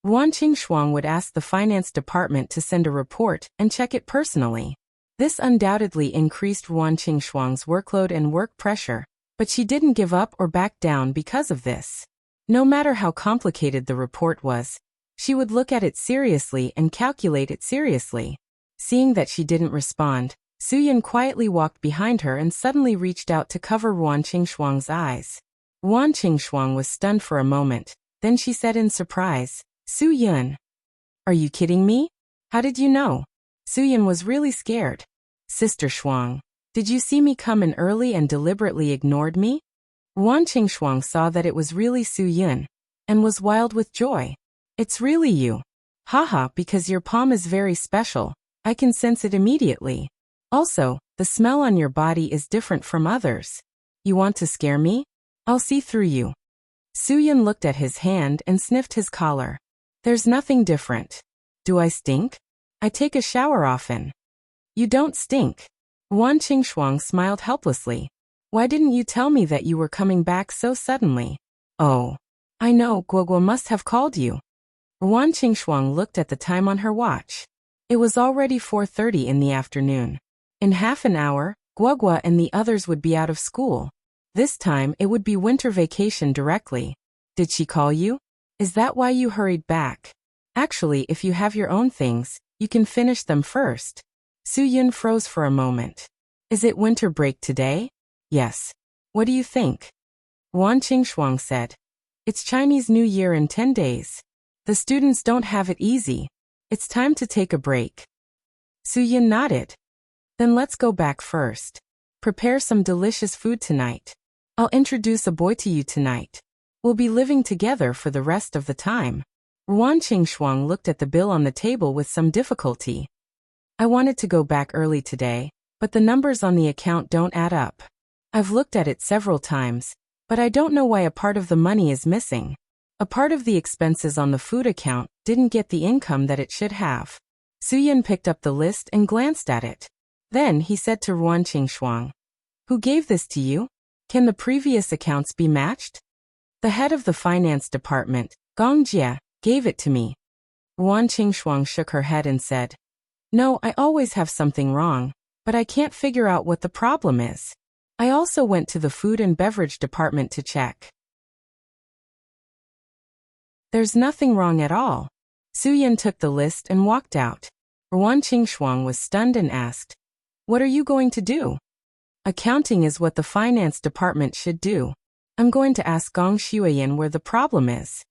Ruan Qingshuang would ask the finance department to send a report and check it personally. This undoubtedly increased Ruan Qingshuang's workload and work pressure, but she didn't give up or back down because of this. No matter how complicated the report was, she would look at it seriously and calculate it seriously. Seeing that she didn't respond, Su-Yun quietly walked behind her and suddenly reached out to cover Ruan Qingshuang's eyes. Ruan Qingshuang was stunned for a moment, then she said in surprise, "Su-Yun, are you kidding me? How did you know?" Su-Yun was really scared. "Sister Shuang, did you see me come in early and deliberately ignored me?" Ruan Qingshuang saw that it was really Su-Yun, and was wild with joy. "It's really you. Haha, because your palm is very special, I can sense it immediately. Also, the smell on your body is different from others. You want to scare me? I'll see through you." Su-Yun looked at his hand and sniffed his collar. "There's nothing different. Do I stink? I take a shower often." "You don't stink." Ruan Qingshuang smiled helplessly. "Why didn't you tell me that you were coming back so suddenly?" "Oh, I know, Guogua must have called you." Ruan Qingshuang looked at the time on her watch. It was already 4:30 in the afternoon. In half an hour, Guogua and the others would be out of school. This time it would be winter vacation directly. "Did she call you? Is that why you hurried back? Actually, if you have your own things, you can finish them first." Su-Yun froze for a moment. "Is it winter break today?" "Yes. What do you think?" Ruan Qingshuang said. "It's Chinese New Year in 10 days. The students don't have it easy. It's time to take a break." Su-Yun nodded. "Then let's go back first. Prepare some delicious food tonight. I'll introduce a boy to you tonight. We'll be living together for the rest of the time." Ruan Qingshuang looked at the bill on the table with some difficulty. "I wanted to go back early today, but the numbers on the account don't add up. I've looked at it several times, but I don't know why a part of the money is missing. A part of the expenses on the food account didn't get the income that it should have." Su-Yun picked up the list and glanced at it. Then he said to Ruan Qingshuang, "Who gave this to you? Can the previous accounts be matched?" "The head of the finance department, Gong Jie, gave it to me." Ruan Qingshuang shook her head and said, "No, I always have something wrong, but I can't figure out what the problem is. I also went to the food and beverage department to check. There's nothing wrong at all." Su-Yun took the list and walked out. Ruan Qingshuang was stunned and asked, "What are you going to do?" "Accounting is what the finance department should do. I'm going to ask Gong Shuiyin where the problem is."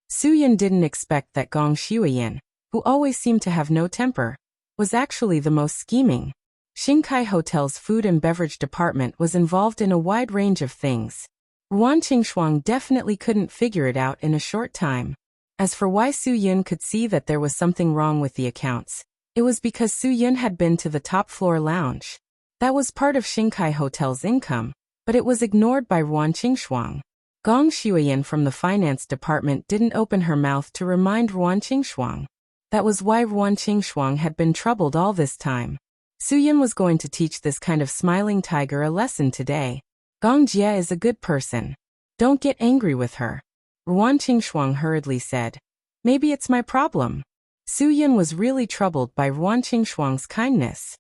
Su-Yun didn't expect that Gong Shuiyin, who always seemed to have no temper, was actually the most scheming. Xingkai Hotel's food and beverage department was involved in a wide range of things. Ruan Qingshuang definitely couldn't figure it out in a short time. As for why Su-Yun could see that there was something wrong with the accounts, it was because Su-Yun had been to the top floor lounge. That was part of Xingkai Hotel's income, but it was ignored by Ruan Qingshuang. Gong Shuiyin from the finance department didn't open her mouth to remind Ruan Qingshuang. That was why Ruan Qingshuang had been troubled all this time. Su-Yun was going to teach this kind of smiling tiger a lesson today. Gong Jie is a good person. Don't get angry with her. Ruan Qingshuang hurriedly said. Maybe it's my problem. Su-Yun was really troubled by Ruan Qingshuang's kindness.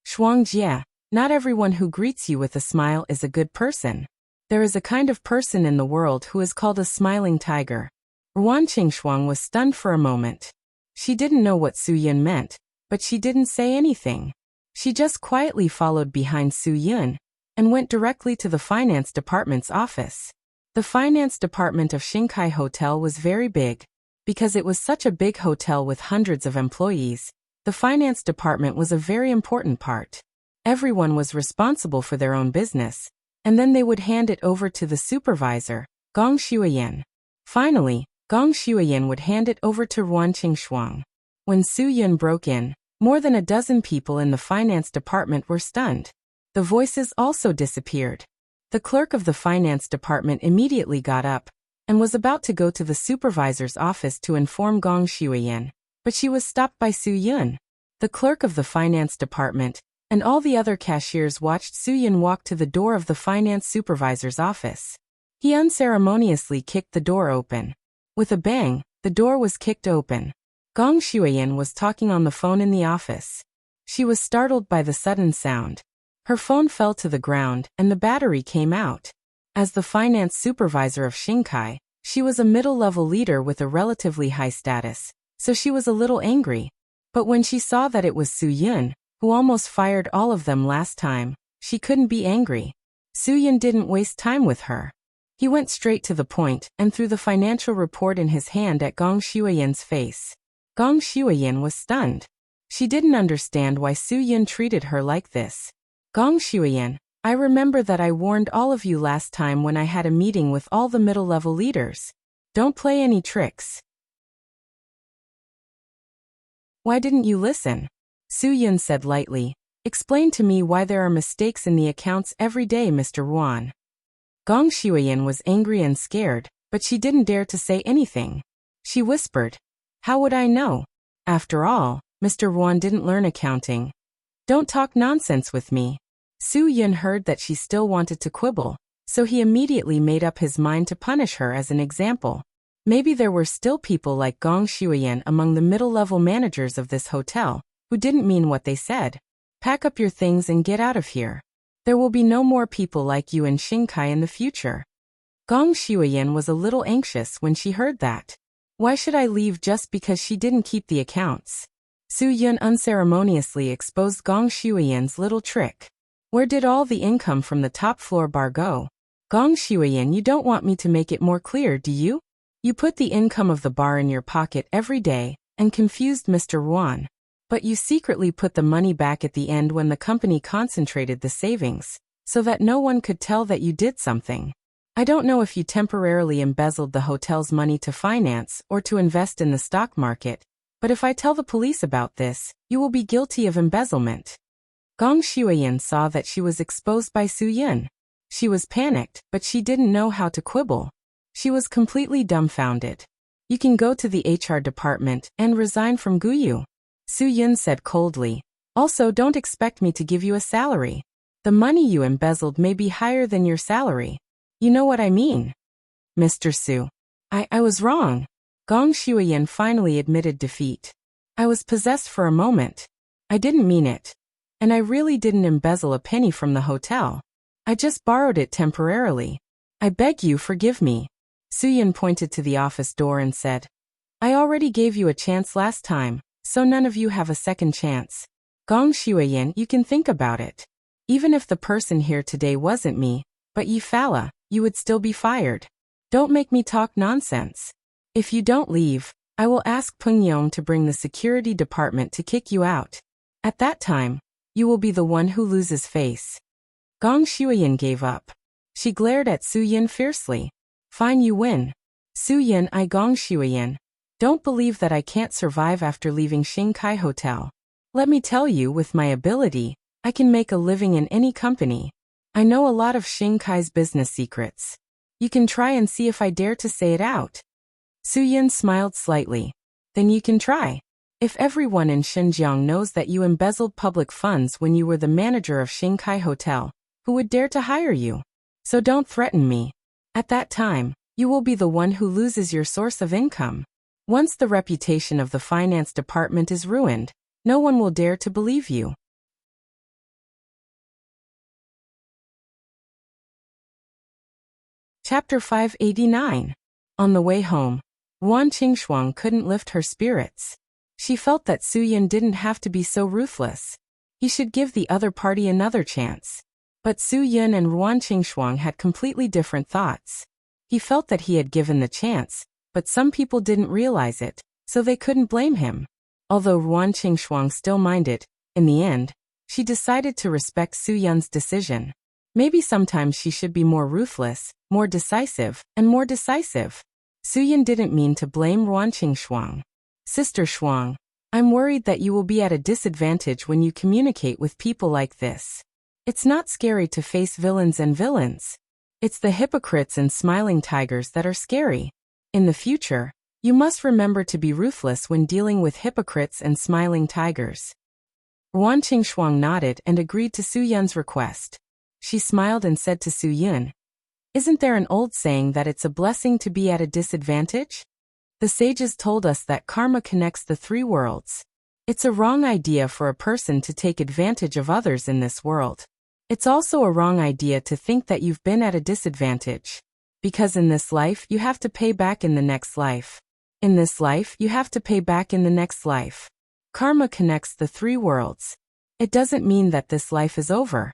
Shuang Jie, not everyone who greets you with a smile is a good person. There is a kind of person in the world who is called a smiling tiger. Ruan Qingshuang was stunned for a moment. She didn't know what Su-Yun meant, but she didn't say anything. She just quietly followed behind Su-Yun and went directly to the finance department's office. The finance department of Shinkai Hotel was very big. Because it was such a big hotel with hundreds of employees, the finance department was a very important part. Everyone was responsible for their own business, and then they would hand it over to the supervisor, Gong Shuiyan. Finally, Gong Shuiyan would hand it over to Ruan Qingshuang. When Su Yun broke in, more than a dozen people in the finance department were stunned. The voices also disappeared. The clerk of the finance department immediately got up and was about to go to the supervisor's office to inform Gong Shuiyan, but she was stopped by Su Yun. The clerk of the finance department and all the other cashiers watched Su Yun walk to the door of the finance supervisor's office. He unceremoniously kicked the door open. With a bang, the door was kicked open. Gong Shuiyan was talking on the phone in the office. She was startled by the sudden sound. Her phone fell to the ground and the battery came out. As the finance supervisor of Shinkai, she was a middle-level leader with a relatively high status, so she was a little angry. But when she saw that it was Su Yun, who almost fired all of them last time, she couldn't be angry. Su Yun didn't waste time with her. He went straight to the point and threw the financial report in his hand at Gong Shuiyan's face. Gong Shuiyan was stunned. She didn't understand why Su Yun treated her like this. Gong Shuiyan, I remember that I warned all of you last time when I had a meeting with all the middle-level leaders. Don't play any tricks. Why didn't you listen? Su Yun said lightly. Explain to me why there are mistakes in the accounts every day, Mr. Ruan. Gong Shuiyan was angry and scared, but she didn't dare to say anything. She whispered, how would I know? After all, Mr. Ruan didn't learn accounting. Don't talk nonsense with me. Su Yun heard that she still wanted to quibble, so he immediately made up his mind to punish her as an example. Maybe there were still people like Gong Shuiyan among the middle-level managers of this hotel, who didn't mean what they said. Pack up your things and get out of here. There will be no more people like you in Shinkai in the future. Gong Shuiyan was a little anxious when she heard that. Why should I leave just because she didn't keep the accounts? Su Yun unceremoniously exposed Gong Shuiyan's little trick. Where did all the income from the top floor bar go? Gong Shuiyan, you don't want me to make it more clear, do you? You put the income of the bar in your pocket every day and confused Mr. Ruan. But you secretly put the money back at the end when the company concentrated the savings, so that no one could tell that you did something. I don't know if you temporarily embezzled the hotel's money to finance or to invest in the stock market, but if I tell the police about this, you will be guilty of embezzlement. Gong Shuiyan saw that she was exposed by Su Yun. She was panicked, but she didn't know how to quibble. She was completely dumbfounded. You can go to the HR department and resign from Guyu. Su Yun said coldly. Also, don't expect me to give you a salary. The money you embezzled may be higher than your salary. You know what I mean? Mr. Su. I was wrong. Gong Shuiyan finally admitted defeat. I was possessed for a moment. I didn't mean it. And I really didn't embezzle a penny from the hotel. I just borrowed it temporarily. I beg you forgive me. Su Yun pointed to the office door and said, I already gave you a chance last time, so none of you have a second chance. Gong Shuiyan, you can think about it. Even if the person here today wasn't me, but Yi Fala, you would still be fired. Don't make me talk nonsense. If you don't leave, I will ask Peng Yong to bring the security department to kick you out. At that time, you will be the one who loses face. Gong Shuiyan gave up. She glared at Su Yun fiercely. Fine, you win. Su Yun, I Gong Shuiyan. Don't believe that I can't survive after leaving Shinkai Hotel. Let me tell you, with my ability, I can make a living in any company. I know a lot of Shinkai's business secrets. You can try and see if I dare to say it out. Su Yun smiled slightly. Then you can try. If everyone in Xinjiang knows that you embezzled public funds when you were the manager of Shinkai Hotel, who would dare to hire you? So don't threaten me. At that time, you will be the one who loses your source of income. Once the reputation of the finance department is ruined, no one will dare to believe you. Chapter 589. On the way home, Ruan Qingshuang couldn't lift her spirits. She felt that Su Yun didn't have to be so ruthless. He should give the other party another chance. But Su Yun and Ruan Qingshuang had completely different thoughts. He felt that he had given the chance, but some people didn't realize it, so they couldn't blame him. Although Ruan Qingshuang still minded, in the end, she decided to respect Su Yun's decision. Maybe sometimes she should be more ruthless, more decisive, and more decisive. Su Yun didn't mean to blame Ruan Qingshuang. Sister Shuang, I'm worried that you will be at a disadvantage when you communicate with people like this. It's not scary to face villains and villains. It's the hypocrites and smiling tigers that are scary. In the future, you must remember to be ruthless when dealing with hypocrites and smiling tigers. Ruan Qingshuang nodded and agreed to Su Yun's request. She smiled and said to Su Yun, "Isn't there an old saying that it's a blessing to be at a disadvantage? The sages told us that karma connects the three worlds. It's a wrong idea for a person to take advantage of others in this world. It's also a wrong idea to think that you've been at a disadvantage. Because in this life you have to pay back in the next life. In this life you have to pay back in the next life. Karma connects the three worlds. It doesn't mean that this life is over.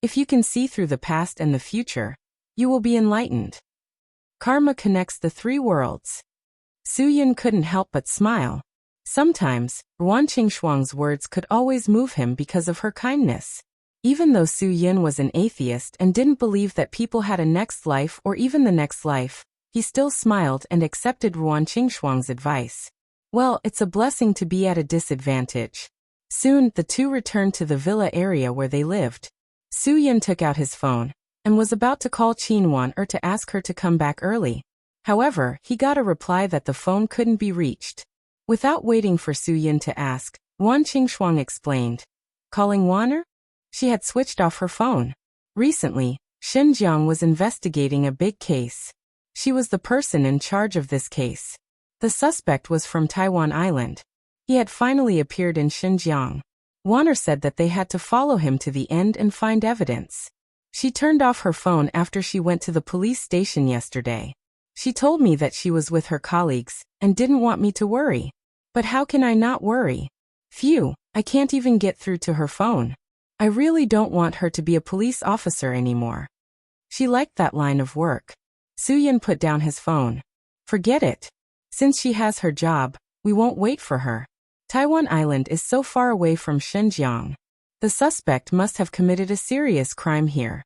If you can see through the past and the future, you will be enlightened. Karma connects the three worlds." Su Yun couldn't help but smile. Sometimes, Ruan Qingshuang's words could always move him because of her kindness. Even though Su Yun was an atheist and didn't believe that people had a next life or even the next life, he still smiled and accepted Ruan Qingshuang's advice. Well, it's a blessing to be at a disadvantage. Soon, the two returned to the villa area where they lived. Su Yun took out his phone and was about to call Qinwan to ask her to come back early. However, he got a reply that the phone couldn't be reached. Without waiting for Su Yun to ask, Ruan Qingshuang explained. Calling Wanner? She had switched off her phone. Recently, Xinjiang was investigating a big case. She was the person in charge of this case. The suspect was from Taiwan Island. He had finally appeared in Xinjiang. Wanner said that they had to follow him to the end and find evidence. She turned off her phone after she went to the police station yesterday. She told me that she was with her colleagues and didn't want me to worry. But how can I not worry? Phew, I can't even get through to her phone. I really don't want her to be a police officer anymore. She liked that line of work. Su Yun put down his phone. Forget it. Since she has her job, we won't wait for her. Taiwan Island is so far away from Xinjiang. The suspect must have committed a serious crime here.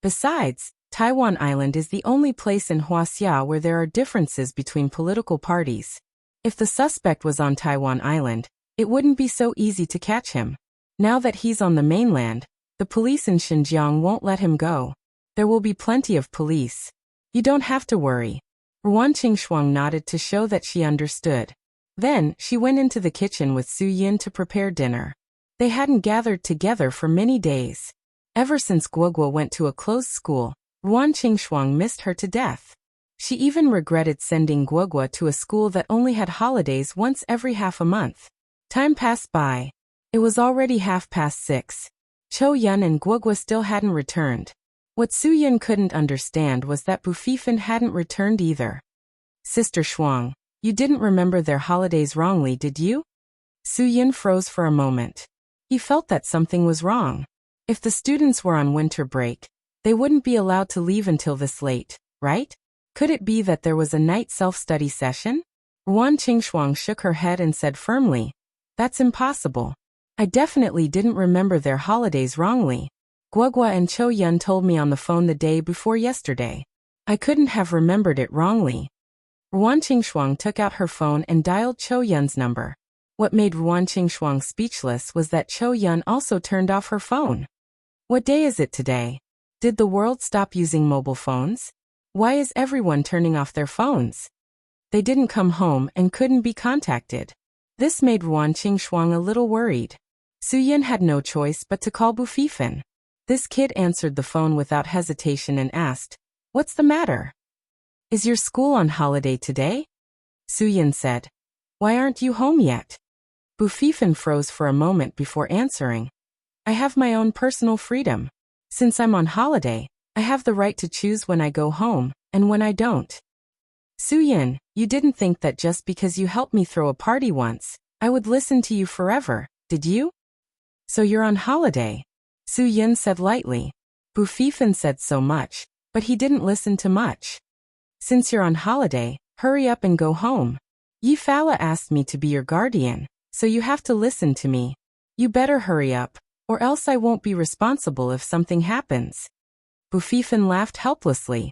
Besides, Taiwan Island is the only place in Huaxia where there are differences between political parties. If the suspect was on Taiwan Island, it wouldn't be so easy to catch him. Now that he's on the mainland, the police in Xinjiang won't let him go. There will be plenty of police. You don't have to worry. Ruan Qingshuang nodded to show that she understood. Then, she went into the kitchen with Su Yun to prepare dinner. They hadn't gathered together for many days. Ever since Guogua went to a closed school, Ruan Qingshuang missed her to death. She even regretted sending Guogua to a school that only had holidays once every half a month. Time passed by. It was already 6:30. Cho Yun and Guogua still hadn't returned. What Su Yun couldn't understand was that Bufifan hadn't returned either. Sister Shuang, you didn't remember their holidays wrongly, did you? Su Yun froze for a moment. He felt that something was wrong. If the students were on winter break, they wouldn't be allowed to leave until this late, right? Could it be that there was a night self-study session? Ruan Qingshuang shook her head and said firmly, "That's impossible. I definitely didn't remember their holidays wrongly. Guogua and Cho Yun told me on the phone the day before yesterday. I couldn't have remembered it wrongly." Ruan Qingshuang took out her phone and dialed Cho Yun's number. What made Ruan Qingshuang speechless was that Cho Yun also turned off her phone. What day is it today? Did the world stop using mobile phones? Why is everyone turning off their phones? They didn't come home and couldn't be contacted. This made Ruan Qingshuang a little worried. Su Yun had no choice but to call Bufifan. This kid answered the phone without hesitation and asked, "What's the matter? Is your school on holiday today?" Su Yun said, "Why aren't you home yet?" Bufifan froze for a moment before answering, "I have my own personal freedom. Since I'm on holiday, I have the right to choose when I go home, and when I don't." Su Yun, you didn't think that just because you helped me throw a party once, I would listen to you forever, did you? So you're on holiday? Su Yun said lightly. Bufifan said so much, but he didn't listen to much. Since you're on holiday, hurry up and go home. Yi Fala asked me to be your guardian, so you have to listen to me. You better hurry up, or else I won't be responsible if something happens. Bufifan laughed helplessly.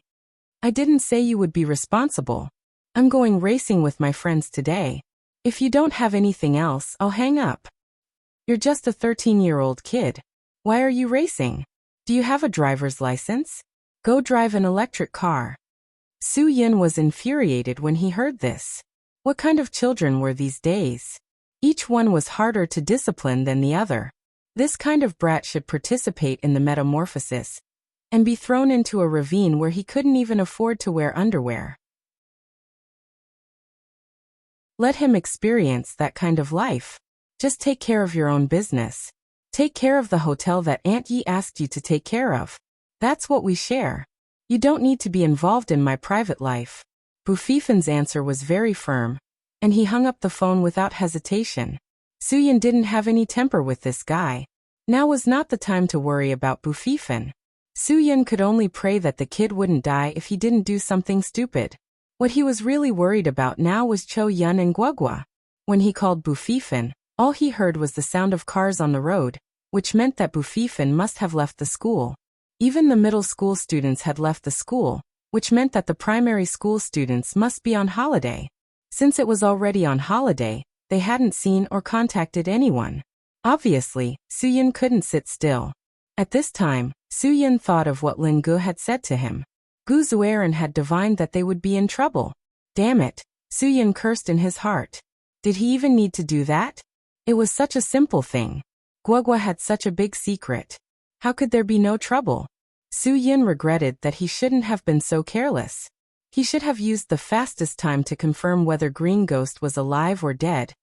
I didn't say you would be responsible. I'm going racing with my friends today. If you don't have anything else, I'll hang up. You're just a 13-year-old kid. Why are you racing? Do you have a driver's license? Go drive an electric car. Su Yin was infuriated when he heard this. What kind of children were these days? Each one was harder to discipline than the other. This kind of brat should participate in the metamorphosis and be thrown into a ravine where he couldn't even afford to wear underwear. Let him experience that kind of life. Just take care of your own business. Take care of the hotel that Aunt Yi asked you to take care of. That's what we share. You don't need to be involved in my private life. Bufifan's answer was very firm, and he hung up the phone without hesitation. Su Yin didn't have any temper with this guy. Now was not the time to worry about Bufifan. Su Yin could only pray that the kid wouldn't die if he didn't do something stupid. What he was really worried about now was Cho Yun and Guogua. When he called Bufifan, all he heard was the sound of cars on the road, which meant that Bufifan must have left the school. Even the middle school students had left the school, which meant that the primary school students must be on holiday. Since it was already on holiday, they hadn't seen or contacted anyone. Obviously, Su Yin couldn't sit still. At this time, Su Yin thought of what Lin Gu had said to him. Gu Zueran had divined that they would be in trouble. Damn it, Su Yin cursed in his heart. Did he even need to do that? It was such a simple thing. Guogua had such a big secret. How could there be no trouble? Su Yin regretted that he shouldn't have been so careless. He should have used the fastest time to confirm whether Green Ghost was alive or dead,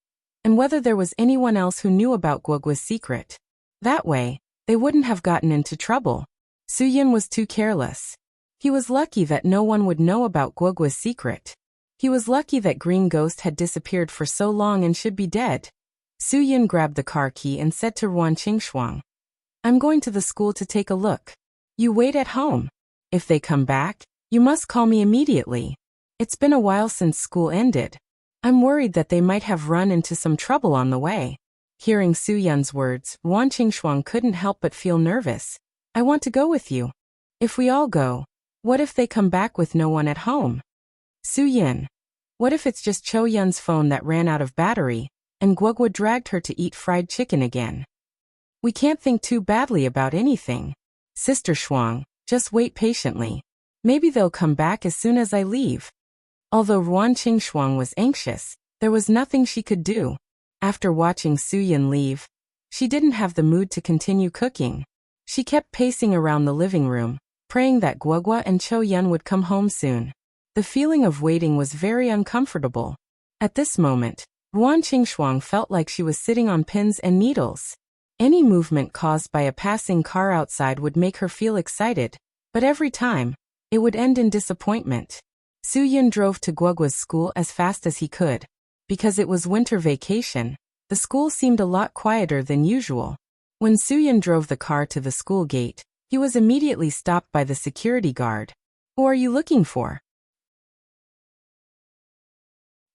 and whether there was anyone else who knew about Guogua's secret. That way, they wouldn't have gotten into trouble. Su Yin was too careless. He was lucky that no one would know about Guogua's secret. He was lucky that Green Ghost had disappeared for so long and should be dead. Su Yin grabbed the car key and said to Ruan Qingshuang, I'm going to the school to take a look. You wait at home. If they come back, you must call me immediately. It's been a while since school ended. I'm worried that they might have run into some trouble on the way. Hearing Su Yin's words, Ruan Qingshuang couldn't help but feel nervous. I want to go with you. If we all go, what if they come back with no one at home? Su Yin. What if it's just Cho Yun's phone that ran out of battery, and Guogua dragged her to eat fried chicken again? We can't think too badly about anything. Sister Shuang, just wait patiently. Maybe they'll come back as soon as I leave. Although Ruan Qingshuang was anxious, there was nothing she could do. After watching Su Yin leave, she didn't have the mood to continue cooking. She kept pacing around the living room, praying that Guogua and Cho Yun would come home soon. The feeling of waiting was very uncomfortable. At this moment, Ruan Qingshuang felt like she was sitting on pins and needles. Any movement caused by a passing car outside would make her feel excited, but every time, it would end in disappointment. Su Yin drove to Guogua's school as fast as he could. Because it was winter vacation, the school seemed a lot quieter than usual. When Su Yin drove the car to the school gate, he was immediately stopped by the security guard. Who are you looking for?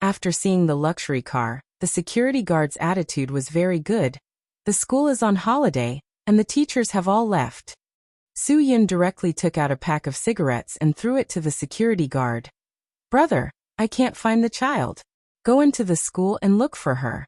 After seeing the luxury car, the security guard's attitude was very good. The school is on holiday, and the teachers have all left. Su Yin directly took out a pack of cigarettes and threw it to the security guard. Brother, I can't find the child. Go into the school and look for her.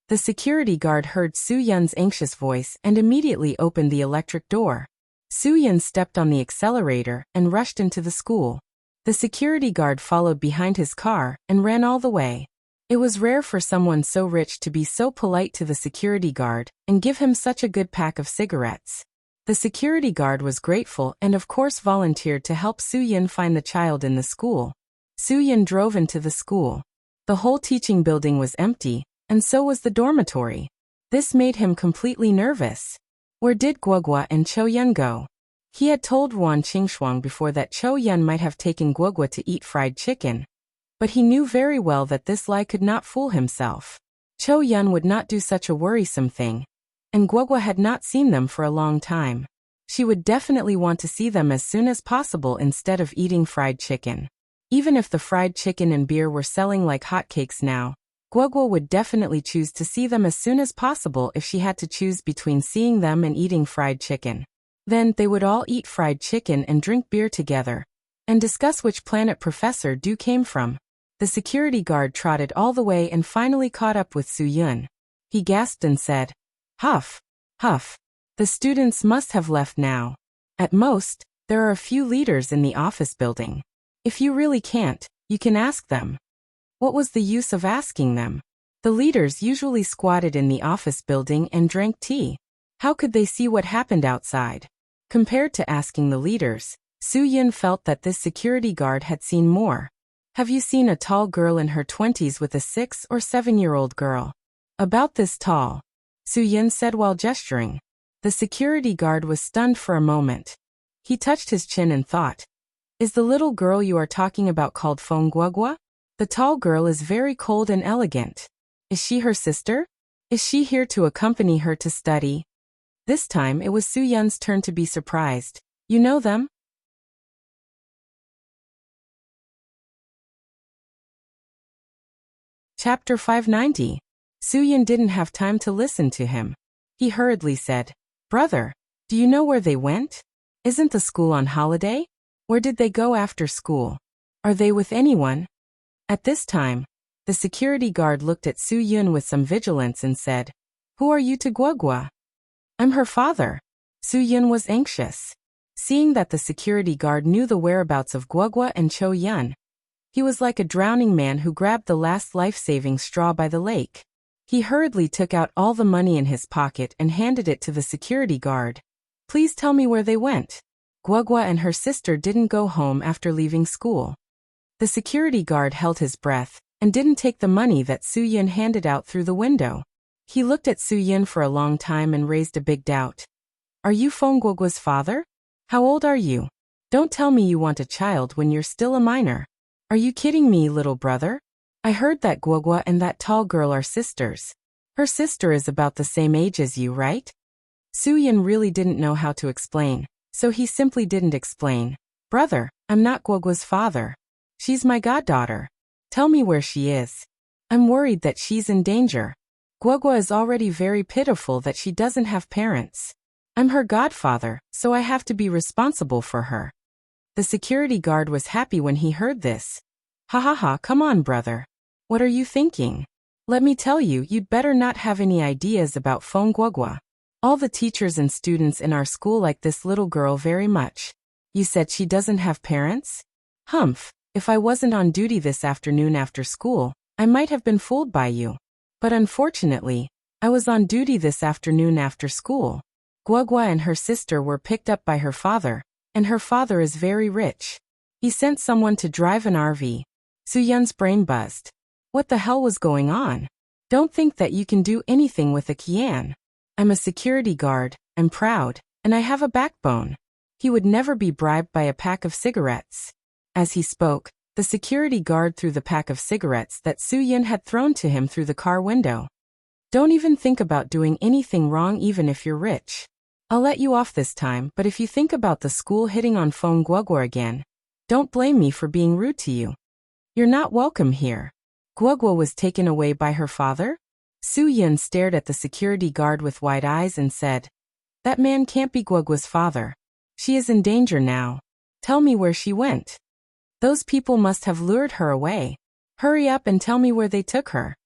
The security guard heard Su Yin's anxious voice and immediately opened the electric door. Su Yin stepped on the accelerator and rushed into the school. The security guard followed behind his car and ran all the way. It was rare for someone so rich to be so polite to the security guard and give him such a good pack of cigarettes. The security guard was grateful and of course volunteered to help Su Yin find the child in the school. Su Yin drove into the school. The whole teaching building was empty, and so was the dormitory. This made him completely nervous. Where did Guogua and Cho Yun go? He had told Ruan Qingshuang before that Cho Yun might have taken Guogua to eat fried chicken. But he knew very well that this lie could not fool himself. Cho Yun would not do such a worrisome thing, and Guogua had not seen them for a long time. She would definitely want to see them as soon as possible instead of eating fried chicken. Even if the fried chicken and beer were selling like hotcakes now, Guogua would definitely choose to see them as soon as possible if she had to choose between seeing them and eating fried chicken. Then they would all eat fried chicken and drink beer together, and discuss which planet Professor Du came from. The security guard trotted all the way and finally caught up with Su-yun. He gasped and said, "Huff, huff. The students must have left now. At most, there are a few leaders in the office building. If you really can't, you can ask them." What was the use of asking them? The leaders usually squatted in the office building and drank tea. How could they see what happened outside? Compared to asking the leaders, Su-yun felt that this security guard had seen more. Have you seen a tall girl in her 20s with a 6 or 7-year-old girl? About this tall, Su-yun said while gesturing. The security guard was stunned for a moment. He touched his chin and thought, "Is the little girl you are talking about called Fong Guogua? The tall girl is very cold and elegant. Is she her sister? Is she here to accompany her to study?" This time it was Su-yun's turn to be surprised. "You know them?" Chapter 590. Su-yun didn't have time to listen to him. He hurriedly said, "Brother, do you know where they went? Isn't the school on holiday? Where did they go after school? Are they with anyone?" At this time, the security guard looked at Su-yun with some vigilance and said, "Who are you to Guogua?" "I'm her father." Su-yun was anxious. Seeing that the security guard knew the whereabouts of Guogua and Cho-yun, he was like a drowning man who grabbed the last life-saving straw by the lake. He hurriedly took out all the money in his pocket and handed it to the security guard. "Please tell me where they went." Guogua and her sister didn't go home after leaving school. The security guard held his breath and didn't take the money that Su-yun handed out through the window. He looked at Su-yun for a long time and raised a big doubt. "Are you Fong Guogua's father? How old are you? Don't tell me you want a child when you're still a minor. Are you kidding me, little brother? I heard that Guogua and that tall girl are sisters. Her sister is about the same age as you, right?" Su-yun really didn't know how to explain, so he simply didn't explain. "Brother, I'm not Guogua's father. She's my goddaughter. Tell me where she is. I'm worried that she's in danger. Guogua is already very pitiful that she doesn't have parents. I'm her godfather, so I have to be responsible for her." The security guard was happy when he heard this. "Ha ha ha, come on, brother. What are you thinking? Let me tell you, you'd better not have any ideas about Fong Guogua. All the teachers and students in our school like this little girl very much. You said she doesn't have parents? Humph. If I wasn't on duty this afternoon after school, I might have been fooled by you. But unfortunately, I was on duty this afternoon after school. Guogua and her sister were picked up by her father, and her father is very rich. He sent someone to drive an RV." Su-yun's brain buzzed. What the hell was going on? Don't think that you can do anything with a Kian. I'm a security guard, I'm proud, and I have a backbone. He would never be bribed by a pack of cigarettes. As he spoke, the security guard threw the pack of cigarettes that Su-yun had thrown to him through the car window. "Don't even think about doing anything wrong even if you're rich. I'll let you off this time, but if you think about the school hitting on Fong Guogua again, don't blame me for being rude to you. You're not welcome here." Guogua was taken away by her father? Su-yun stared at the security guard with wide eyes and said, "That man can't be Guogua's father. She is in danger now. Tell me where she went. Those people must have lured her away. Hurry up and tell me where they took her."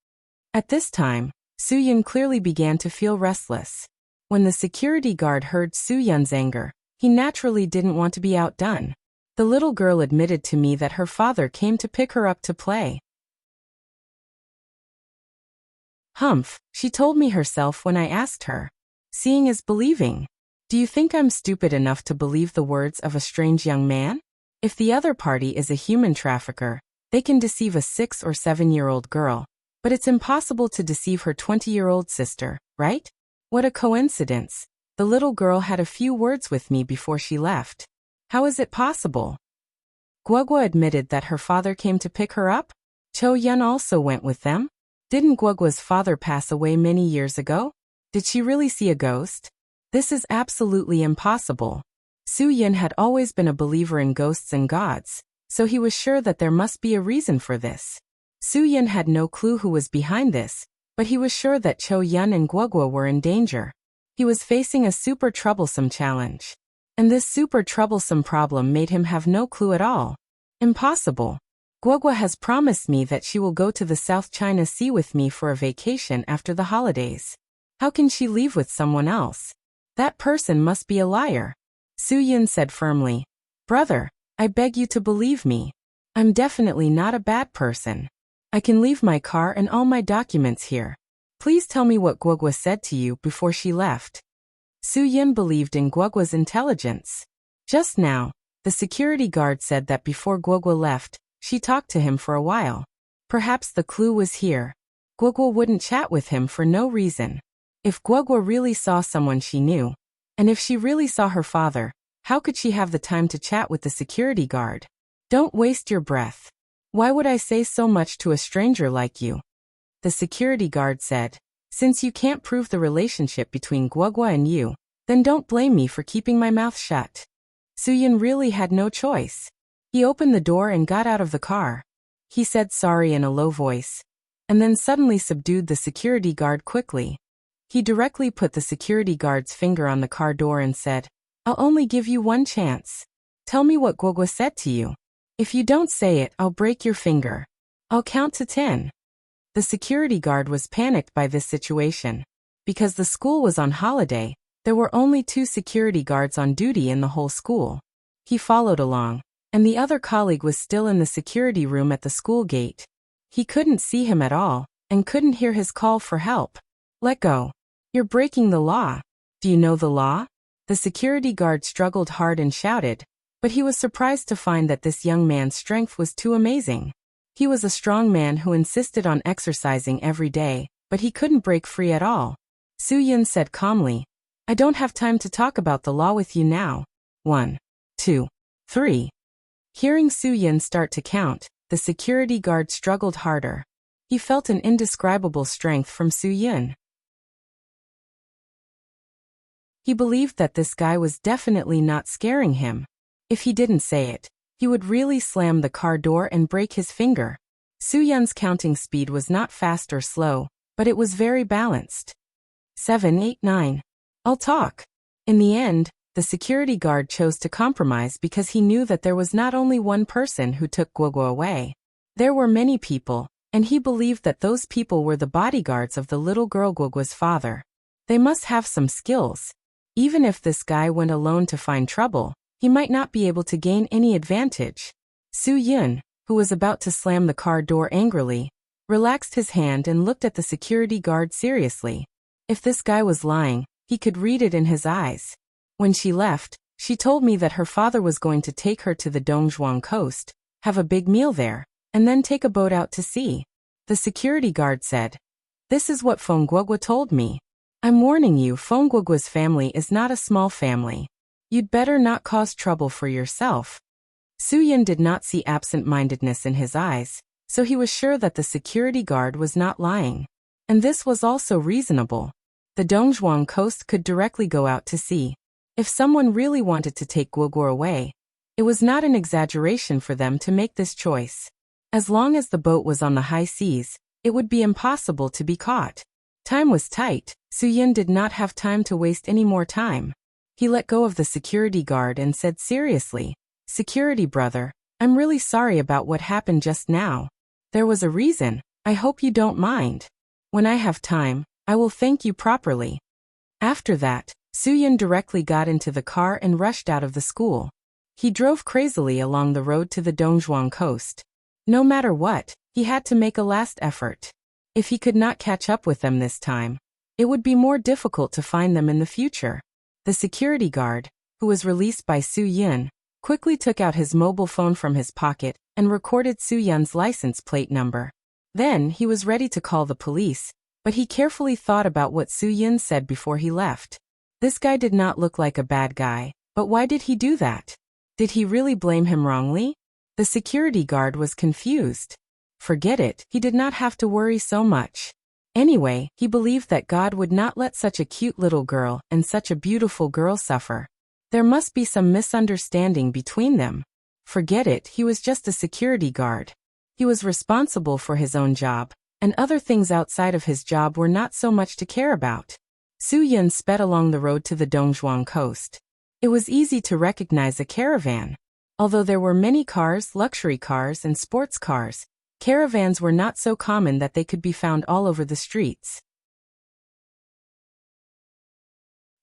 At this time, Su-yun clearly began to feel restless. When the security guard heard Su-yun's anger, he naturally didn't want to be outdone. "The little girl admitted to me that her father came to pick her up to play." "Humph, she told me herself when I asked her. Seeing is believing. Do you think I'm stupid enough to believe the words of a strange young man? If the other party is a human trafficker, they can deceive a 6 or 7-year-old girl, but it's impossible to deceive her 20-year-old sister, right? What a coincidence. The little girl had a few words with me before she left. How is it possible?" Guogua admitted that her father came to pick her up. Cho-yun also went with them. Didn't Guogua's father pass away many years ago? Did she really see a ghost? This is absolutely impossible. Su Yin had always been a believer in ghosts and gods, so he was sure that there must be a reason for this. Su Yin had no clue who was behind this, but he was sure that Cho Yun and Guogua were in danger. He was facing a super troublesome challenge. And this super troublesome problem made him have no clue at all. Impossible. Guogua has promised me that she will go to the South China Sea with me for a vacation after the holidays. How can she leave with someone else? That person must be a liar. Su Yin said firmly. Brother, I beg you to believe me. I'm definitely not a bad person. I can leave my car and all my documents here. Please tell me what Guogua said to you before she left. Su Yin believed in Guogua's intelligence. Just now, the security guard said that before Guogua left, she talked to him for a while. Perhaps the clue was here. Guogua wouldn't chat with him for no reason. If Guogua really saw someone she knew, and if she really saw her father, how could she have the time to chat with the security guard? Don't waste your breath. Why would I say so much to a stranger like you? The security guard said. Since you can't prove the relationship between Guogua and you, then don't blame me for keeping my mouth shut. Su Yin really had no choice. He opened the door and got out of the car. He said sorry in a low voice, and then suddenly subdued the security guard quickly. He directly put the security guard's finger on the car door and said, I'll only give you one chance. Tell me what Guogua said to you. If you don't say it, I'll break your finger. I'll count to 10. The security guard was panicked by this situation. Because the school was on holiday, there were only 2 security guards on duty in the whole school. He followed along, and the other colleague was still in the security room at the school gate. He couldn't see him at all, and couldn't hear his call for help. Let go. You're breaking the law. Do you know the law? The security guard struggled hard and shouted, but he was surprised to find that this young man's strength was too amazing. He was a strong man who insisted on exercising every day, but he couldn't break free at all. Su Yin said calmly, I don't have time to talk about the law with you now. 1, 2, 3. Hearing Su Yin start to count, the security guard struggled harder. He felt an indescribable strength from Su Yin. He believed that this guy was definitely not scaring him. If he didn't say it, he would really slam the car door and break his finger. Su Yin's counting speed was not fast or slow, but it was very balanced. 7, 8, 9. I'll talk. In the end, the security guard chose to compromise because he knew that there was not only one person who took Guogua away. There were many people, and he believed that those people were the bodyguards of the little girl Guogua's father. They must have some skills. Even if this guy went alone to find trouble, he might not be able to gain any advantage. Su Yin, who was about to slam the car door angrily, relaxed his hand and looked at the security guard seriously. If this guy was lying, he could read it in his eyes. When she left, she told me that her father was going to take her to the Dongzhuang coast, have a big meal there, and then take a boat out to sea. The security guard said, This is what Feng Guogua told me. I'm warning you, Feng Guogua's family is not a small family. You'd better not cause trouble for yourself. Su Yin did not see absent-mindedness in his eyes, so he was sure that the security guard was not lying. And this was also reasonable. The Dongzhuang coast could directly go out to sea. If someone really wanted to take Guogua away, it was not an exaggeration for them to make this choice. As long as the boat was on the high seas, it would be impossible to be caught. Time was tight. Su Yin did not have time to waste any more time. He let go of the security guard and said seriously, Security brother, I'm really sorry about what happened just now. There was a reason. I hope you don't mind. When I have time, I will thank you properly. After that, Su Yin directly got into the car and rushed out of the school. He drove crazily along the road to the Dongzhuang coast. No matter what, he had to make a last effort. If he could not catch up with them this time, it would be more difficult to find them in the future. The security guard, who was released by Su Yin, quickly took out his mobile phone from his pocket and recorded Su Yin's license plate number. Then he was ready to call the police, but he carefully thought about what Su Yin said before he left. This guy did not look like a bad guy, but why did he do that? Did he really blame him wrongly? The security guard was confused. Forget it, he did not have to worry so much. Anyway, he believed that God would not let such a cute little girl and such a beautiful girl suffer. There must be some misunderstanding between them. Forget it, he was just a security guard. He was responsible for his own job, and other things outside of his job were not so much to care about. Su Yun sped along the road to the Dongzhuang coast. It was easy to recognize a caravan. Although there were many cars, luxury cars and sports cars, caravans were not so common that they could be found all over the streets.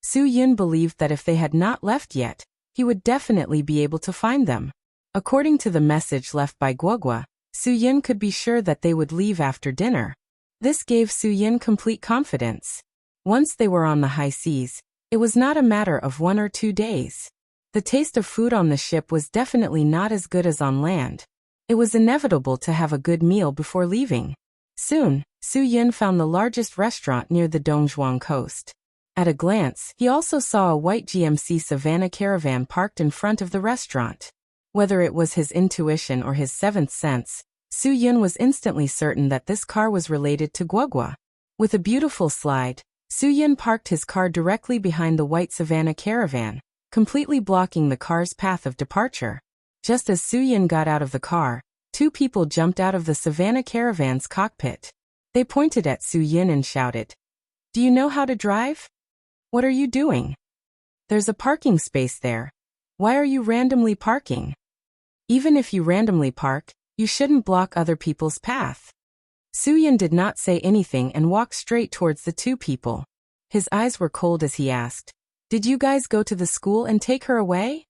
Su Yun believed that if they had not left yet, he would definitely be able to find them. According to the message left by Guogua, Su Yun could be sure that they would leave after dinner. This gave Su Yun complete confidence. Once they were on the high seas, it was not a matter of 1 or 2 days. The taste of food on the ship was definitely not as good as on land. It was inevitable to have a good meal before leaving. Soon, Su Yun found the largest restaurant near the Dongzhuang coast. At a glance, he also saw a white GMC Savannah caravan parked in front of the restaurant. Whether it was his intuition or his seventh sense, Su Yun was instantly certain that this car was related to Guogua. With a beautiful slide, Su Yun parked his car directly behind the white Savannah caravan, completely blocking the car's path of departure. Just as Su Yun got out of the car, 2 people jumped out of the Savannah caravan's cockpit. They pointed at Su Yun and shouted, "Do you know how to drive? What are you doing? There's a parking space there. Why are you randomly parking? Even if you randomly park, you shouldn't block other people's path." Su Yun did not say anything and walked straight towards the 2 people. His eyes were cold as he asked, "Did you guys go to the school and take her away?"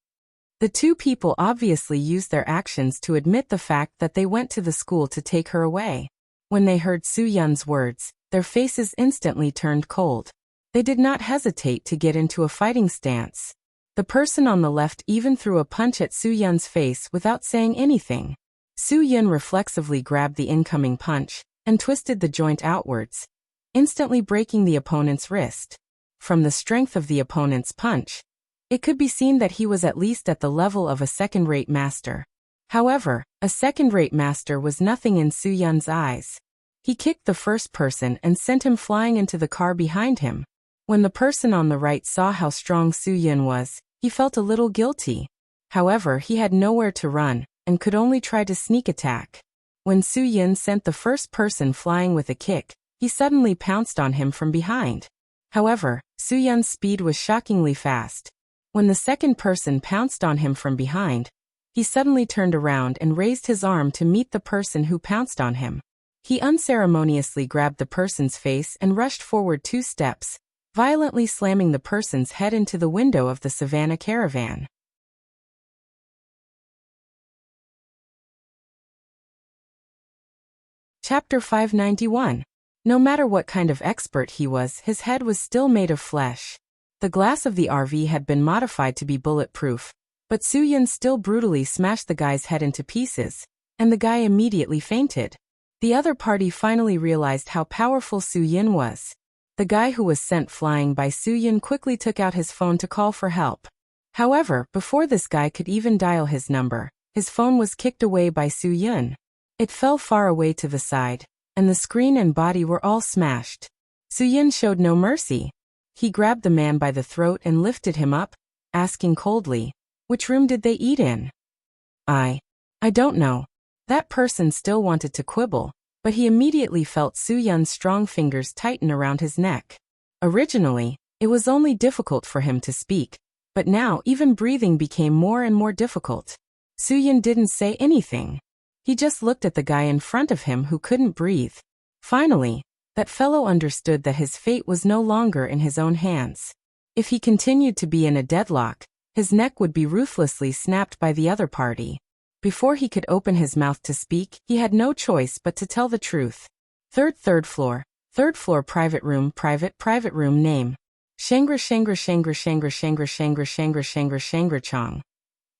The 2 people obviously used their actions to admit the fact that they went to the school to take her away. When they heard Su Yun's words, their faces instantly turned cold. They did not hesitate to get into a fighting stance. The person on the left even threw a punch at Su Yun's face without saying anything. Su Yun reflexively grabbed the incoming punch and twisted the joint outwards, instantly breaking the opponent's wrist. From the strength of the opponent's punch, it could be seen that he was at least at the level of a second-rate master. However, a second-rate master was nothing in Su Yun's eyes. He kicked the first person and sent him flying into the car behind him. When the person on the right saw how strong Su Yun was, he felt a little guilty. However, he had nowhere to run and could only try to sneak attack. When Su Yun sent the first person flying with a kick, he suddenly pounced on him from behind. However, Su Yun's speed was shockingly fast. When the second person pounced on him from behind, he suddenly turned around and raised his arm to meet the person who pounced on him. He unceremoniously grabbed the person's face and rushed forward 2 steps, violently slamming the person's head into the window of the Savannah caravan. Chapter 591. No matter what kind of expert he was, his head was still made of flesh. The glass of the RV had been modified to be bulletproof, but Su Yun still brutally smashed the guy's head into pieces, and the guy immediately fainted. The other party finally realized how powerful Su Yun was. The guy who was sent flying by Su Yun quickly took out his phone to call for help. However, before this guy could even dial his number, his phone was kicked away by Su Yun. It fell far away to the side, and the screen and body were all smashed. Su Yun showed no mercy. He grabbed the man by the throat and lifted him up, asking coldly, "Which room did they eat in?" I don't know." That person still wanted to quibble, but he immediately felt Su Yun's strong fingers tighten around his neck. Originally, it was only difficult for him to speak, but now even breathing became more and more difficult. Su Yun didn't say anything. He just looked at the guy in front of him who couldn't breathe. Finally, that fellow understood that his fate was no longer in his own hands. If he continued to be in a deadlock, his neck would be ruthlessly snapped by the other party. Before he could open his mouth to speak, he had no choice but to tell the truth. Third floor, private room name. Shangri Chong.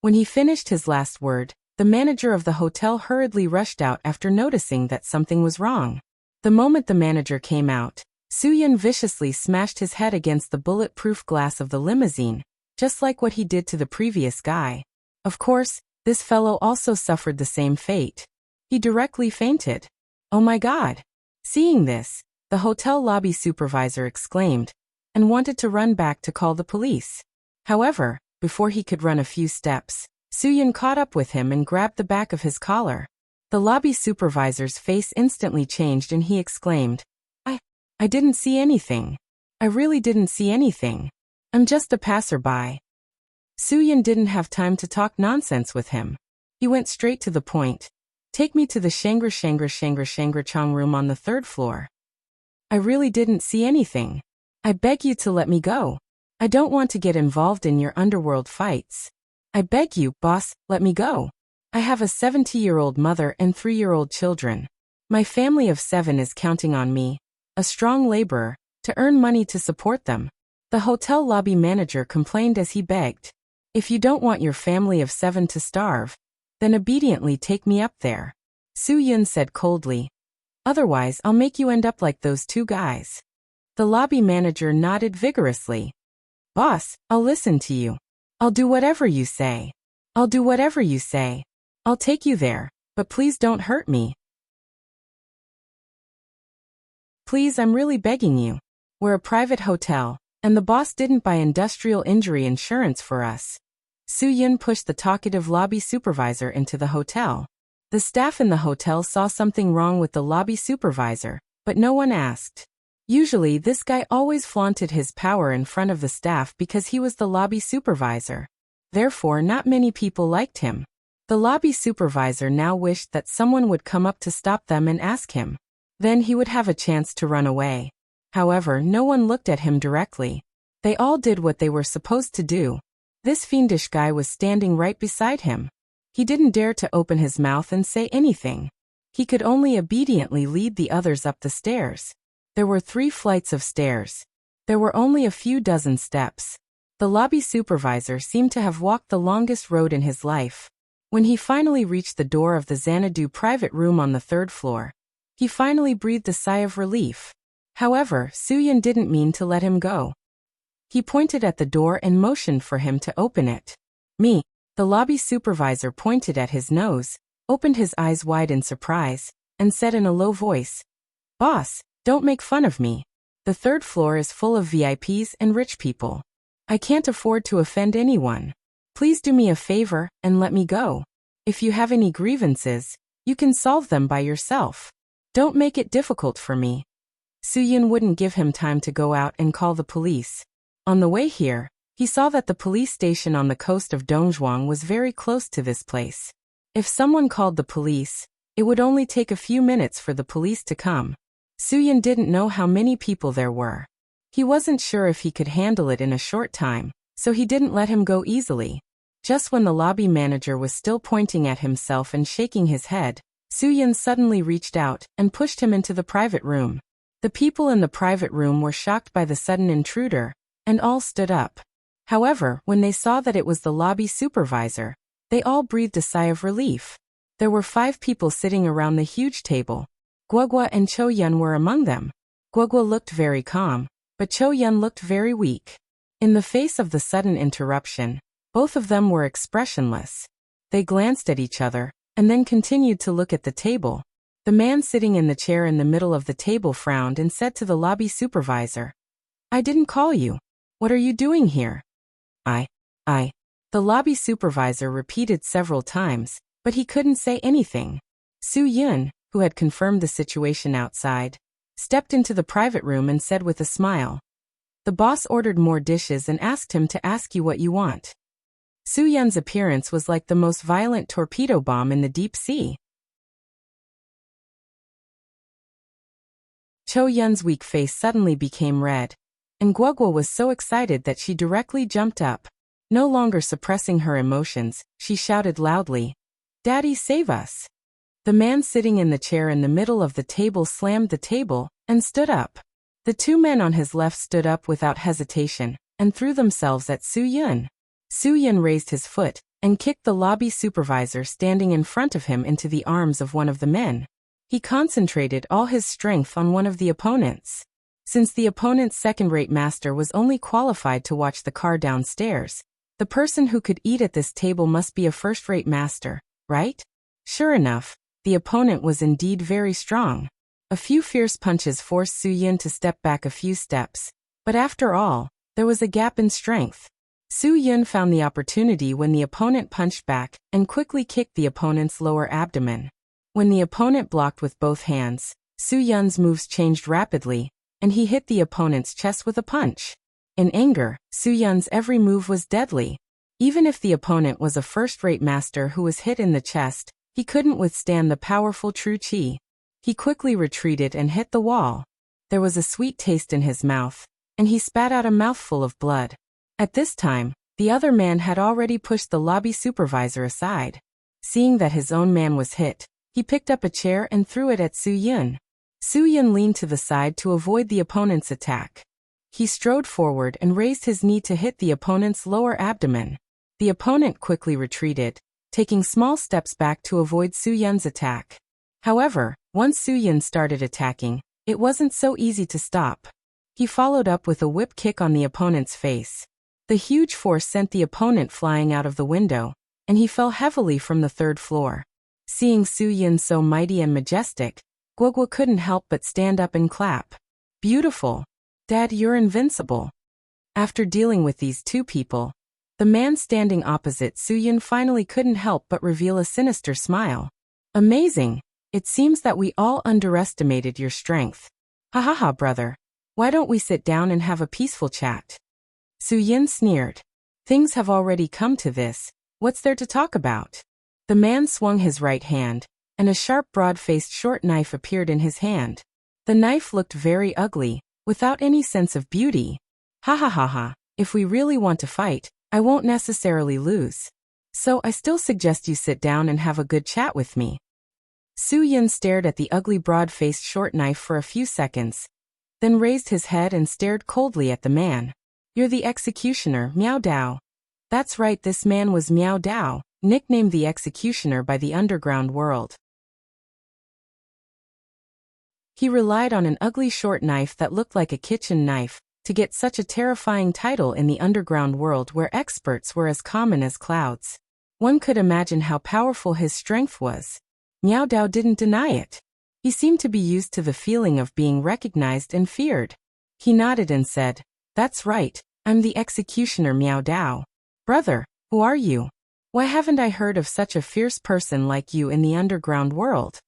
When he finished his last word, the manager of the hotel hurriedly rushed out after noticing that something was wrong. The moment the manager came out, Su Yun viciously smashed his head against the bulletproof glass of the limousine, just like what he did to the previous guy. Of course, this fellow also suffered the same fate. He directly fainted. Oh my God! Seeing this, the hotel lobby supervisor exclaimed, and wanted to run back to call the police. However, before he could run a few steps, Soo-Yun caught up with him and grabbed the back of his collar. The lobby supervisor's face instantly changed and he exclaimed, I didn't see anything. I really didn't see anything. I'm just a passerby. Soo-Yun didn't have time to talk nonsense with him. He went straight to the point. Take me to the Shangri Chong room on the 3rd floor. I really didn't see anything. I beg you to let me go. I don't want to get involved in your underworld fights. I beg you, boss, let me go. I have a 70-year-old mother and 3-year-old children. My family of 7 is counting on me, a strong laborer, to earn money to support them. The hotel lobby manager complained as he begged. If you don't want your family of 7 to starve, then obediently take me up there. Soo-Yun said coldly. Otherwise, I'll make you end up like those 2 guys. The lobby manager nodded vigorously. Boss, I'll listen to you. I'll do whatever you say. I'll do whatever you say. I'll take you there, but please don't hurt me. Please, I'm really begging you. We're a private hotel, and the boss didn't buy industrial injury insurance for us. Soo-Yun pushed the talkative lobby supervisor into the hotel. The staff in the hotel saw something wrong with the lobby supervisor, but no one asked. Usually, this guy always flaunted his power in front of the staff because he was the lobby supervisor. Therefore, not many people liked him. The lobby supervisor now wished that someone would come up to stop them and ask him. Then he would have a chance to run away. However, no one looked at him directly. They all did what they were supposed to do. This fiendish guy was standing right beside him. He didn't dare to open his mouth and say anything. He could only obediently lead the others up the stairs. There were 3 flights of stairs. There were only a few dozen steps. The lobby supervisor seemed to have walked the longest road in his life. When he finally reached the door of the Xanadu private room on the 3rd floor, he finally breathed a sigh of relief. However, Soo-Yun didn't mean to let him go. He pointed at the door and motioned for him to open it. Me. The lobby supervisor pointed at his nose, opened his eyes wide in surprise, and said in a low voice, Boss, don't make fun of me. The 3rd floor is full of VIPs and rich people. I can't afford to offend anyone. Please do me a favor and let me go. If you have any grievances, you can solve them by yourself. Don't make it difficult for me. Soo-Yun wouldn't give him time to go out and call the police. On the way here, he saw that the police station on the coast of Dongzhuang was very close to this place. If someone called the police, it would only take a few minutes for the police to come. Soo-Yun didn't know how many people there were. He wasn't sure if he could handle it in a short time, so he didn't let him go easily. Just when the lobby manager was still pointing at himself and shaking his head, Soo-Yun suddenly reached out and pushed him into the private room. The people in the private room were shocked by the sudden intruder, and all stood up. However, when they saw that it was the lobby supervisor, they all breathed a sigh of relief. There were 5 people sitting around the huge table. Guogua and Cho-Yun were among them. Guogua looked very calm, but Cho-Yun looked very weak. In the face of the sudden interruption, both of them were expressionless. They glanced at each other, and then continued to look at the table. The man sitting in the chair in the middle of the table frowned and said to the lobby supervisor, I didn't call you. What are you doing here? I. The lobby supervisor repeated several times, but he couldn't say anything. Soo-Yun, who had confirmed the situation outside, stepped into the private room and said with a smile, The boss ordered more dishes and asked him to ask you what you want. Soo-Yun's appearance was like the most violent torpedo bomb in the deep sea. Cho-Yun's weak face suddenly became red, and Guogua was so excited that she directly jumped up. No longer suppressing her emotions, she shouted loudly, Daddy, save us! The man sitting in the chair in the middle of the table slammed the table and stood up. The 2 men on his left stood up without hesitation and threw themselves at Soo-Yun. Soo-Yun raised his foot and kicked the lobby supervisor standing in front of him into the arms of one of the men. He concentrated all his strength on one of the opponents. Since the opponent's second-rate master was only qualified to watch the car downstairs, the person who could eat at this table must be a first-rate master, right? Sure enough, the opponent was indeed very strong. A few fierce punches forced Su Yun to step back a few steps, but after all, there was a gap in strength. Su Yun found the opportunity when the opponent punched back and quickly kicked the opponent's lower abdomen. When the opponent blocked with both hands, Su Yun's moves changed rapidly, and he hit the opponent's chest with a punch. In anger, Su Yun's every move was deadly. Even if the opponent was a first-rate master who was hit in the chest, he couldn't withstand the powerful true chi. He quickly retreated and hit the wall. There was a sweet taste in his mouth, and he spat out a mouthful of blood. At this time, the other man had already pushed the lobby supervisor aside. Seeing that his own man was hit, he picked up a chair and threw it at Su Yun. Su Yun leaned to the side to avoid the opponent's attack. He strode forward and raised his knee to hit the opponent's lower abdomen. The opponent quickly retreated, taking small steps back to avoid Su Yun's attack. However, once Su Yun started attacking, it wasn't so easy to stop. He followed up with a whip kick on the opponent's face. The huge force sent the opponent flying out of the window, and he fell heavily from the third floor. Seeing Su Yun so mighty and majestic, Guogua couldn't help but stand up and clap. Beautiful. Dad, you're invincible. After dealing with these two people, the man standing opposite Su Yun finally couldn't help but reveal a sinister smile. Amazing. It seems that we all underestimated your strength. Ha ha ha, brother. Why don't we sit down and have a peaceful chat? Su Yun sneered. Things have already come to this. What's there to talk about? The man swung his right hand, and a sharp broad-faced short knife appeared in his hand. The knife looked very ugly, without any sense of beauty. Ha ha ha ha, if we really want to fight, I won't necessarily lose. So I still suggest you sit down and have a good chat with me. Su Yun stared at the ugly broad-faced short knife for a few seconds, then raised his head and stared coldly at the man. You're the executioner, Miao Dao. That's right, this man was Miao Dao, nicknamed the executioner by the underground world. He relied on an ugly short knife that looked like a kitchen knife to get such a terrifying title in the underground world where experts were as common as clouds. One could imagine how powerful his strength was. Miao Dao didn't deny it. He seemed to be used to the feeling of being recognized and feared. He nodded and said, That's right, I'm the executioner Miao Dao. Brother, who are you? Why haven't I heard of such a fierce person like you in the underground world?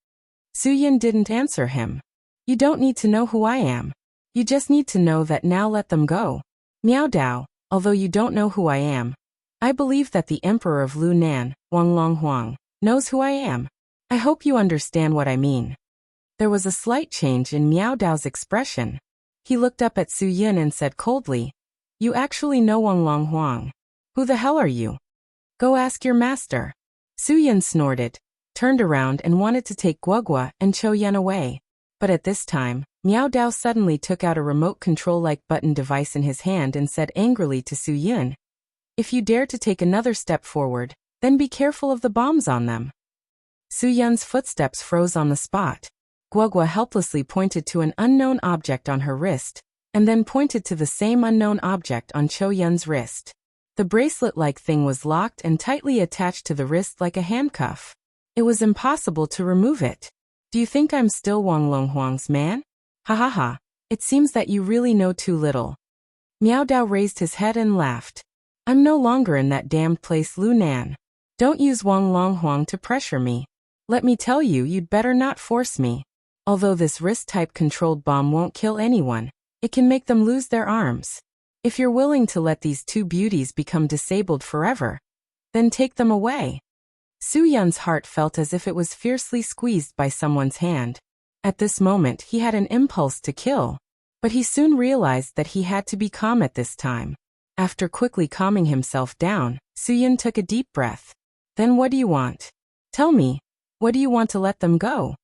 Su Yun didn't answer him. You don't need to know who I am. You just need to know that now let them go. Miao Dao, although you don't know who I am, I believe that the Emperor of Lunan, Wanglong Huang, knows who I am. I hope you understand what I mean. There was a slight change in Miao Dao's expression. He looked up at Su Yun and said coldly, You actually know Wanglong Huang. Who the hell are you? Go ask your master. Su Yun snorted, turned around and wanted to take Guogua and Chou Yan away. But at this time, Miao Dao suddenly took out a remote control-like button device in his hand and said angrily to Su Yun, If you dare to take another step forward, then be careful of the bombs on them. Su Yun's footsteps froze on the spot. Guogua helplessly pointed to an unknown object on her wrist, and then pointed to the same unknown object on Chou Yun's wrist. The bracelet-like thing was locked and tightly attached to the wrist like a handcuff. It was impossible to remove it. Do you think I'm still Wanglong Huang's man? Ha ha ha, it seems that you really know too little. Miao Dao raised his head and laughed. I'm no longer in that damned place Lunan. Don't use Wanglong Huang to pressure me. Let me tell you, you'd better not force me. Although this wrist-type controlled bomb won't kill anyone, it can make them lose their arms. If you're willing to let these two beauties become disabled forever, then take them away. Su Yun's heart felt as if it was fiercely squeezed by someone's hand. At this moment he had an impulse to kill, but he soon realized that he had to be calm at this time. After quickly calming himself down, Su Yun took a deep breath. Then what do you want? Tell me, what do you want to let them go?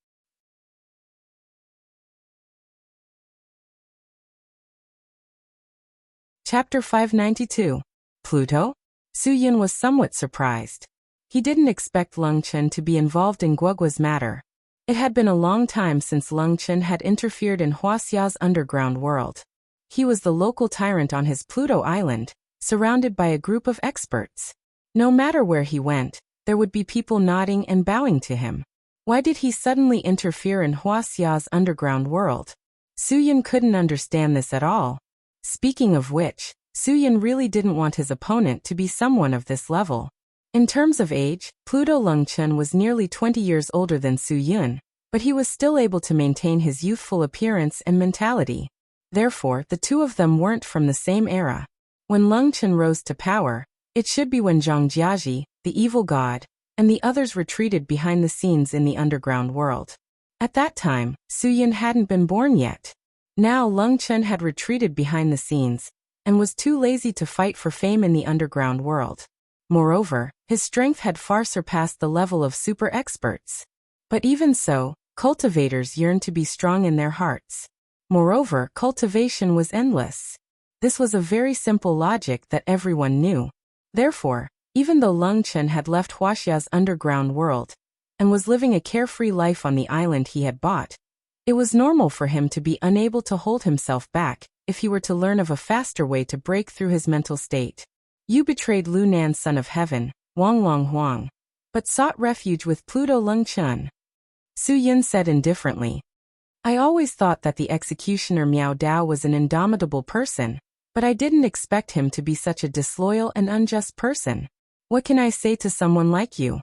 Chapter 592. Pluto? Su Yun was somewhat surprised. He didn't expect Lung Chen to be involved in Guogua's matter. It had been a long time since Lung Chen had interfered in Huaxia's underground world. He was the local tyrant on his Pluto island, surrounded by a group of experts. No matter where he went, there would be people nodding and bowing to him. Why did he suddenly interfere in Huaxia's underground world? Suyin couldn't understand this at all. Speaking of which, Suyin really didn't want his opponent to be someone of this level. In terms of age, Pluto Lengchen was nearly 20 years older than Suyin, but he was still able to maintain his youthful appearance and mentality. Therefore, the two of them weren't from the same era. When Lengchen rose to power, it should be when Zhang Jiaji, the evil god, and the others retreated behind the scenes in the underground world. At that time, Suyin hadn't been born yet. Now Lengchen had retreated behind the scenes, and was too lazy to fight for fame in the underground world. Moreover, his strength had far surpassed the level of super experts. But even so, cultivators yearned to be strong in their hearts. Moreover, cultivation was endless. This was a very simple logic that everyone knew. Therefore, even though Lengchen had left Huaxia's underground world, and was living a carefree life on the island he had bought, it was normal for him to be unable to hold himself back if he were to learn of a faster way to break through his mental state. You betrayed Lu Nan, son of heaven, Wang Long Huang, but sought refuge with Pluto Lengchen. Suyin said indifferently. I always thought that the executioner Miao Dao was an indomitable person, but I didn't expect him to be such a disloyal and unjust person. What can I say to someone like you?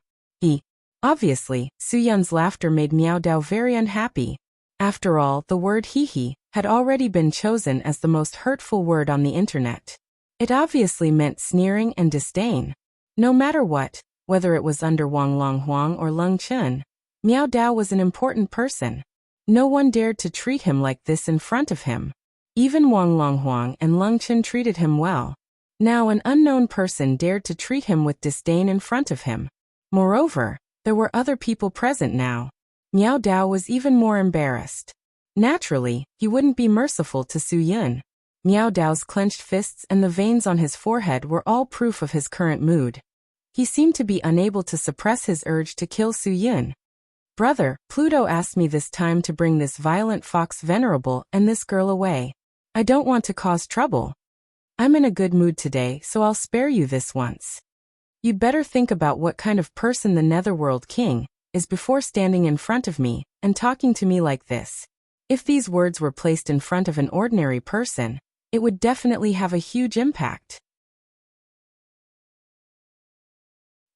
Obviously, Suyun's laughter made Miao Dao very unhappy. After all, the word he had already been chosen as the most hurtful word on the internet. It obviously meant sneering and disdain. No matter what, whether it was under Wang Long Huang or Lengchen, Miao Dao was an important person. No one dared to treat him like this in front of him. Even Wang Long Huang and Lengchen treated him well. Now an unknown person dared to treat him with disdain in front of him. Moreover, there were other people present now. Miao Dao was even more embarrassed. Naturally, he wouldn't be merciful to Suyin. Miao Dao's clenched fists and the veins on his forehead were all proof of his current mood. He seemed to be unable to suppress his urge to kill Suyin. Brother, Pluto asked me this time to bring this violent fox venerable and this girl away. I don't want to cause trouble. I'm in a good mood today, so I'll spare you this once. You'd better think about what kind of person the Netherworld King is before standing in front of me and talking to me like this. If these words were placed in front of an ordinary person, it would definitely have a huge impact.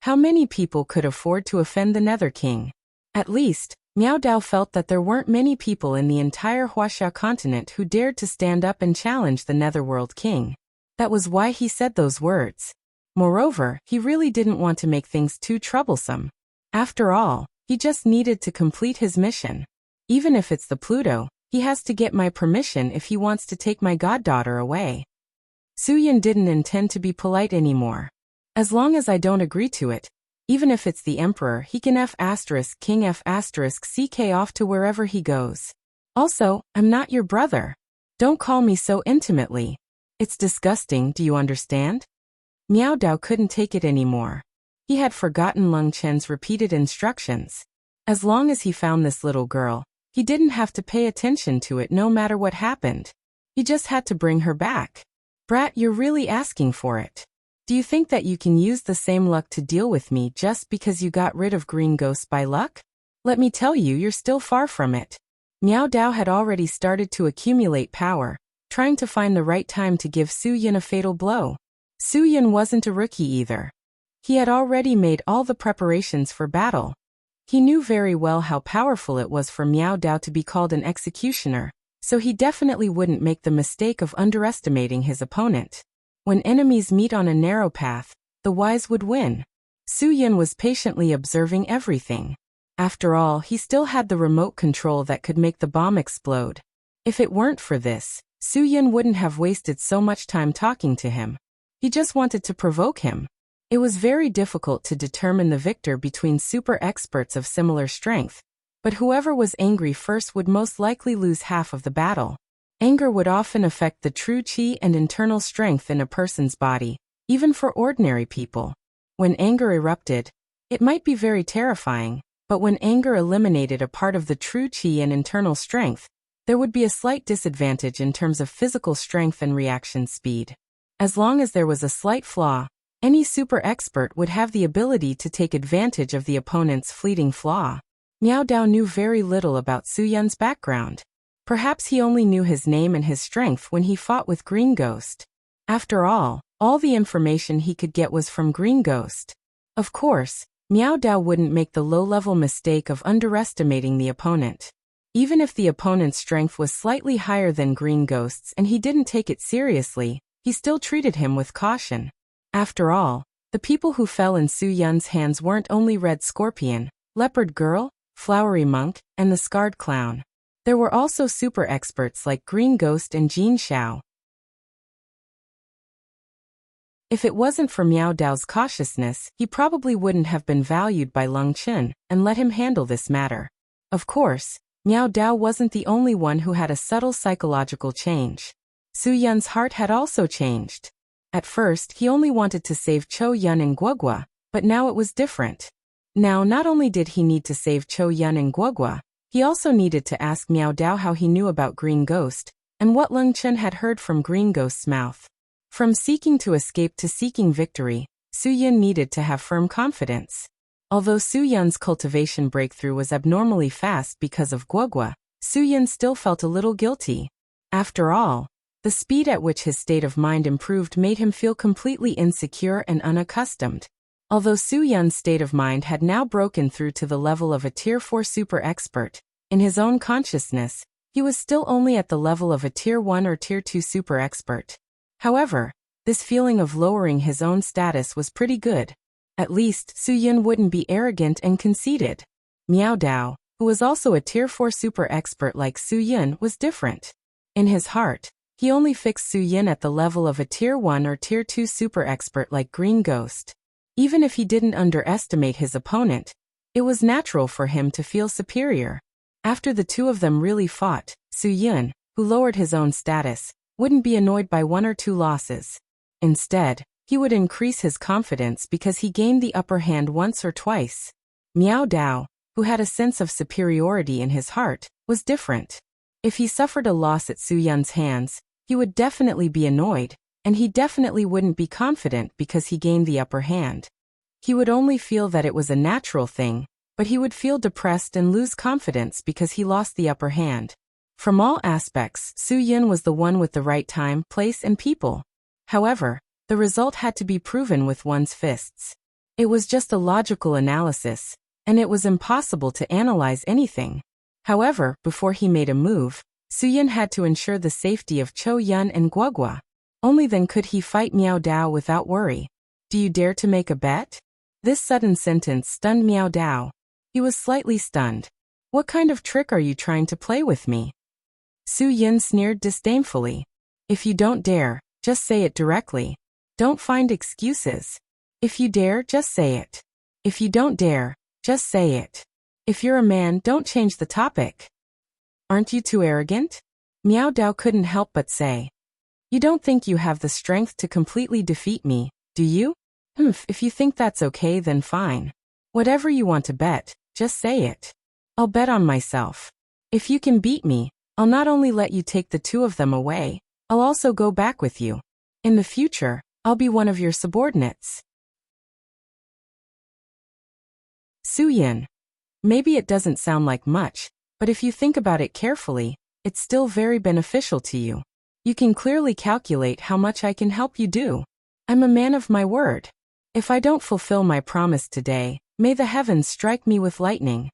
How many people could afford to offend the Nether King? At least, Miao Dao felt that there weren't many people in the entire Huaxia continent who dared to stand up and challenge the Netherworld King. That was why he said those words. Moreover, he really didn't want to make things too troublesome. After all, he just needed to complete his mission. Even if it's the Pluto, he has to get my permission if he wants to take my goddaughter away. Suyin didn't intend to be polite anymore. As long as I don't agree to it, even if it's the Emperor, he can King CK off to wherever he goes. Also, I'm not your brother. Don't call me so intimately. It's disgusting, do you understand? Miao Dao couldn't take it anymore. He had forgotten Lengchen's repeated instructions. As long as he found this little girl, he didn't have to pay attention to it no matter what happened. He just had to bring her back. Brat, you're really asking for it. Do you think that you can use the same luck to deal with me just because you got rid of Green Ghost by luck? Let me tell you, you're still far from it. Miao Dao had already started to accumulate power, trying to find the right time to give Suyin a fatal blow. Suyin wasn't a rookie either. He had already made all the preparations for battle. He knew very well how powerful it was for Miao Dao to be called an executioner, so he definitely wouldn't make the mistake of underestimating his opponent. When enemies meet on a narrow path, the wise would win. Suyin was patiently observing everything. After all, he still had the remote control that could make the bomb explode. If it weren't for this, Suyin wouldn't have wasted so much time talking to him. He just wanted to provoke him. It was very difficult to determine the victor between super experts of similar strength, but whoever was angry first would most likely lose half of the battle. Anger would often affect the true qi and internal strength in a person's body, even for ordinary people. When anger erupted, it might be very terrifying, but when anger eliminated a part of the true qi and internal strength, there would be a slight disadvantage in terms of physical strength and reaction speed. As long as there was a slight flaw, any super expert would have the ability to take advantage of the opponent's fleeting flaw. Miao Dao knew very little about Su Yun's background. Perhaps he only knew his name and his strength when he fought with Green Ghost. After all the information he could get was from Green Ghost. Of course, Miao Dao wouldn't make the low-level mistake of underestimating the opponent. Even if the opponent's strength was slightly higher than Green Ghost's and he didn't take it seriously, he still treated him with caution. After all, the people who fell in Su Yun's hands weren't only Red Scorpion, Leopard Girl, Flowery Monk, and the Scarred Clown. There were also super experts like Green Ghost and Jin Xiao. If it wasn't for Miao Dao's cautiousness, he probably wouldn't have been valued by Leng Chen and let him handle this matter. Of course, Miao Dao wasn't the only one who had a subtle psychological change. Su Yun's heart had also changed. At first, he only wanted to save Chou Yun and Guogua, but now it was different. Now, not only did he need to save Chou Yun and Guogua, he also needed to ask Miao Dao how he knew about Green Ghost, and what Leng Chen had heard from Green Ghost's mouth. From seeking to escape to seeking victory, Su Yun needed to have firm confidence. Although Su Yun's cultivation breakthrough was abnormally fast because of Guogua, Su Yun still felt a little guilty. After all, the speed at which his state of mind improved made him feel completely insecure and unaccustomed. Although Su Yun's state of mind had now broken through to the level of a Tier 4 super expert, in his own consciousness, he was still only at the level of a Tier 1 or Tier 2 super expert. However, this feeling of lowering his own status was pretty good. At least, Su Yun wouldn't be arrogant and conceited. Miao Dao, who was also a Tier 4 super expert like Su Yun, was different. In his heart, he only fixed Su Yun at the level of a Tier 1 or Tier 2 super expert like Green Ghost. Even if he didn't underestimate his opponent, it was natural for him to feel superior. After the two of them really fought, Su Yun, who lowered his own status, wouldn't be annoyed by 1 or 2 losses. Instead, he would increase his confidence because he gained the upper hand once or twice. Miao Dao, who had a sense of superiority in his heart, was different. If he suffered a loss at Su Yun's hands, he would definitely be annoyed, and he definitely wouldn't be confident because he gained the upper hand. He would only feel that it was a natural thing, but he would feel depressed and lose confidence because he lost the upper hand. From all aspects, Su Yun was the one with the right time, place, and people. However, the result had to be proven with one's fists. It was just a logical analysis, and it was impossible to analyze anything. However, before he made a move, Su Yun had to ensure the safety of Chou Yun and Guogua. Only then could he fight Miao Dao without worry. "Do you dare to make a bet?" This sudden sentence stunned Miao Dao. He was slightly stunned. "What kind of trick are you trying to play with me?" Su Yun sneered disdainfully. "If you don't dare, just say it directly. Don't find excuses. If you dare, just say it. If you don't dare, just say it. If you're a man, don't change the topic. Aren't you too arrogant?" Miao Dao couldn't help but say. "You don't think you have the strength to completely defeat me, do you? If you think that's okay, then fine. Whatever you want to bet, just say it. I'll bet on myself. If you can beat me, I'll not only let you take the 2 of them away, I'll also go back with you. In the future, I'll be one of your subordinates." Su Yun. Maybe it doesn't sound like much, but if you think about it carefully, it's still very beneficial to you. You can clearly calculate how much I can help you do. I'm a man of my word. If I don't fulfill my promise today, may the heavens strike me with lightning.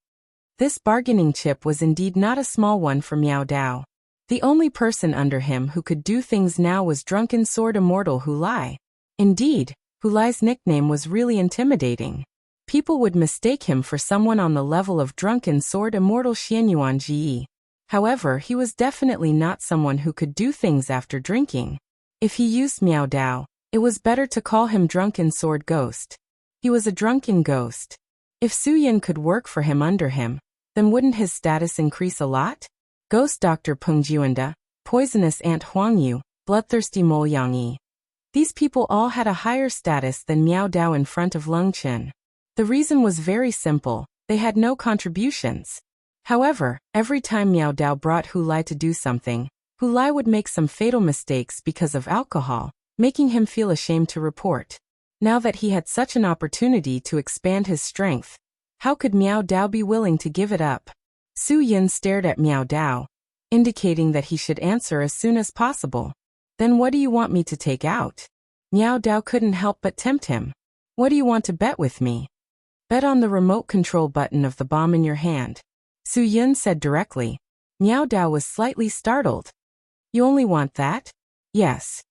This bargaining chip was indeed not a small one for Miao Dao. The only person under him who could do things now was drunken sword immortal Hu Lai. Indeed, Hu Lai's nickname was really intimidating. People would mistake him for someone on the level of drunken sword immortal Xianyuan Ji. However, he was definitely not someone who could do things after drinking. If he used Miao Dao, it was better to call him drunken sword ghost. He was a drunken ghost. If Su Yun could work for him under him, then wouldn't his status increase a lot? Ghost Doctor Peng Juanda, Poisonous Ant Huang Yu, Bloodthirsty Mole Yang Yi. These people all had a higher status than Miao Dao in front of Leng Chen. The reason was very simple, they had no contributions. However, every time Miao Dao brought Hu Lai to do something, Hu Lai would make some fatal mistakes because of alcohol, making him feel ashamed to report. Now that he had such an opportunity to expand his strength, How could Miao Dao be willing to give it up? Su Yin stared at Miao Dao, indicating that he should answer as soon as possible. Then what do you want me to take out? Miao Dao couldn't help but tempt him. What do you want to bet with me? Bet on the remote control button of the bomb in your hand, Su Yin said directly. Miao Dao was slightly startled. You only want that? Yes.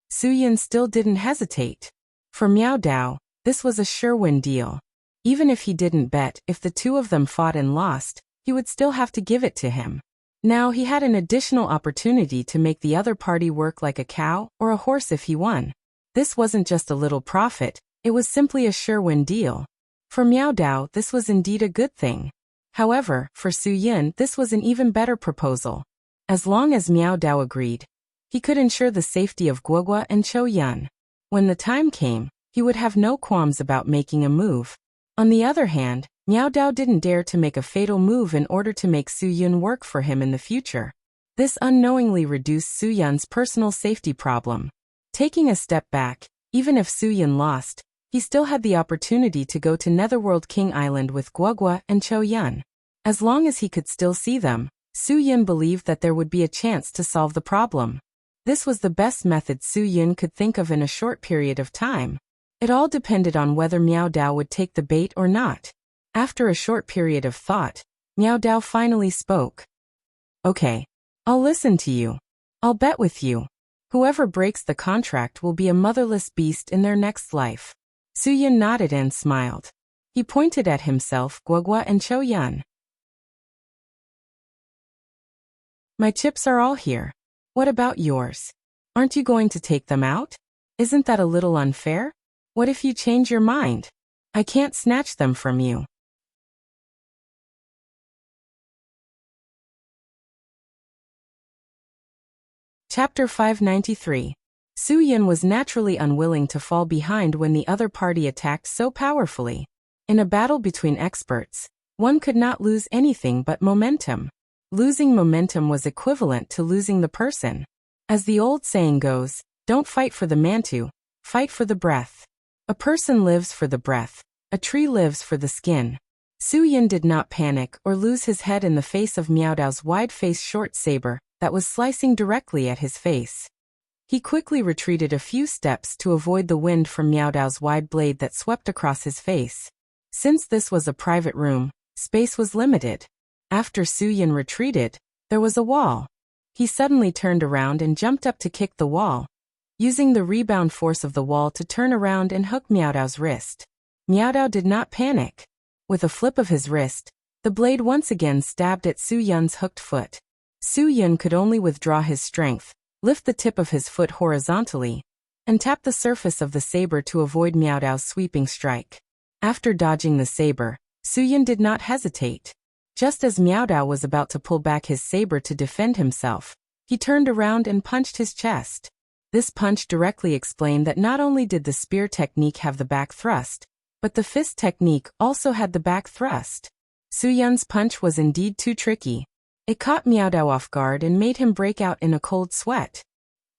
Su Yin still didn't hesitate. For Miao Dao, this was a sure-win deal. Even if he didn't bet, if the two of them fought and lost, he would still have to give it to him. Now he had an additional opportunity to make the other party work like a cow or a horse if he won. This wasn't just a little profit, it was simply a sure-win deal. For Miao Dao, this was indeed a good thing. However, for Su Yin, this was an even better proposal. As long as Miao Dao agreed, he could ensure the safety of Guogua and Chou Yun. When the time came, he would have no qualms about making a move. On the other hand, Miao Dao didn't dare to make a fatal move in order to make Su Yun work for him in the future. This unknowingly reduced Su Yun's personal safety problem. Taking a step back, even if Su Yun lost, he still had the opportunity to go to Netherworld King Island with Guogua and Chou Yun. As long as he could still see them, Su Yun believed that there would be a chance to solve the problem. This was the best method Su Yun could think of in a short period of time. It all depended on whether Miao Dao would take the bait or not. After a short period of thought, Miao Dao finally spoke. Okay. I'll listen to you. I'll bet with you. Whoever breaks the contract will be a motherless beast in their next life. Su Yun nodded and smiled. He pointed at himself, Guogua and Chou Yun. My chips are all here. What about yours? Aren't you going to take them out? Isn't that a little unfair? What if you change your mind? I can't snatch them from you. Chapter 593. Su Yin was naturally unwilling to fall behind when the other party attacked so powerfully. In a battle between experts, one could not lose anything but momentum. Losing momentum was equivalent to losing the person. As the old saying goes, don't fight for the mantu, fight for the breath. A person lives for the breath, a tree lives for the skin. Su Yin did not panic or lose his head in the face of Miao Dao's wide-faced short saber that was slicing directly at his face. He quickly retreated a few steps to avoid the wind from Miao Dao's wide blade that swept across his face. Since this was a private room, space was limited. After Su Yin retreated, there was a wall. He suddenly turned around and jumped up to kick the wall, using the rebound force of the wall to turn around and hook Miao Dao's wrist. Miao Dao did not panic. With a flip of his wrist, the blade once again stabbed at Su Yun's hooked foot. Su Yun could only withdraw his strength, lift the tip of his foot horizontally, and tap the surface of the saber to avoid Miao Dao's sweeping strike. After dodging the saber, Su Yun did not hesitate. Just as Miao Dao was about to pull back his saber to defend himself, he turned around and punched his chest. This punch directly explained that not only did the spear technique have the back thrust, but the fist technique also had the back thrust. Su Yun's punch was indeed too tricky. It caught Miao Dao off guard and made him break out in a cold sweat.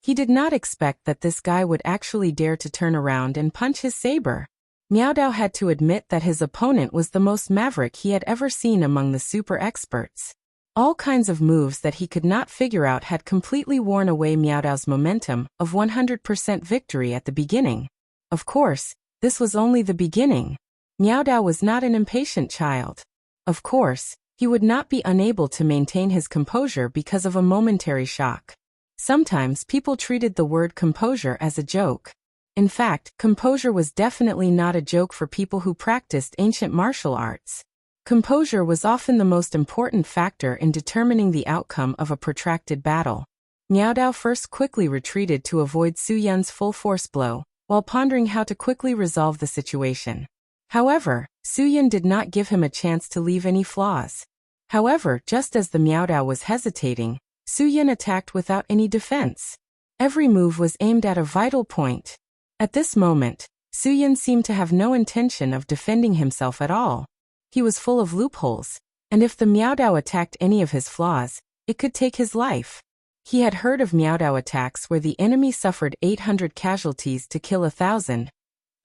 He did not expect that this guy would actually dare to turn around and punch his saber. Miao Dao had to admit that his opponent was the most maverick he had ever seen among the super experts. All kinds of moves that he could not figure out had completely worn away Miao Dao's momentum of 100% victory at the beginning. Of course, this was only the beginning. Miao Dao was not an impatient child. Of course, he would not be unable to maintain his composure because of a momentary shock. Sometimes people treated the word composure as a joke. In fact, composure was definitely not a joke for people who practiced ancient martial arts. Composure was often the most important factor in determining the outcome of a protracted battle. Miao Dao first quickly retreated to avoid Su Yun's full force blow, while pondering how to quickly resolve the situation. However, Su Yun did not give him a chance to leave any flaws. However, just as the Miao Dao was hesitating, Su Yun attacked without any defense. Every move was aimed at a vital point. At this moment, Su Yun seemed to have no intention of defending himself at all. He was full of loopholes, and if the Miao Dao attacked any of his flaws, it could take his life. He had heard of Miao Dao attacks where the enemy suffered 800 casualties to kill 1,000,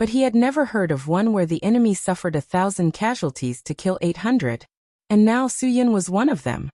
But he had never heard of one where the enemy suffered 1,000 casualties to kill 800. And now Su Yun was one of them.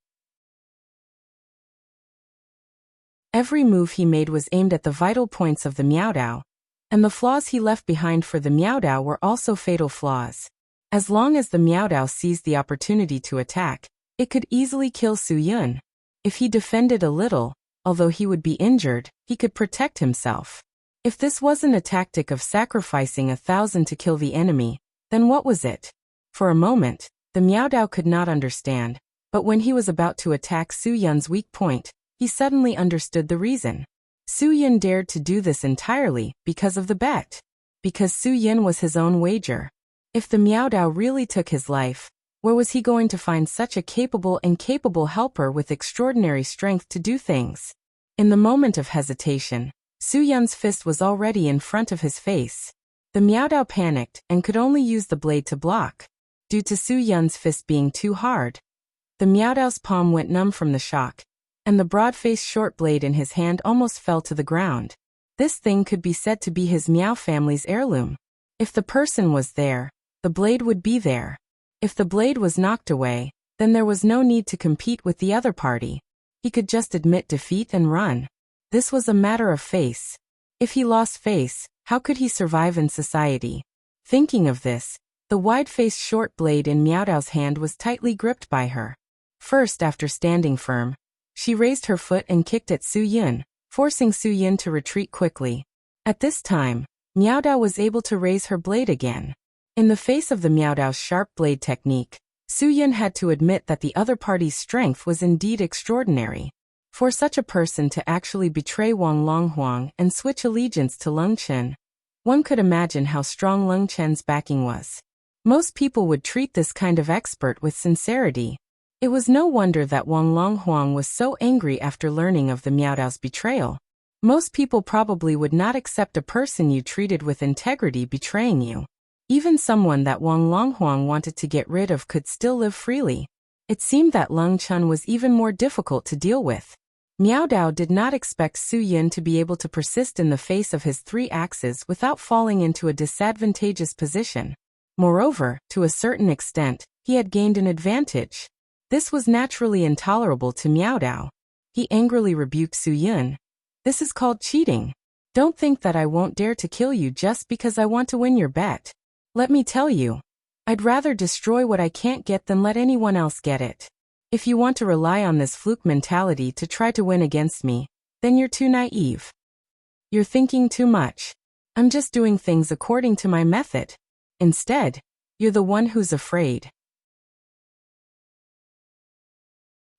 Every move he made was aimed at the vital points of the Miaodao, and the flaws he left behind for the Miaodao were also fatal flaws. As long as the Miaodao seized the opportunity to attack, it could easily kill Su Yun. If he defended a little, although he would be injured, he could protect himself. If this wasn't a tactic of sacrificing 1,000 to kill the enemy, then what was it? For a moment, the Miaodao could not understand, but when he was about to attack Su Yun's weak point, he suddenly understood the reason. Su Yun dared to do this entirely because of the bet. Because Su Yun was his own wager. If the Miaodao really took his life, where was he going to find such a capable helper with extraordinary strength to do things? In the moment of hesitation, Su Yun's fist was already in front of his face. The Miaodao panicked and could only use the blade to block. Due to Su Yun's fist being too hard, the Miaodao's palm went numb from the shock, and the broad-faced short blade in his hand almost fell to the ground. This thing could be said to be his Miao family's heirloom. If the person was there, the blade would be there. If the blade was knocked away, then there was no need to compete with the other party. He could just admit defeat and run. This was a matter of face. If he lost face, how could he survive in society? Thinking of this, the wide-faced short blade in Miaodao's hand was tightly gripped by her. First, after standing firm, she raised her foot and kicked at Su Yun, forcing Su Yun to retreat quickly. At this time, Miaodao was able to raise her blade again. In the face of the Miaodao's sharp blade technique, Su Yun had to admit that the other party's strength was indeed extraordinary. For such a person to actually betray Wang Longhuang and switch allegiance to Leng Chen, one could imagine how strong Leng Chen's backing was. Most people would treat this kind of expert with sincerity. It was no wonder that Wang Longhuang was so angry after learning of the Miaodao's betrayal. Most people probably would not accept a person you treated with integrity betraying you. Even someone that Wang Longhuang wanted to get rid of could still live freely. It seemed that Leng Chen was even more difficult to deal with. Miaodao did not expect Su Yun to be able to persist in the face of his 3 axes without falling into a disadvantageous position. Moreover, to a certain extent, he had gained an advantage. This was naturally intolerable to Miaodao. He angrily rebuked Su Yun. "This is called cheating. Don't think that I won't dare to kill you just because I want to win your bet. Let me tell you, I'd rather destroy what I can't get than let anyone else get it. If you want to rely on this fluke mentality to try to win against me, then you're too naive. You're thinking too much. I'm just doing things according to my method. Instead, you're the one who's afraid.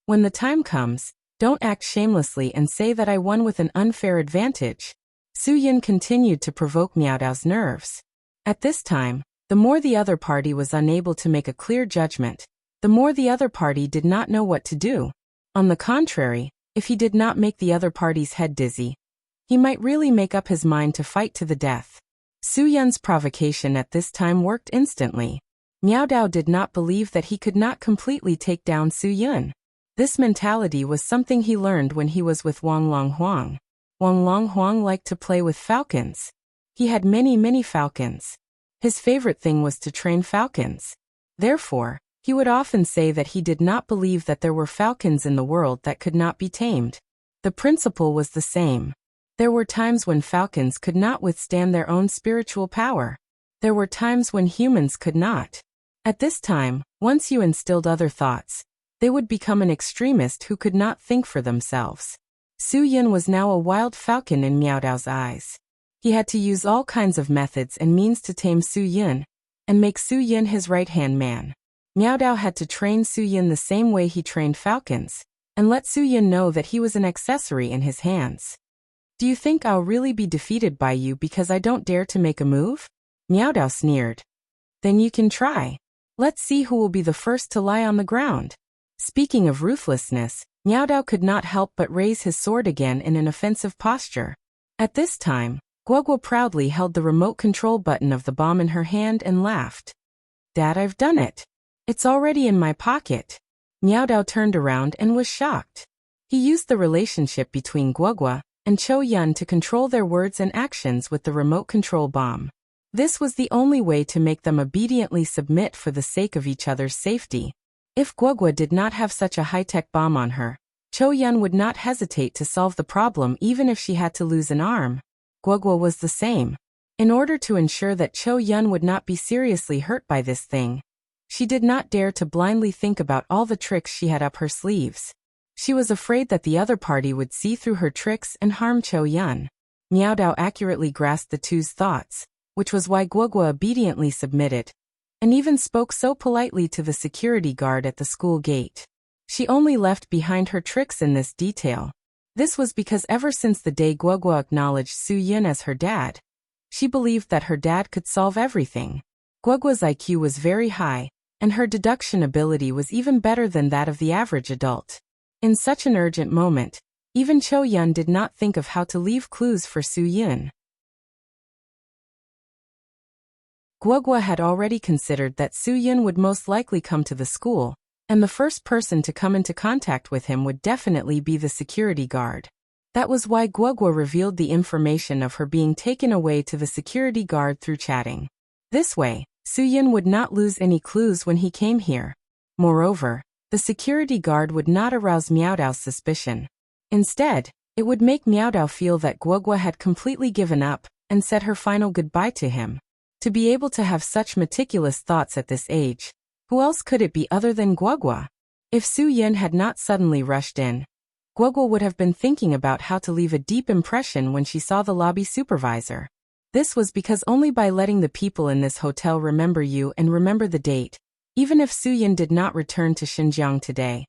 When the time comes, don't act shamelessly and say that I won with an unfair advantage." Su Yun continued to provoke Miaodao's nerves. At this time, the more the other party was unable to make a clear judgment, the more the other party did not know what to do. On the contrary, if he did not make the other party's head dizzy, he might really make up his mind to fight to the death. Su Yun's provocation at this time worked instantly. Miaodao did not believe that he could not completely take down Su Yun. This mentality was something he learned when he was with Wang Longhuang. Wang Longhuang liked to play with falcons. He had many falcons. His favorite thing was to train falcons. Therefore, he would often say that he did not believe that there were falcons in the world that could not be tamed. The principle was the same. There were times when falcons could not withstand their own spiritual power. There were times when humans could not. At this time, once you instilled other thoughts, they would become an extremist who could not think for themselves. Su Yun was now a wild falcon in Miaodao's eyes. He had to use all kinds of methods and means to tame Su Yun, and make Su Yun his right-hand man. Miaodao had to train Su Yun the same way he trained falcons, and let Su Yun know that he was an accessory in his hands. "Do you think I'll really be defeated by you because I don't dare to make a move?" Miaodao sneered. "Then you can try. Let's see who will be the first to lie on the ground." Speaking of ruthlessness, Miaodao could not help but raise his sword again in an offensive posture. At this time, Guoguo proudly held the remote control button of the bomb in her hand and laughed. "Dad, I've done it. It's already in my pocket." Miaodao turned around and was shocked. He used the relationship between Guoguo and Chou Yun to control their words and actions with the remote control bomb. This was the only way to make them obediently submit for the sake of each other's safety. If Guogua did not have such a high-tech bomb on her, Cho Yun would not hesitate to solve the problem even if she had to lose an arm. Guogua was the same. In order to ensure that Cho Yun would not be seriously hurt by this thing, she did not dare to blindly think about all the tricks she had up her sleeves. She was afraid that the other party would see through her tricks and harm Cho Yun. Miao Dao accurately grasped the two's thoughts, which was why Guogua obediently submitted, and even spoke so politely to the security guard at the school gate. She only left behind her tricks in this detail. This was because ever since the day Guogua acknowledged Su Yun as her dad, she believed that her dad could solve everything. Guogua's IQ was very high, and her deduction ability was even better than that of the average adult. In such an urgent moment, even Cho Yun did not think of how to leave clues for Su Yun. Guogua had already considered that Su Yun would most likely come to the school, and the first person to come into contact with him would definitely be the security guard. That was why Guogua revealed the information of her being taken away to the security guard through chatting. This way, Su Yun would not lose any clues when he came here. Moreover, the security guard would not arouse Miao Dao's suspicion. Instead, it would make Miao Dao feel that Guogua had completely given up and said her final goodbye to him. To be able to have such meticulous thoughts at this age, who else could it be other than Guogua? If Su Yun had not suddenly rushed in, Guogua would have been thinking about how to leave a deep impression when she saw the lobby supervisor. This was because only by letting the people in this hotel remember you and remember the date, even if Su Yun did not return to Xinjiang today,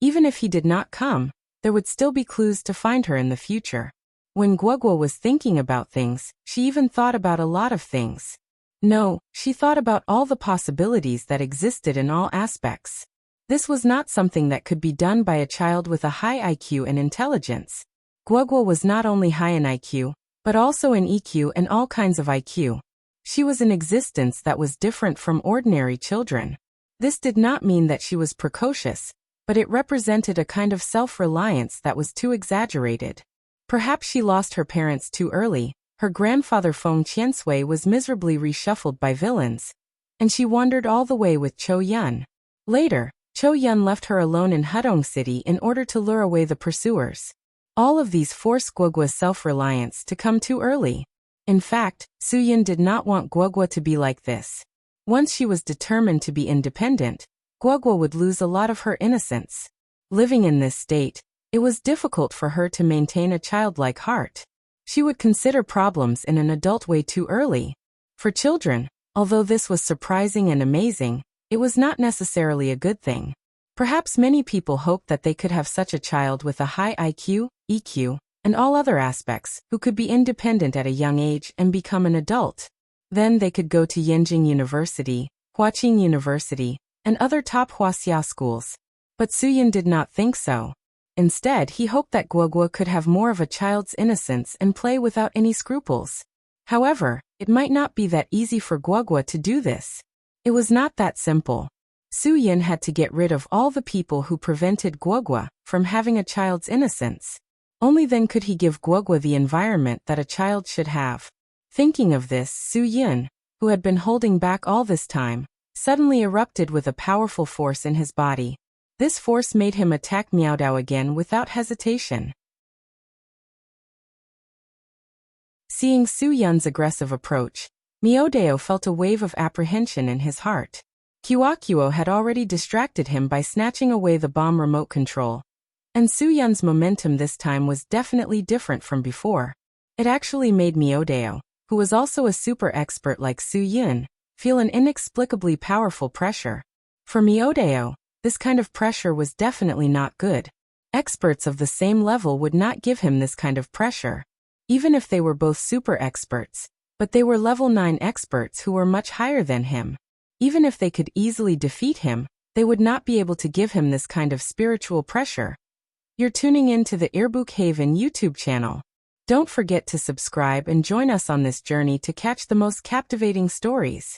even if he did not come, there would still be clues to find her in the future. When Guogua was thinking about things, she even thought about a lot of things. No, she thought about all the possibilities that existed in all aspects. This was not something that could be done by a child with a high IQ and intelligence. Guogua was not only high in IQ, but also in EQ and all kinds of IQ. She was an existence that was different from ordinary children. This did not mean that she was precocious, but it represented a kind of self-reliance that was too exaggerated. Perhaps she lost her parents too early. Her grandfather Feng Qiansui was miserably reshuffled by villains, and she wandered all the way with Cho Yun. Later, Cho Yun left her alone in Hudong City in order to lure away the pursuers. All of these forced Guogua's self-reliance to come too early. In fact, Su Yun did not want Guogua to be like this. Once she was determined to be independent, Guogua would lose a lot of her innocence. Living in this state, it was difficult for her to maintain a childlike heart. She would consider problems in an adult way too early. For children, although this was surprising and amazing, it was not necessarily a good thing. Perhaps many people hoped that they could have such a child with a high IQ, EQ, and all other aspects, who could be independent at a young age and become an adult. Then they could go to Yenjing University, Huaqing University, and other top Huaxia schools. But Su Yun did not think so. Instead, he hoped that Guogua could have more of a child's innocence and play without any scruples. However, it might not be that easy for Guogua to do this. It was not that simple. Su Yun had to get rid of all the people who prevented Guogua from having a child's innocence. Only then could he give Guogua the environment that a child should have. Thinking of this, Su Yun, who had been holding back all this time, suddenly erupted with a powerful force in his body. This force made him attack Miao Dao again without hesitation. Seeing Su Yun's aggressive approach, Miao Dao felt a wave of apprehension in his heart. Qiuaqiu had already distracted him by snatching away the bomb remote control. And Su Yun's momentum this time was definitely different from before. It actually made Miao Dao, who was also a super expert like Su Yun, feel an inexplicably powerful pressure. For Miao Dao, this kind of pressure was definitely not good. Experts of the same level would not give him this kind of pressure, even if they were both super experts, but they were level 9 experts who were much higher than him. Even if they could easily defeat him, they would not be able to give him this kind of spiritual pressure. You're tuning in to the Earbook Haven YouTube channel. Don't forget to subscribe and join us on this journey to catch the most captivating stories.